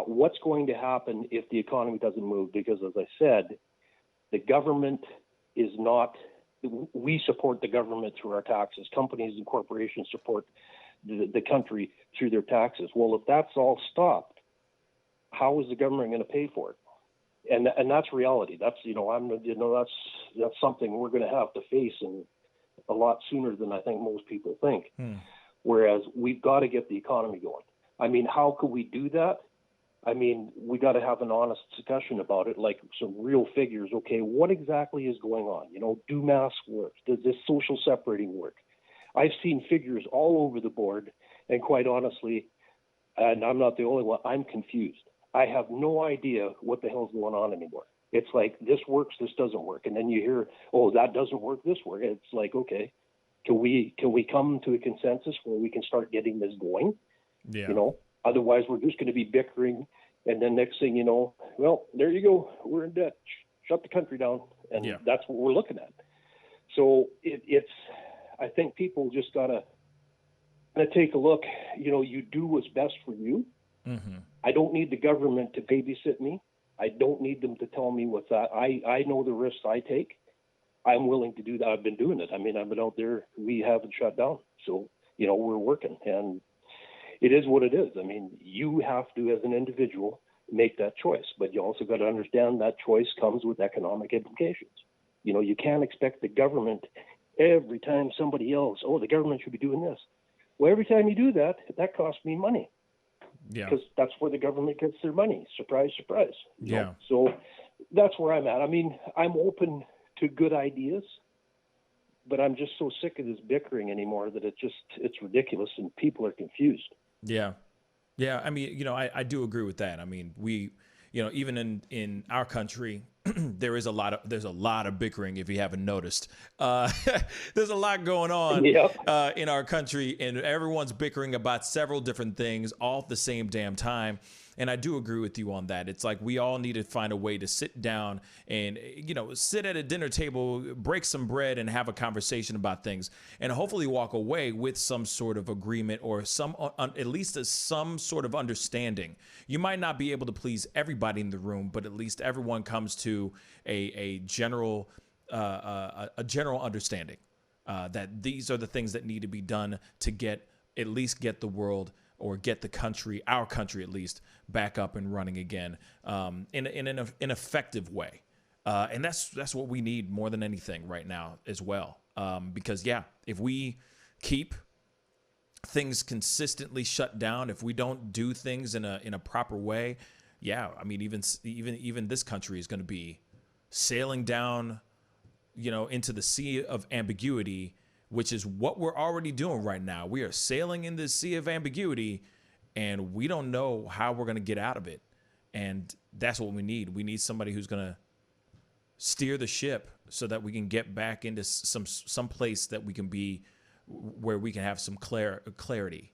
R: What's going to happen if the economy doesn't move? Because as I said, the government is not, we support the government through our taxes. Companies and corporations support the country through their taxes. Well, if that's all stopped, how is the government going to pay for it? And that's reality. That's, that's something we're going to have to face, and a lot sooner than I think most people think. Whereas we've got to get the economy going. How could we do that? We got to have an honest discussion about it, like some real figures. Okay, what exactly is going on? Do masks work? Does this social separating work? I've seen figures all over the board, and quite honestly, and I'm not the only one, I'm confused. I have no idea what the hell's going on anymore. It's like, this works, this doesn't work. And then you hear, oh, that doesn't work, this works. It's like, okay, can we come to a consensus where we can start getting this going?
A: Yeah.
R: Otherwise, we're just going to be bickering, and then next thing you know, well, there you go, we're in debt. Shut the country down, and that's what we're looking at. So it's, I think people just gotta take a look. You do what's best for you. Mm-hmm. I don't need the government to babysit me. I don't need them to tell me what's that. I know the risks I take. I'm willing to do that. I've been doing it. I've been out there. We haven't shut down, so we're working, and it is what it is. You have to, as an individual, make that choice, but you also got to understand that choice comes with economic implications. You can't expect the government every time somebody else, oh, the government should be doing this. Well, every time you do that, that costs me money. Yeah. Because that's where the government gets their money. Surprise, surprise.
A: Yeah.
R: So that's where I'm at. I'm open to good ideas, but I'm just so sick of this bickering anymore that it's ridiculous and people are confused.
A: Yeah. Yeah. I do agree with that. We, even in our country, there's a lot of bickering, if you haven't noticed. There's a lot going on in our country, and everyone's bickering about several different things all at the same damn time. And I do agree with you on that. It's like we all need to find a way to sit down and, sit at a dinner table, break some bread, and have a conversation about things, and hopefully walk away with some sort of agreement or at least some sort of understanding. You might not be able to please everybody in the room, but at least everyone comes to a general understanding that these are the things that need to be done to at least get the world, or get the country, our country at least, back up and running again in an effective way. And that's what we need more than anything right now as well. Because, if we keep things consistently shut down, if we don't do things in a proper way, even this country is going to be sailing down, into the sea of ambiguity, which is what we're already doing right now. We are sailing in this sea of ambiguity, and we don't know how we're going to get out of it. And that's what we need. We need somebody who's going to steer the ship so that we can get back into some place that we can be, where we can have some clarity.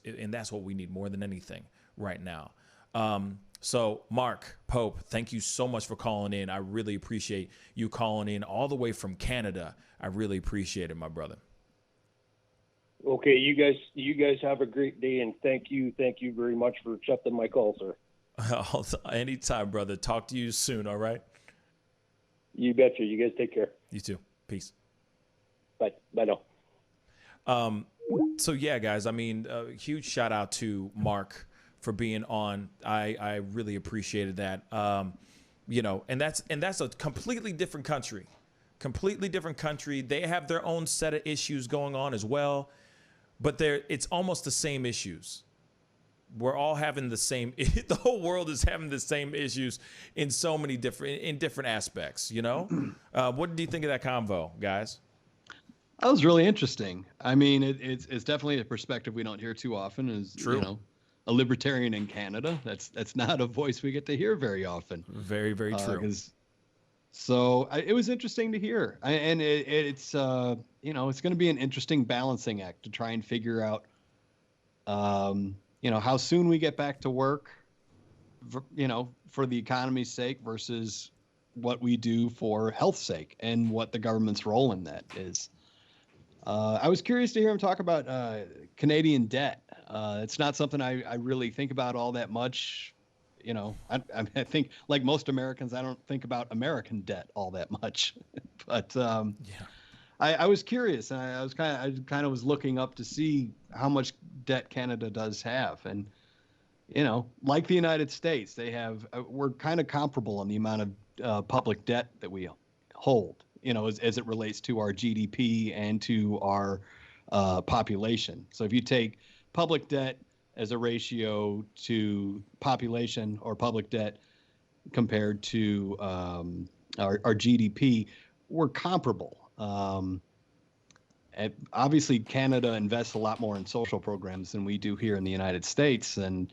A: And that's what we need more than anything right now. So, Mark Pope, thank you so much for calling in. I really appreciate you calling in all the way from Canada. I really appreciate it, my brother.
R: Okay, you guys have a great day, and thank you very much for accepting my call, sir.
A: Anytime, brother. Talk to you soon, all right?
R: You betcha. You guys take care.
A: You too. Peace.
R: Bye now.
A: So, guys, huge shout out to Mark for being on. I really appreciated that. And that's a completely different country. They have their own set of issues going on as well, but it's almost the same issues. We're all having the same, the whole world is having the same issues in so many different aspects, What do you think of that convo, guys?
I: That was really interesting. It's definitely a perspective we don't hear too often. True. A libertarian in Canada. That's not a voice we get to hear very often.
A: Very, very true.
I: So it was interesting to hear, and it's it's going to be an interesting balancing act to try and figure out, how soon we get back to work, for the economy's sake versus what we do for health's sake, and what the government's role in that is. I was curious to hear him talk about Canadian debt. It's not something I really think about all that much. I think, like most Americans, I don't think about American debt all that much. But I was curious, and I kind of was looking up to see how much debt Canada does have, and like the United States, we're kind of comparable on the amount of public debt that we hold. As it relates to our GDP and to our population. So if you take public debt as a ratio to population, or public debt compared to our GDP, we're comparable. Obviously, Canada invests a lot more in social programs than we do here in the United States. And,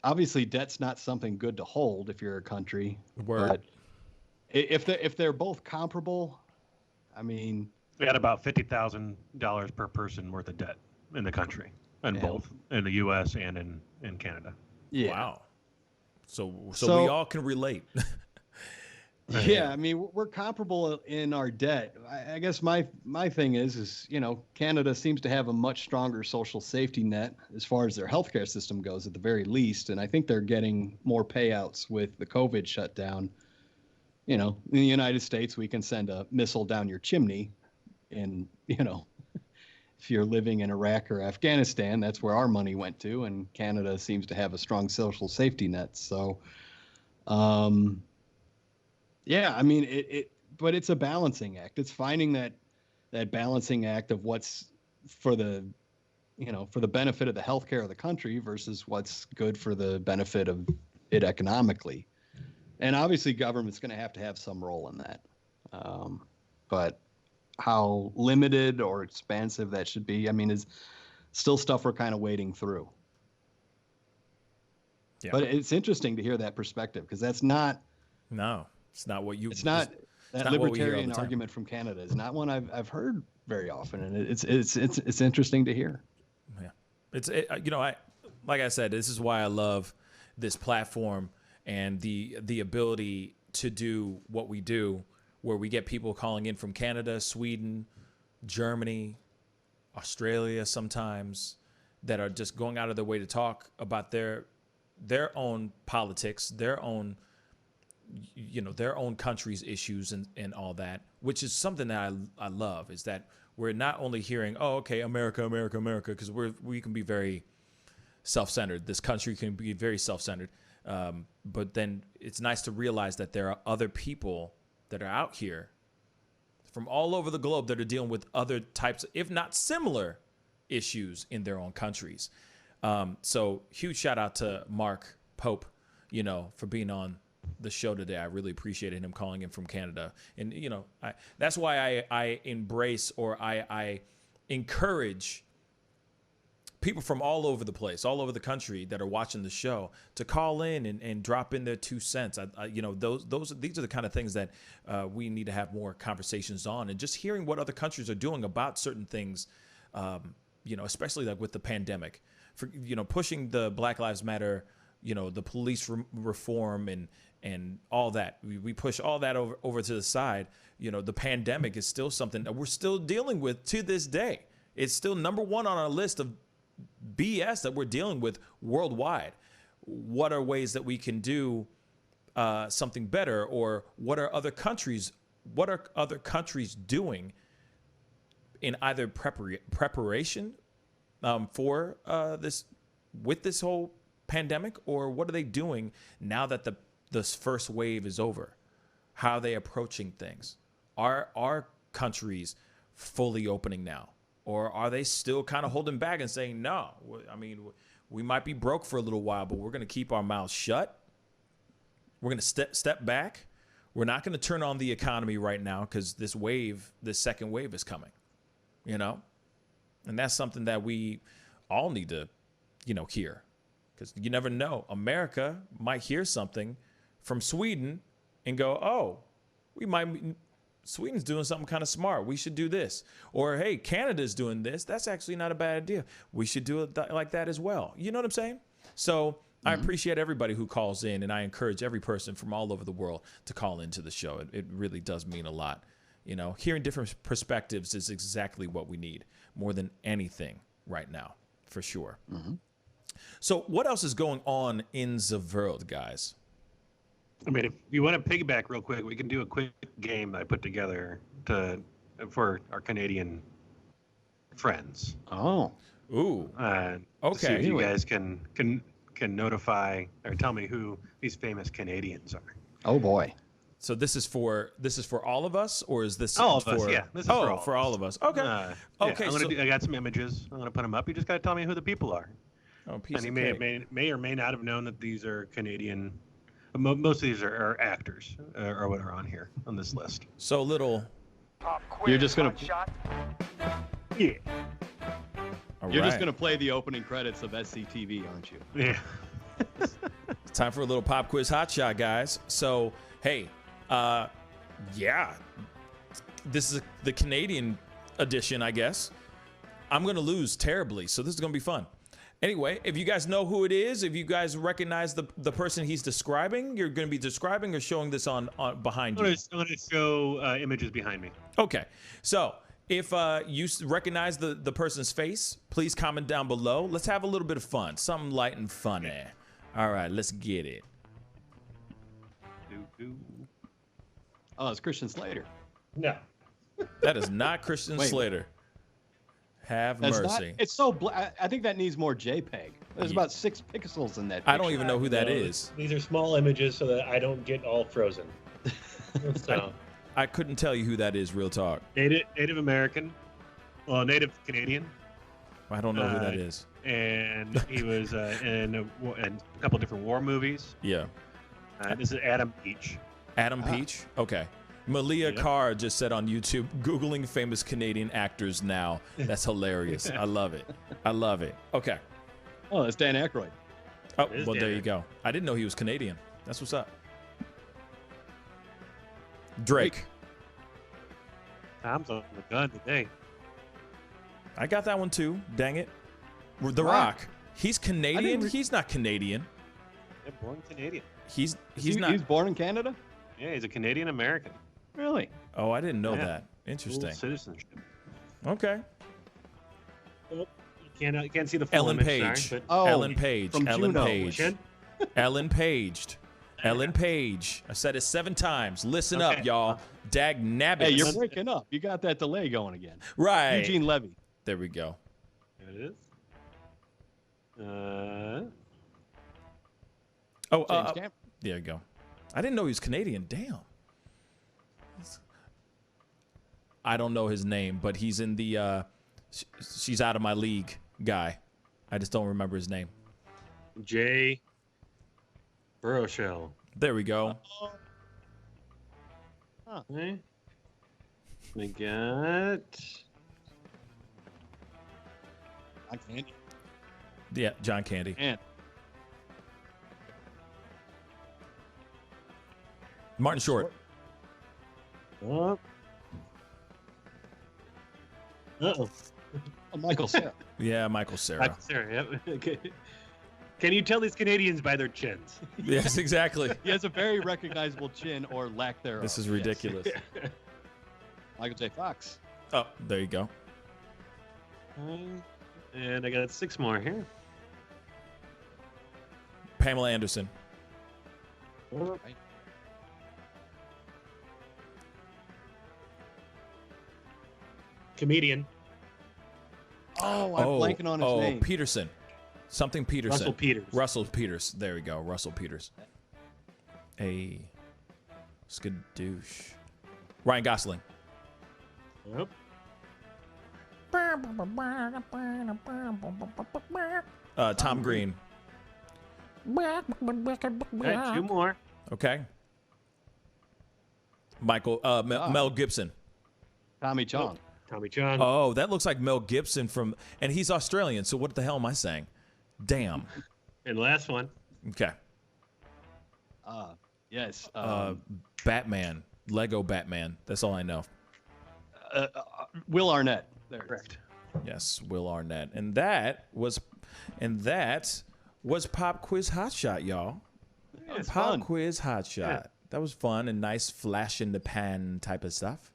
I: obviously debt's not something good to hold if you're a country.
A: Word.
I: But if they're both comparable,
C: we had about $50,000 per person worth of debt in the country, in both in the U.S. and in Canada.
I: Yeah.
A: Wow. So we all can relate.
I: Yeah, we're comparable in our debt. I guess my thing is Canada seems to have a much stronger social safety net as far as their healthcare system goes, at the very least, and I think they're getting more payouts with the COVID shutdown. In the United States, we can send a missile down your chimney. And, if you're living in Iraq or Afghanistan, that's where our money went to. And Canada seems to have a strong social safety net. So, but it's a balancing act. It's finding that balancing act of what's for the benefit of the healthcare of the country versus what's good for the benefit of it economically. And obviously government's going to have some role in that. But how limited or expansive that should be, is still stuff we're kind of wading through. Yeah. But it's interesting to hear that perspective, because that's not.
A: No, it's not what you.
I: It's not that libertarian argument from Canada is not one I've heard very often, and it's interesting to hear.
A: Yeah, Like I said, this is why I love this platform and the ability to do what we do, where we get people calling in from Canada, Sweden, Germany, Australia sometimes, that are just going out of their way to talk about their own politics, their own country's issues and all that, which is something that I love, is that we're not only hearing, oh, okay, America, America, America, because we can be very self-centered. This country can be very self-centered. But then it's nice to realize that there are other people that are out here from all over the globe that are dealing with other types, if not similar, issues in their own countries. So huge shout out to Mark Pope, for being on the show today. I really appreciated him calling in from Canada. And, that's why I embrace, or I encourage people from all over the place, all over the country that are watching the show to call in and drop in their 2 cents. These are the kind of things that we need to have more conversations on, and just hearing what other countries are doing about certain things, especially like with the pandemic, for, pushing the Black Lives Matter, the police reform and all that. We push all that over to the side. The pandemic is still something that we're still dealing with to this day. It's still number one on our list of BS that we're dealing with worldwide. What are ways that we can do something better, or what are other countries doing in either preparation for this whole pandemic, or what are they doing now that this first wave is over? How are they approaching things? Are our countries fully opening now? Or are they still kind of holding back and saying, no, we might be broke for a little while, but we're going to keep our mouths shut. We're going to step back. We're not going to turn on the economy right now because this second wave is coming, And that's something that we all need to, hear, because you never know. America might hear something from Sweden and go, oh, Sweden's doing something kind of smart. We should do this. Or, hey, Canada's doing this. That's actually not a bad idea. We should do it like that as well. You know what I'm saying? So I appreciate everybody who calls in, and I encourage every person from all over the world to call into the show. It really does mean a lot. Hearing different perspectives is exactly what we need more than anything right now, for sure. Mm-hmm. So what else is going on in the world, guys?
C: If you want to piggyback real quick, we can do a quick game I put together for our Canadian friends.
A: Oh, ooh,
C: okay. To see if you guys can notify or tell me who these famous Canadians are.
I: Oh boy!
A: So this is for all of us, or is this
C: all of
A: for,
C: us? Yeah, this is
A: for all of us. Okay, okay.
C: Yeah, I got some images. I'm gonna put them up. You just gotta tell me who the people are.
A: Oh, piece
C: and
A: of
C: you
A: cake.
C: may or may not have known that these are Canadian. Most of these are actors, are what are on here on this list.
A: So little.
I: You're just gonna.
C: Yeah.
I: You're just gonna play the opening credits of SCTV, aren't you?
C: Yeah.
A: It's time for a little pop quiz hot shot, guys. So hey, this is the Canadian edition, I guess. I'm gonna lose terribly, so this is gonna be fun. Anyway, if you guys know who it is, if you guys recognize the person he's describing, you're going to be describing or showing this on behind you.
C: I'm going to show images behind me.
A: Okay. So if you recognize the person's face, please comment down below. Let's have a little bit of fun. Something light and funny. All right, let's get it.
I: Oh, it's Christian Slater.
C: No.
A: That is not Christian Slater. Have mercy.
I: It's so I think that needs more JPEG. There's about 6 pixels in that picture.
A: I don't even know who that is.
R: These are small images so that I don't get all frozen. So
A: I couldn't tell you who that is, real talk.
C: Native American. Well, Native Canadian.
A: I don't know who that is.
C: And he was in a couple different war movies.
A: Yeah.
C: This is Adam Peach.
A: Adam Peach? Okay. Malia Carr just said on YouTube, Googling famous Canadian actors now. That's hilarious. I love it. I love it. Okay.
I: Oh, that's Dan Aykroyd.
A: Oh, well, there you go. I didn't know he was Canadian. That's what's up. Drake.
C: Tom's on the gun today.
A: I got that one too. Dang it. The Rock. He's Canadian. He's not Canadian.
C: Yeah, born Canadian.
A: He's not.
I: He's born in Canada?
C: Yeah, he's a Canadian American.
I: Really?
A: Oh, I didn't know
C: Yeah.
A: that. Interesting.
C: Dual citizenship.
A: Okay.
C: Oh, you can't see the full
A: Ellen
C: image,
A: Page.
C: sorry, but-
A: Ellen Page.
I: from
A: Ellen
I: Juno.
A: Page.
C: Chin?
A: Ellen Page. Ellen Page. I said it 7 times. Listen up, y'all. Dag nabbit.
I: Hey, you're breaking up. You got that delay going again.
A: Right.
I: Eugene Levy.
A: There we go.
C: There it is.
A: Oh,
I: James
A: there you go. I didn't know he was Canadian. Damn. I don't know his name, but he's in the she's out of my league guy. I just don't remember his name.
C: Jay Baruchel.
A: There we go.
C: Okay. We got.
A: Yeah, John Candy.
I: And
A: Martin Short.
C: Uh-oh.
I: Oh, Michael Cera.
A: Yeah, Michael Cera.
C: Michael Cera, yep. Okay. Can you tell these Canadians by their chins?
A: Yes, exactly.
I: He has a very recognizable chin or lack thereof.
A: This is ridiculous.
I: Yes. Michael J. Fox.
A: Oh, there you go.
C: And I got 6 more here.
A: Pamela Anderson.
C: Right. Comedian.
I: Oh, I'm blanking on his name.
A: Peterson. Something Peterson.
C: Russell Peters.
A: Russell Peters. There we go. Russell Peters. A skadoosh. Ryan Gosling.
C: Yep.
A: Tom Green.
C: Right, 2 more.
A: Okay. Michael Mel Gibson.
I: Tommy Chong.
C: Tommy Chong.
A: Oh, that looks like Mel Gibson and he's Australian, so what the hell am I saying? Damn.
C: And last one.
A: Okay.
I: Yes.
A: Batman. Lego Batman. That's all I know.
I: Will Arnett. There.
C: Correct.
A: Yes, Will Arnett. And that was Pop Quiz Hotshot, y'all.
I: Yeah, it's
A: Pop
I: fun.
A: Quiz Hotshot.
C: Yeah.
A: That was fun and nice flash in the pan type of stuff.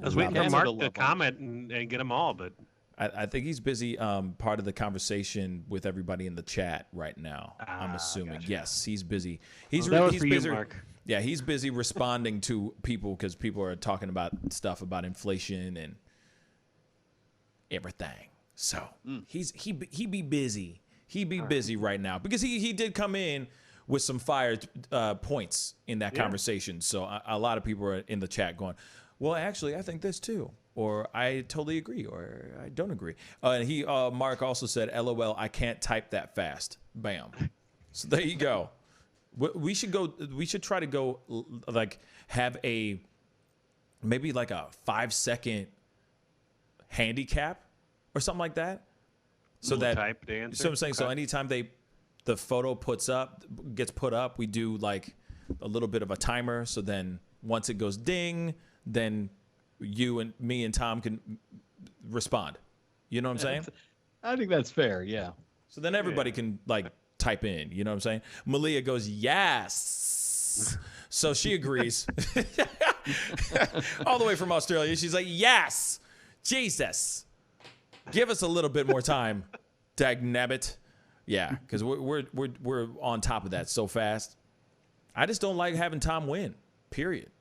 C: I was waiting for
I: Canada
C: Mark to
I: love
C: comment and get them all, but
A: I think he's busy part of the conversation with everybody in the chat right now. I'm assuming.
C: Gotcha.
A: Yes, he's busy. He's
C: That was
A: he's
C: for you,
A: busy.
C: Mark.
A: Yeah, he's busy responding to people because people are talking about stuff about inflation and everything. So he be busy. He be busy right now because he did come in with some fire points in that conversation. So a lot of people are in the chat going, well, actually, I think this too. Or I totally agree, or I don't agree. And Mark also said, LOL, I can't type that fast. Bam. So there you go. We should try to go like have maybe like a 5-second handicap or something like that. So that
C: type to answer.
A: So I'm saying, so anytime the photo gets put up, we do like a little bit of a timer. So then once it goes ding, then you and me and Tom can respond. You know what I'm saying?
I: I think that's fair. Yeah.
A: So then everybody can like type in. You know what I'm saying? Malia goes, yes. So she agrees. All the way from Australia. She's like, yes. Jesus. Give us a little bit more time. Dagnabbit. Yeah, because we're on top of that so fast. I just don't like having Tom win. Period.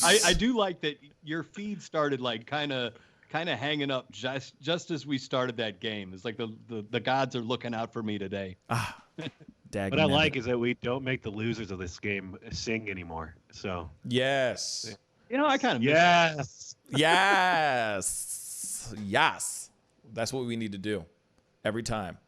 I: I do like that your feed started like kind of hanging up just as we started that game. It's like the gods are looking out for me today.
C: What I like is that we don't make the losers of this game sing anymore. So
A: yes,
I: you know, I kind of
A: yes. That's what we need to do every time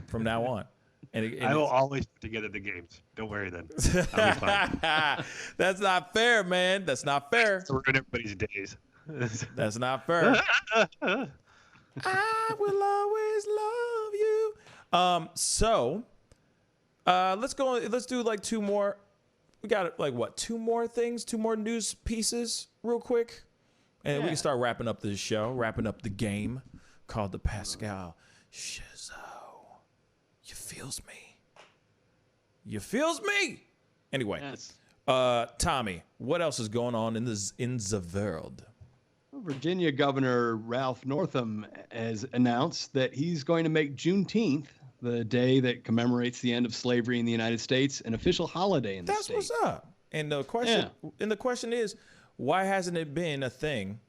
A: from now on. And
C: I will always put together the games. Don't worry then. I'll be fine.
A: That's not fair, man. That's not fair.
C: It's ruin everybody's days.
A: That's not fair. I will always love you. So let's go. Let's do like 2 more. We got like what? 2 more things, 2 more news pieces real quick. And we can start wrapping up the show, wrapping up the game called the Pascal Show. You feels me? You feels me? Anyway,
I: Yes.
A: Tommy, what else is going on in the world?
I: Virginia Governor Ralph Northam has announced that he's going to make Juneteenth, the day that commemorates the end of slavery in the United States, an official holiday in the state.
A: That's what's up. And the question is, why hasn't it been a thing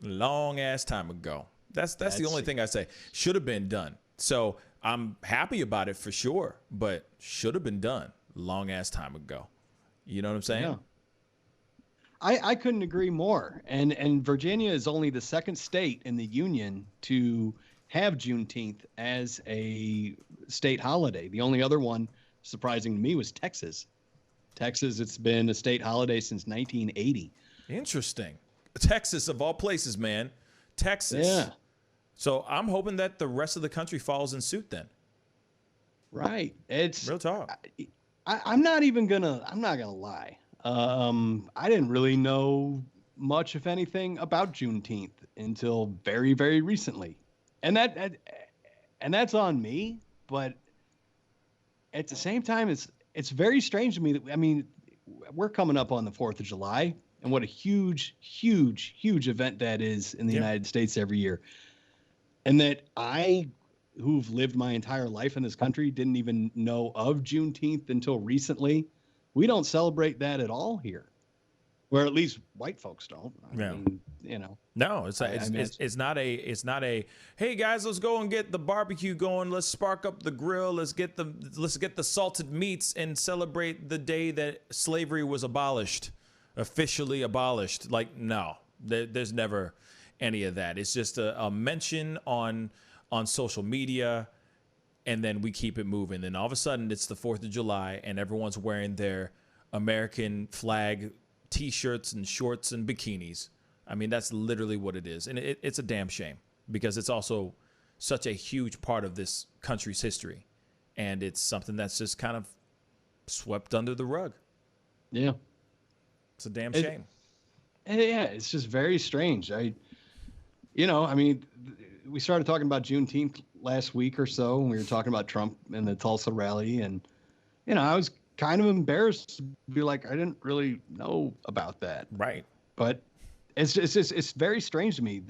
A: long ass time ago? That's the only thing I say. Should have been done. So I'm happy about it for sure, but should have been done long ass time ago. You know what I'm saying?
I: Yeah. I couldn't agree more. And Virginia is only the second state in the union to have Juneteenth as a state holiday. The only other one, surprising to me, was Texas. Texas, it's been a state holiday since 1980.
A: Interesting. Texas, of all places, man. Texas.
I: Yeah.
A: So I'm hoping that the rest of the country follows in suit then.
I: Right. It's
A: real talk.
I: I'm not gonna lie. I didn't really know much, if anything, about Juneteenth until very, very recently. And that's on me, but at the same time, it's very strange to me that, I mean, we're coming up on the 4th of July, and what a huge, huge, huge event that is in the United States every year. And that I, who've lived my entire life in this country, didn't even know of Juneteenth until recently. We don't celebrate that at all here, or at least white folks don't. I mean, you know.
A: No, it's not a hey guys, let's go and get the barbecue going. Let's spark up the grill. Let's get the salted meats and celebrate the day that slavery was officially abolished. Like, no, there's never any of that. It's just a mention on social media, and then we keep it moving. And all of a sudden, it's the 4th of July, and everyone's wearing their American flag T-shirts and shorts and bikinis. I mean, that's literally what it is. And it's a damn shame, because it's also such a huge part of this country's history. And it's something that's just kind of swept under the rug.
I: Yeah.
A: It's a damn shame.
I: Yeah, it's just very strange. We started talking about Juneteenth last week or so, and we were talking about Trump and the Tulsa rally, and I was kind of embarrassed to be like, I didn't really know about that.
A: Right.
I: But it's very strange to me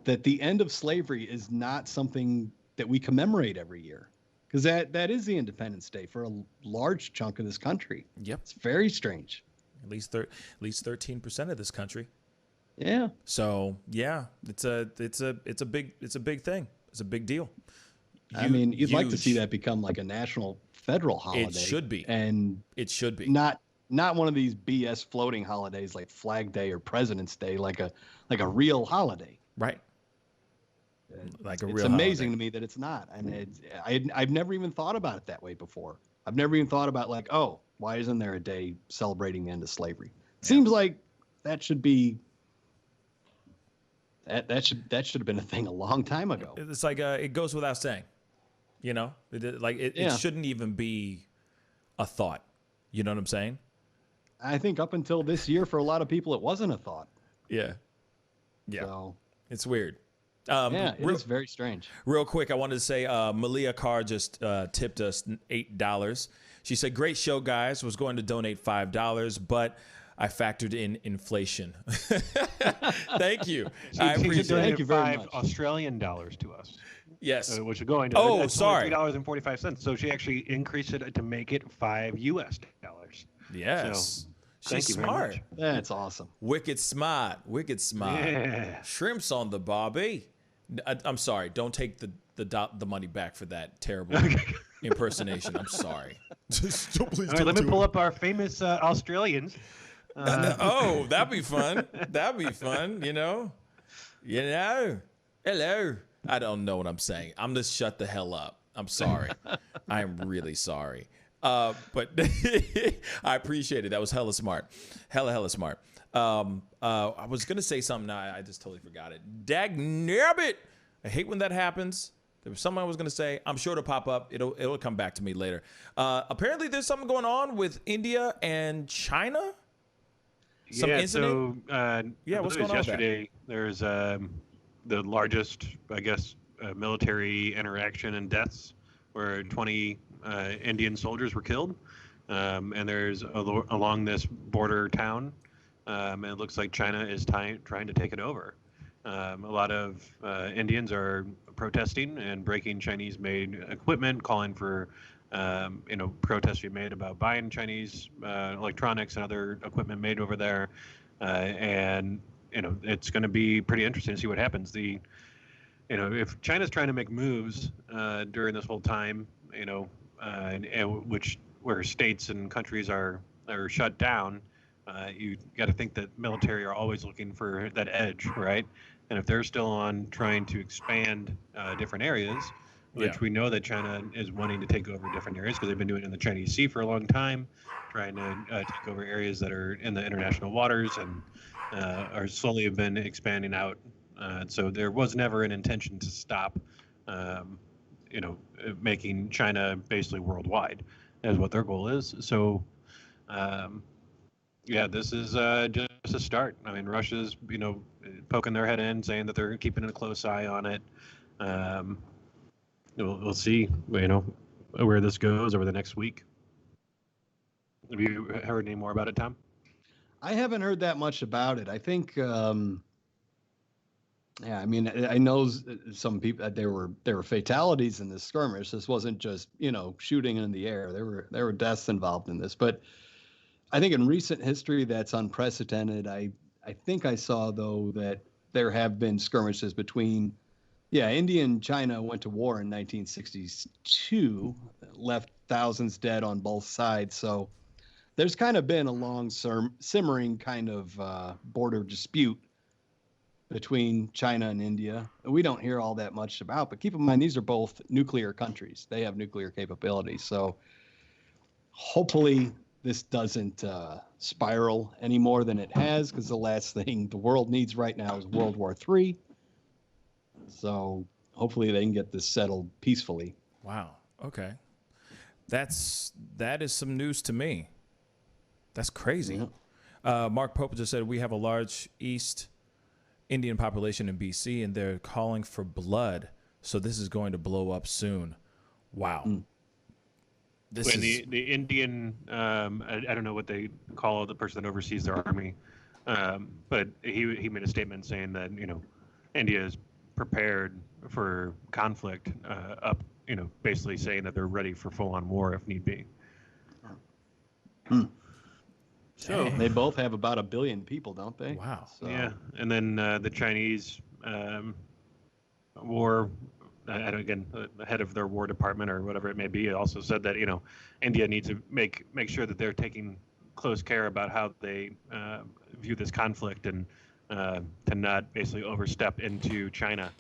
I: that the end of slavery is not something that we commemorate every year, because that is the Independence Day for a large chunk of this country.
A: Yep.
I: It's very strange.
A: At least 13% of this country.
I: Yeah.
A: So yeah, it's a big thing. It's a big deal.
I: You'd like to see that become like a national federal holiday.
A: It should be.
I: And
A: it should be.
I: Not one of these BS floating holidays like Flag Day or President's Day, like a real holiday.
A: Right. Like a real
I: It's amazing to me that it's not. I mean, I've never even thought about it that way before. I've never even thought about like, oh, why isn't there a day celebrating the end of slavery? It seems like that should be that should have been a thing a long time ago.
A: It's like it goes without saying, it shouldn't even be a thought. You know what I'm saying?
I: I think up until this year, for a lot of people, it wasn't a thought.
A: Yeah.
I: So
A: it's weird.
I: It is very strange.
A: Real quick, I wanted to say Malia Carr just tipped us $8. She said, "Great show, guys. Was going to donate $5, but I factored in inflation." Thank you. I appreciate it.
C: Thank you very much. Australian dollars to us.
A: Yes.
C: Which are going to $3.45. So she actually increased it to make it $5 US.
A: Yes.
C: So,
A: she's smart.
I: That's awesome.
A: Wicked smart.
C: Yeah.
A: Shrimps on the barbie. I'm sorry. Don't take the money back for that terrible impersonation. I'm sorry. Just please
C: All right, let me pull up our famous Australians.
A: Oh, that'd be fun. That'd be fun. Hello. I don't know what I'm saying. I'm just shut the hell up. I'm sorry. I am really sorry. But I appreciate it. That was hella smart. Hella smart. I was going to say something. Now I just totally forgot it. Dagnabbit. I hate when that happens. There was something I was going to say. I'm sure it'll pop up. It'll come back to me later. Apparently there's something going on with India and China. Some incident?
C: So what's going on yesterday? There's the largest, I guess, military interaction and deaths, where 20 Indian soldiers were killed. And there's along this border town, and it looks like China is trying to take it over. A lot of Indians are protesting and breaking Chinese-made equipment, calling for protests to be made about buying Chinese electronics and other equipment made over there. And it's going to be pretty interesting to see what happens. If China's trying to make moves during this whole time, where states and countries are shut down, you got to think that military are always looking for that edge, right? And if they're still on trying to expand different areas, which we know that China is wanting to take over different areas because they've been doing it in the Chinese Sea for a long time, trying to take over areas that are in the international waters and are slowly have been expanding out. So there was never an intention to stop, making China basically worldwide, is what their goal is. So, this is just a start. I mean, Russia's, poking their head in, saying that they're keeping a close eye on it. We'll see, where this goes over the next week. Have you heard any more about it, Tom?
I: I haven't heard that much about it. I think, I know some people there were fatalities in this skirmish. This wasn't just shooting in the air. There were deaths involved in this. But I think in recent history that's unprecedented. I think I saw though that there have been skirmishes between. India and China went to war in 1962, left thousands dead on both sides. So there's kind of been a long simmering kind of border dispute between China and India. We don't hear all that much about, but keep in mind, these are both nuclear countries. They have nuclear capabilities. So hopefully this doesn't spiral any more than it has, because the last thing the world needs right now is World War III. So hopefully they can get this settled peacefully.
A: Wow. Okay. That is some news to me. That's crazy. Yeah. Mark Pope just said we have a large East Indian population in BC, and they're calling for blood. So this is going to blow up soon. Wow.
C: The Indian, I don't know what they call the person that oversees their army, but he made a statement saying that India is prepared for conflict, basically saying that they're ready for full-on war if need be.
I: So they both have about 1 billion people, don't they?
A: Wow.
C: So. Yeah, and then the Chinese war, again, the head of their war department or whatever it may be, also said that India needs to make sure that they're taking close care about how they view this conflict and to not basically overstep into China,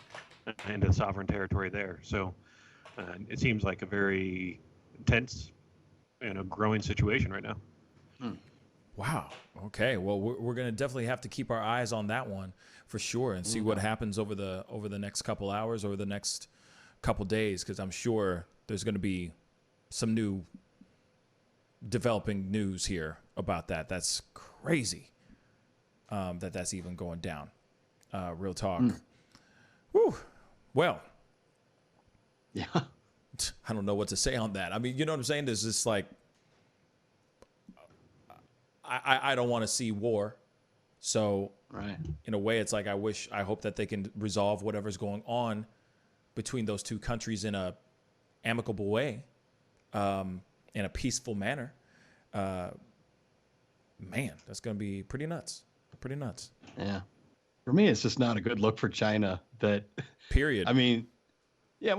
C: into sovereign territory there. So it seems like a very tense and growing situation right now.
A: Wow. Okay. Well, we're going to definitely have to keep our eyes on that one for sure and see what happens over the next couple hours, over the next couple days, because I'm sure there's going to be some new developing news here about that. That's crazy. That's even going down. Real talk. Woo. Well.
I: Yeah.
A: I don't know what to say on that. I mean, you know what I'm saying? There's just like, I don't want to see war. So
I: right.
A: In a way, it's like I hope that they can resolve whatever's going on between those two countries in a amicable way, in a peaceful manner. Man, that's going to be pretty nuts. Pretty nuts.
I: Yeah. For me, it's just not a good look for China. That
A: period.
I: I mean, they're,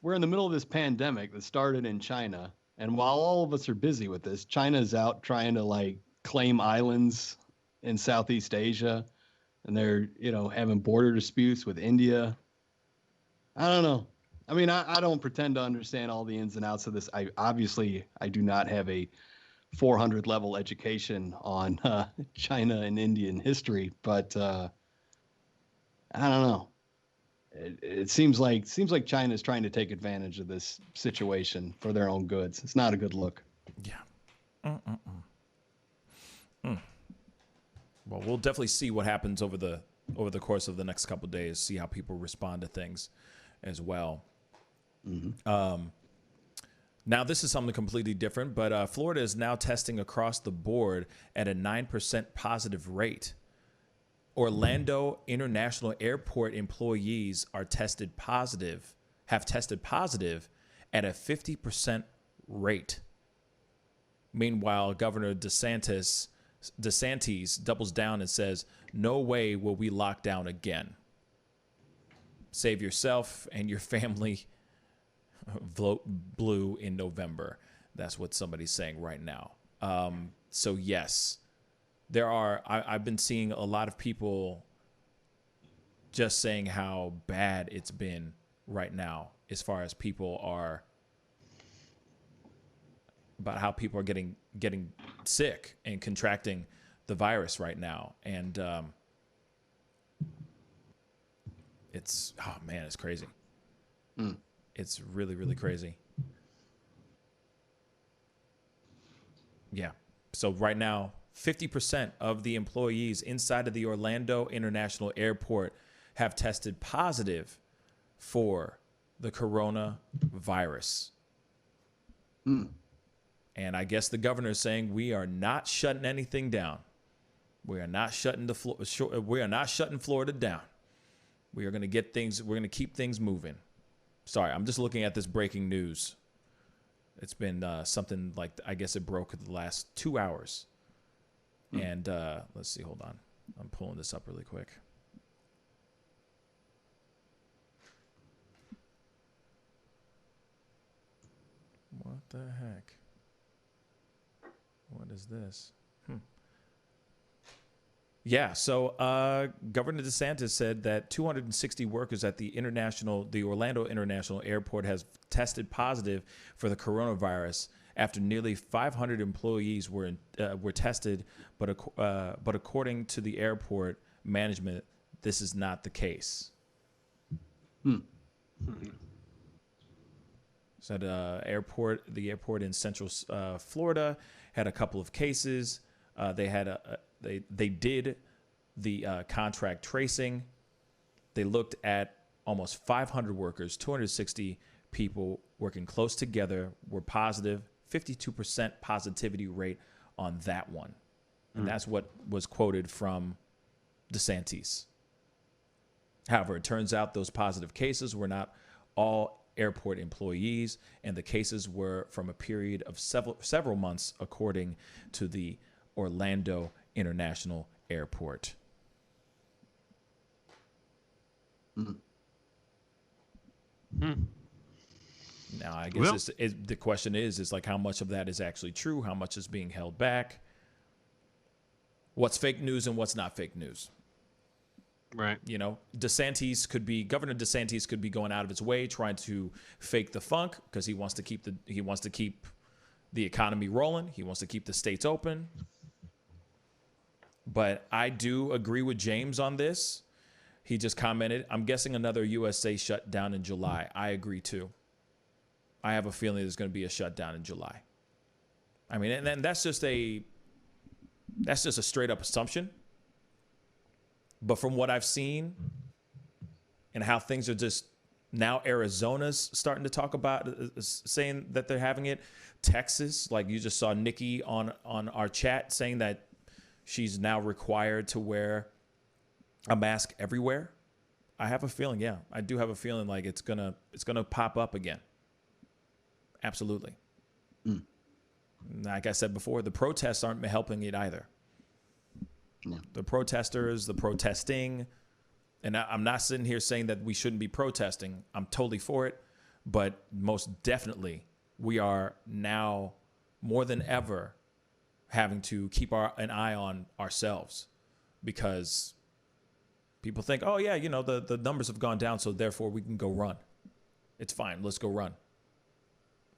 I: we're in the middle of this pandemic that started in China. And while all of us are busy with this, China's out trying to claim islands in Southeast Asia. And they're, having border disputes with India. I don't know. I mean, I don't pretend to understand all the ins and outs of this. I do not have a 400 level education on China and Indian history, but I don't know. It seems like China is trying to take advantage of this situation for their own goods. It's not a good look.
A: Yeah. Well, we'll definitely see what happens over the over the course of the next couple of days, see how people respond to things as well. Now, this is something completely different, but Florida is now testing across the board at a 9% positive rate. Orlando International Airport employees have tested positive at a 50% rate. Meanwhile, Governor DeSantis doubles down and says, no way will we lock down again. Save yourself and your family. Vote blue in November. That's what somebody's saying right now. So yes, there are. I've been seeing a lot of people just saying how bad it's been right now, as far as people are about how people are getting sick and contracting the virus right now, and it's it's crazy. It's really, really crazy. Yeah. So right now, 50% of the employees inside of the Orlando International Airport have tested positive for the coronavirus. And I guess the governor is saying we are not shutting anything down. We are not shutting Florida down. We are going to get things. We're going to keep things moving. Sorry, I'm just looking at this breaking news. It's been something like, I guess it broke in the last 2 hours. And let's see, hold on. I'm pulling this up really quick. What the heck? What is this? Yeah, so Governor DeSantis said that 260 workers at the Orlando International Airport has tested positive for the coronavirus after nearly 500 employees were tested, but according to the airport management, this is not the case. So the airport in Central Florida had a couple of cases. They did the contract tracing. They looked at almost 500 workers, 260 people working close together were positive, 52% positivity rate on that one. And that's what was quoted from DeSantis. However, it turns out those positive cases were not all airport employees, and the cases were from a period of several months, according to the Orlando International Airport. Now, I guess the question is like how much of that is actually true? How much is being held back? What's fake news and what's not fake news?
C: Right.
A: You know, Governor DeSantis could be going out of his way trying to fake the funk because he wants to keep the economy rolling. He wants to keep the states open. But I do agree with James on this. He just commented, I'm guessing another USA shutdown in July. I agree too. I have a feeling there's going to be a shutdown in July. I mean, and then that's just a straight up assumption. But from what I've seen and how things are just now, Arizona's starting to talk about saying that they're having it. Texas, like you just saw Nikki on our chat saying that she's now required to wear a mask everywhere. I have a feeling, I do have a feeling like it's gonna pop up again. Absolutely. Like I said before, the protests aren't helping it either. No. The protesters, the protesting, and I'm not sitting here saying that we shouldn't be protesting. I'm totally for it, but most definitely we are now more than ever having to keep an eye on ourselves, because people think, oh yeah, you know, the numbers have gone down, so therefore we can go run. It's fine. Let's go run.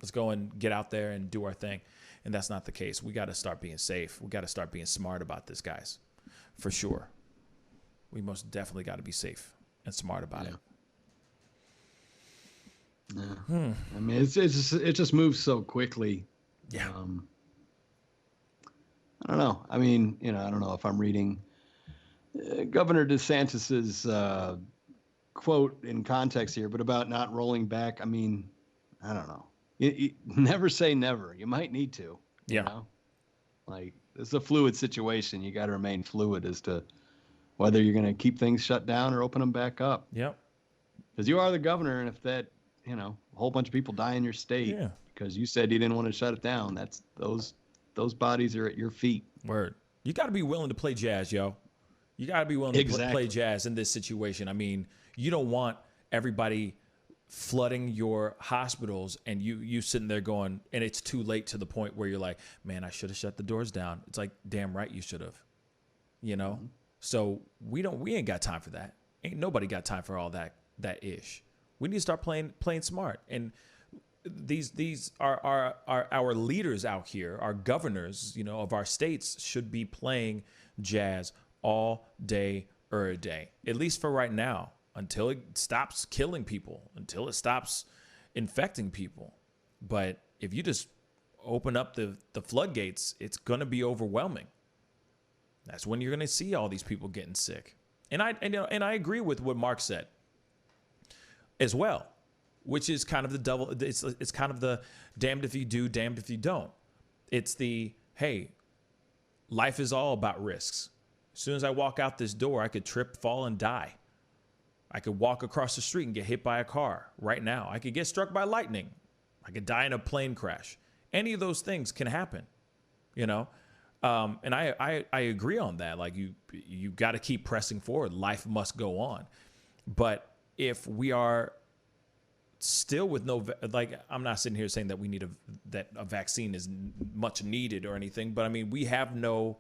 A: Let's go and get out there and do our thing. And that's not the case. We got to start being safe. We got to start being smart about this, guys. For sure. We most definitely got to be safe and smart about it.
I: Yeah. I mean, it just moves so quickly.
A: Yeah.
I: I don't know. I mean, you know, I don't know if I'm reading Governor DeSantis's quote in context here, but about not rolling back. I mean, I don't know. You never say never. You might need to.
A: Yeah.
I: You know? Like, it's a fluid situation. You got to remain fluid as to whether you're going to keep things shut down or open them back up.
A: Yep.
I: Because you are the governor, and if that, you know, a whole bunch of people die in your state because you said you didn't want to shut it down, that's those bodies are at your feet.
A: Word. You got to be willing to play jazz, yo. You got to be willing to play jazz in this situation. I mean, you don't want everybody flooding your hospitals and you sitting there going, and it's too late to the point where you're like, man, I should have shut the doors down. It's like, damn right you should have, you know? So we ain't got time for that. Ain't nobody got time for all that ish. We need to start playing smart. And these are our leaders out here, our governors, you know, of our states should be playing jazz all day, every day, at least for right now, until it stops killing people, until it stops infecting people. But if you just open up the floodgates, it's going to be overwhelming. That's when you're going to see all these people getting sick. And I agree with what Mark said as well, which is kind of the double. It's kind of the damned if you do, damned if you don't. It's the, hey, life is all about risks. As soon as I walk out this door, I could trip, fall, and die. I could walk across the street and get hit by a car right now. I could get struck by lightning. I could die in a plane crash. Any of those things can happen, you know? And I agree on that. Like, you got to keep pressing forward. Life must go on. But if we are still with no, like, I'm not sitting here saying that we need that a vaccine is much needed or anything, but I mean, we have no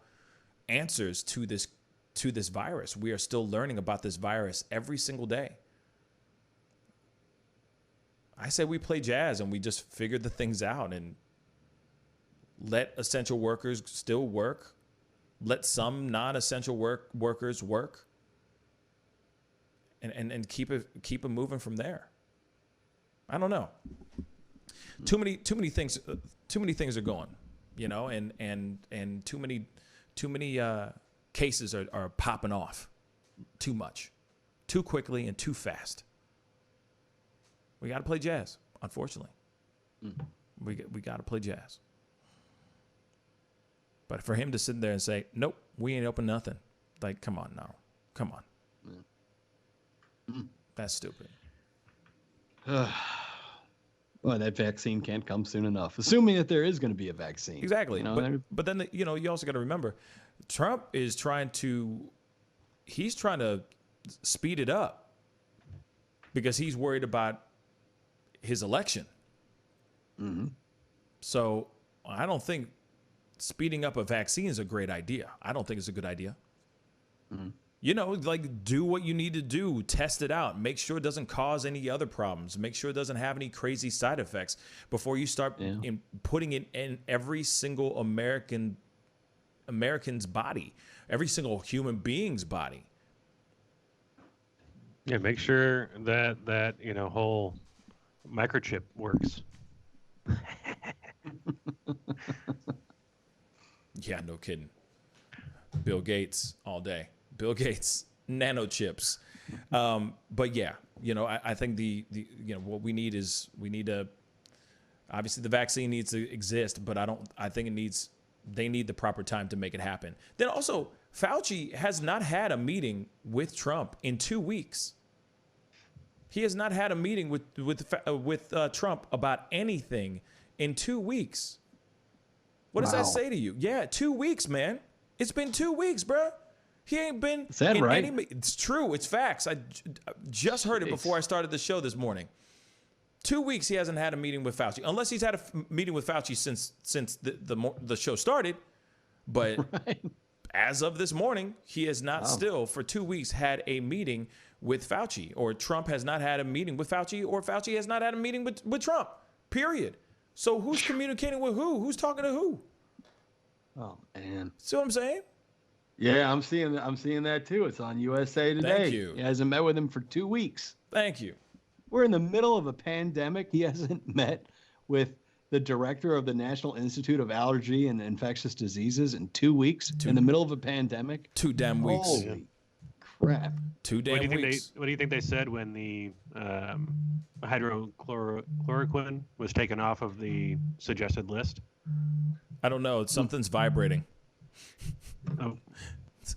A: answers to this virus. We are still learning about this virus every single day. I say we play jazz and we just figure the things out and let essential workers still work. Let some non-essential workers work. And keep it moving from there. I don't know. Too many things are going, you know, and too many cases are popping off too much, too quickly and too fast. We got to play jazz, unfortunately. We got to play jazz. But for him to sit there and say, nope, we ain't open nothing. Like, come on now. Come on. That's stupid.
I: Well, that vaccine can't come soon enough, assuming that there is going to be a vaccine.
A: Exactly.
I: You know,
A: but then, you know, you also got to remember, Trump is trying to speed it up because he's worried about his election. So I don't think speeding up a vaccine is a great idea. I don't think it's a good idea. You know, like, do what you need to do, test it out, make sure it doesn't cause any other problems, make sure it doesn't have any crazy side effects before you start putting it in every single American's body, every single human being's body.
C: Yeah, make sure that you know, whole microchip works.
A: Yeah, no kidding. Bill Gates all day. Bill Gates, nanochips. But yeah, you know, I think the you know, what we need to, obviously the vaccine needs to exist, but I think they need the proper time to make it happen. Then also, Fauci has not had a meeting with Trump in 2 weeks. He has not had a meeting with Trump about anything in 2 weeks. What does that say to you? Yeah, 2 weeks, man. It's been 2 weeks, bro. He ain't been.
I: Is that right?
A: It's true. It's facts. I just heard it before I started the show this morning. 2 weeks he hasn't had a meeting with Fauci, unless he's had a meeting with Fauci since the show started. But as of this morning, he has not still for 2 weeks had a meeting with Fauci, or Trump has not had a meeting with Fauci, or Fauci has not had a meeting with Trump. Period. So who's communicating with who? Who's talking to who?
I: Oh man.
A: See what I'm saying?
I: Yeah, I'm seeing that too. It's on USA Today.
A: Thank you.
I: He hasn't met with him for 2 weeks.
A: Thank you.
I: We're in the middle of a pandemic. He hasn't met with the director of the National Institute of Allergy and Infectious Diseases in 2 weeks. In the middle of a pandemic.
A: 2 damn weeks.
I: Holy crap.
A: 2 damn weeks.
C: What do you think they said when the hydrochloroquine was taken off of the suggested list?
A: I don't know. Something's vibrating.
C: Oh.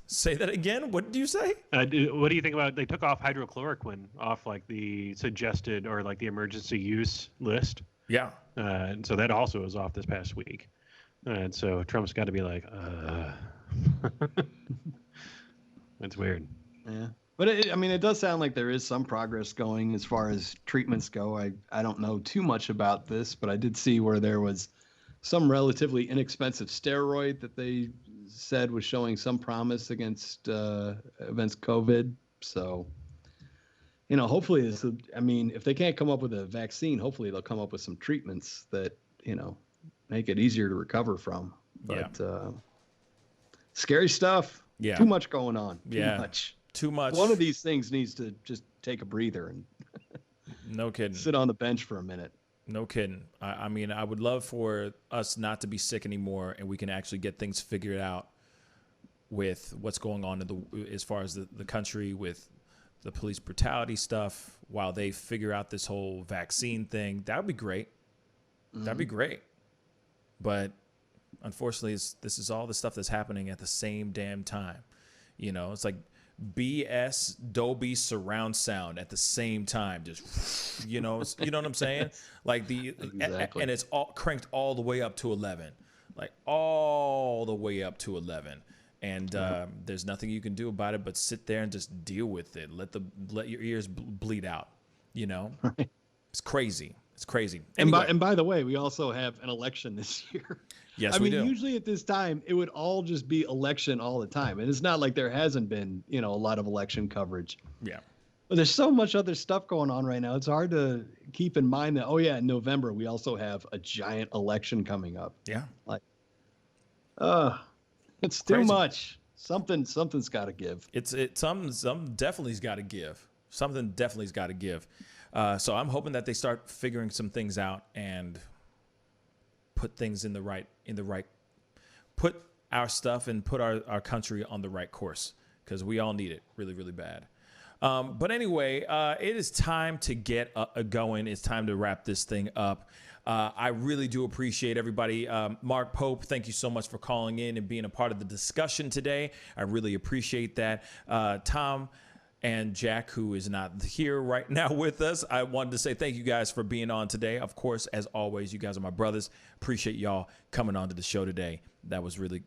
A: Say that again. What did you say?
C: What do you think about? They took off hydrochloroquine off like the suggested or like the emergency use list.
A: Yeah.
C: And so that also was off this past week. And so Trump's got to be like, that's weird.
I: Yeah. But it does sound like there is some progress going as far as treatments go. I don't know too much about this, but I did see where there was some relatively inexpensive steroid that they said was showing some promise against COVID. So, hopefully if they can't come up with a vaccine, hopefully they'll come up with some treatments that, make it easier to recover from. But scary stuff.
A: Yeah.
I: Too much going on.
A: Too much.
I: One of these things needs to just take a breather and
A: no kidding.
I: Sit on the bench for a minute.
A: No kidding. I mean, I would love for us not to be sick anymore, and we can actually get things figured out with what's going on as far as the country with the police brutality stuff while they figure out this whole vaccine thing. That would be great. Mm-hmm. That'd be great. But unfortunately, this is all the stuff that's happening at the same damn time. It's like BS Dolby surround sound at the same time. Just, you know what I'm saying? Like
I: exactly.
A: And it's all cranked all the way up to 11, like all the way up to 11. And there's nothing you can do about it but sit there and just deal with it. Let your ears bleed out.
I: Right.
A: It's crazy. It's crazy.
I: Anyway. And by the way, we also have an election this year.
A: Yes, we do.
I: Usually at this time, it would all just be election all the time. And it's not like there hasn't been, a lot of election coverage.
A: Yeah.
I: But there's so much other stuff going on right now. It's hard to keep in mind that, in November, we also have a giant election coming up.
A: Yeah.
I: Like, it's too much. Something's got to give.
A: Something definitely's got to give. Something definitely's got to give. So I'm hoping that they start figuring some things out and put things put our stuff and put our country on the right course, because we all need it really, really bad. But anyway, it is time to get going. It's time to wrap this thing up. I really do appreciate everybody. Mark Pope, thank you so much for calling in and being a part of the discussion today. I really appreciate that. Tom and Jack, who is not here right now with us, I wanted to say thank you guys for being on today. Of course, as always, you guys are my brothers. Appreciate y'all coming on to the show today. That was really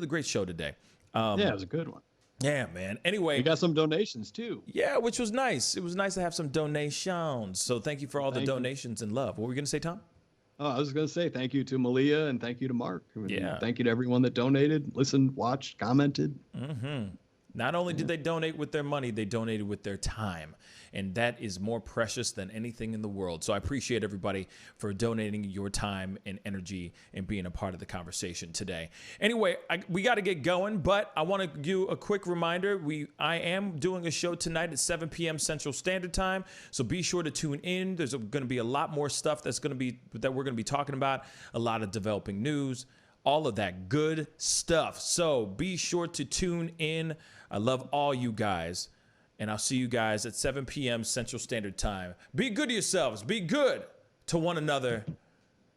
A: great show today.
I: It was a good one.
A: Yeah, man. Anyway,
I: we got some donations too.
A: Yeah, which was nice. It was nice to have some donations. So thank you for all the donations and love. What were we going to say, Tom?
I: Oh, I was going to say thank you to Malia and thank you to Mark.
A: Yeah.
I: Thank you to everyone that donated, listened, watched, commented.
A: Mm-hmm. Not only did they donate with their money, they donated with their time. And that is more precious than anything in the world. So I appreciate everybody for donating your time and energy and being a part of the conversation today. Anyway, we got to get going, but I want to do a quick reminder. I am doing a show tonight at 7 p.m. Central Standard Time. So be sure to tune in. There's going to be a lot more stuff that we're going to be talking about, a lot of developing news, all of that good stuff. So be sure to tune in. I love all you guys, and I'll see you guys at 7 p.m. Central Standard Time. Be good to yourselves. Be good to one another,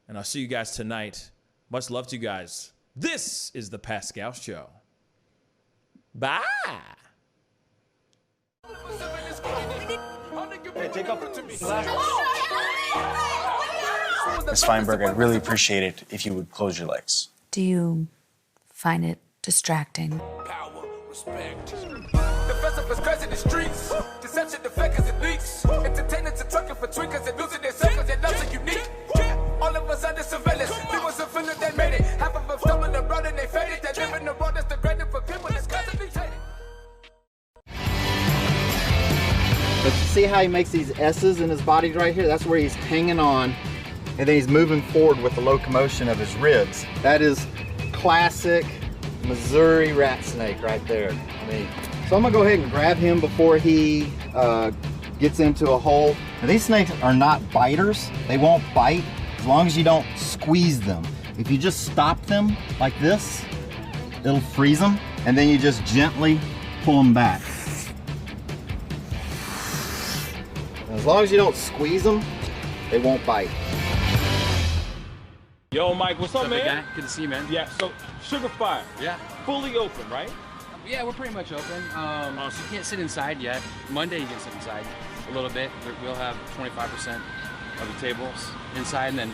A: and I'll see you guys tonight. Much love to you guys. This is The Pascal Show. Bye.
J: Hey, take off. Ms. Feinberg, I'd really appreciate it if you would close your legs.
K: Do you find it distracting?
L: Respect. The festival is crazy in the streets. Deception, the fakers and leaks. Entertainers are trucking for tweakers and losing their circles. Their loves are unique. All of us under surveillance. People so feeling they made it. Half of them stumbling around and they faded. They live in the world that's degrading for people that's constantly hated.
M: But you see how he makes these S's in his body right here? That's where he's hanging on, and then he's moving forward with the locomotion of his ribs. That is classic Missouri rat snake right there. So I'm gonna go ahead and grab him before he gets into a hole. Now, these snakes are not biters. They won't bite as long as you don't squeeze them. If you just stop them like this, it'll freeze them, and then you just gently pull them back. As long as you don't squeeze them, they won't bite.
D: Yo, Mike, what's up, man?
N: Guy? Good to see you, man.
D: Yeah, so Sugar Fire.
N: Yeah.
D: Fully open, right?
N: Yeah, we're pretty much open. So you can't sit inside yet. Monday you can sit inside a little bit. We'll have 25% of the tables inside, and then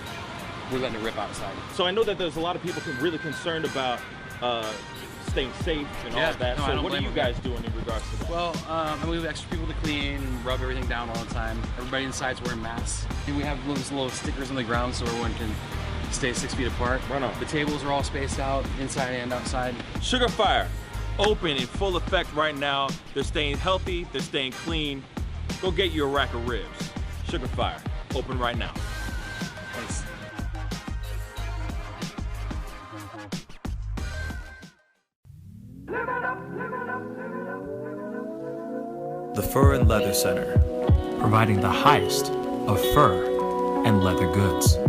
N: we're letting it rip outside.
D: So I know that there's a lot of people really concerned about staying safe and all of that.
N: No,
D: so what are you guys doing in regards to that?
N: Well, we have extra people to clean and rub everything down all the time. Everybody inside's wearing masks. And we have little stickers on the ground so everyone can stay 6 feet apart.
D: Right on.
N: The tables are all spaced out, inside and outside.
D: Sugar Fire, open in full effect right now. They're staying healthy, they're staying clean. Go get you a rack of ribs. Sugar Fire, open right now.
N: Thanks.
O: The Fur and Leather Center, providing the highest of fur and leather goods.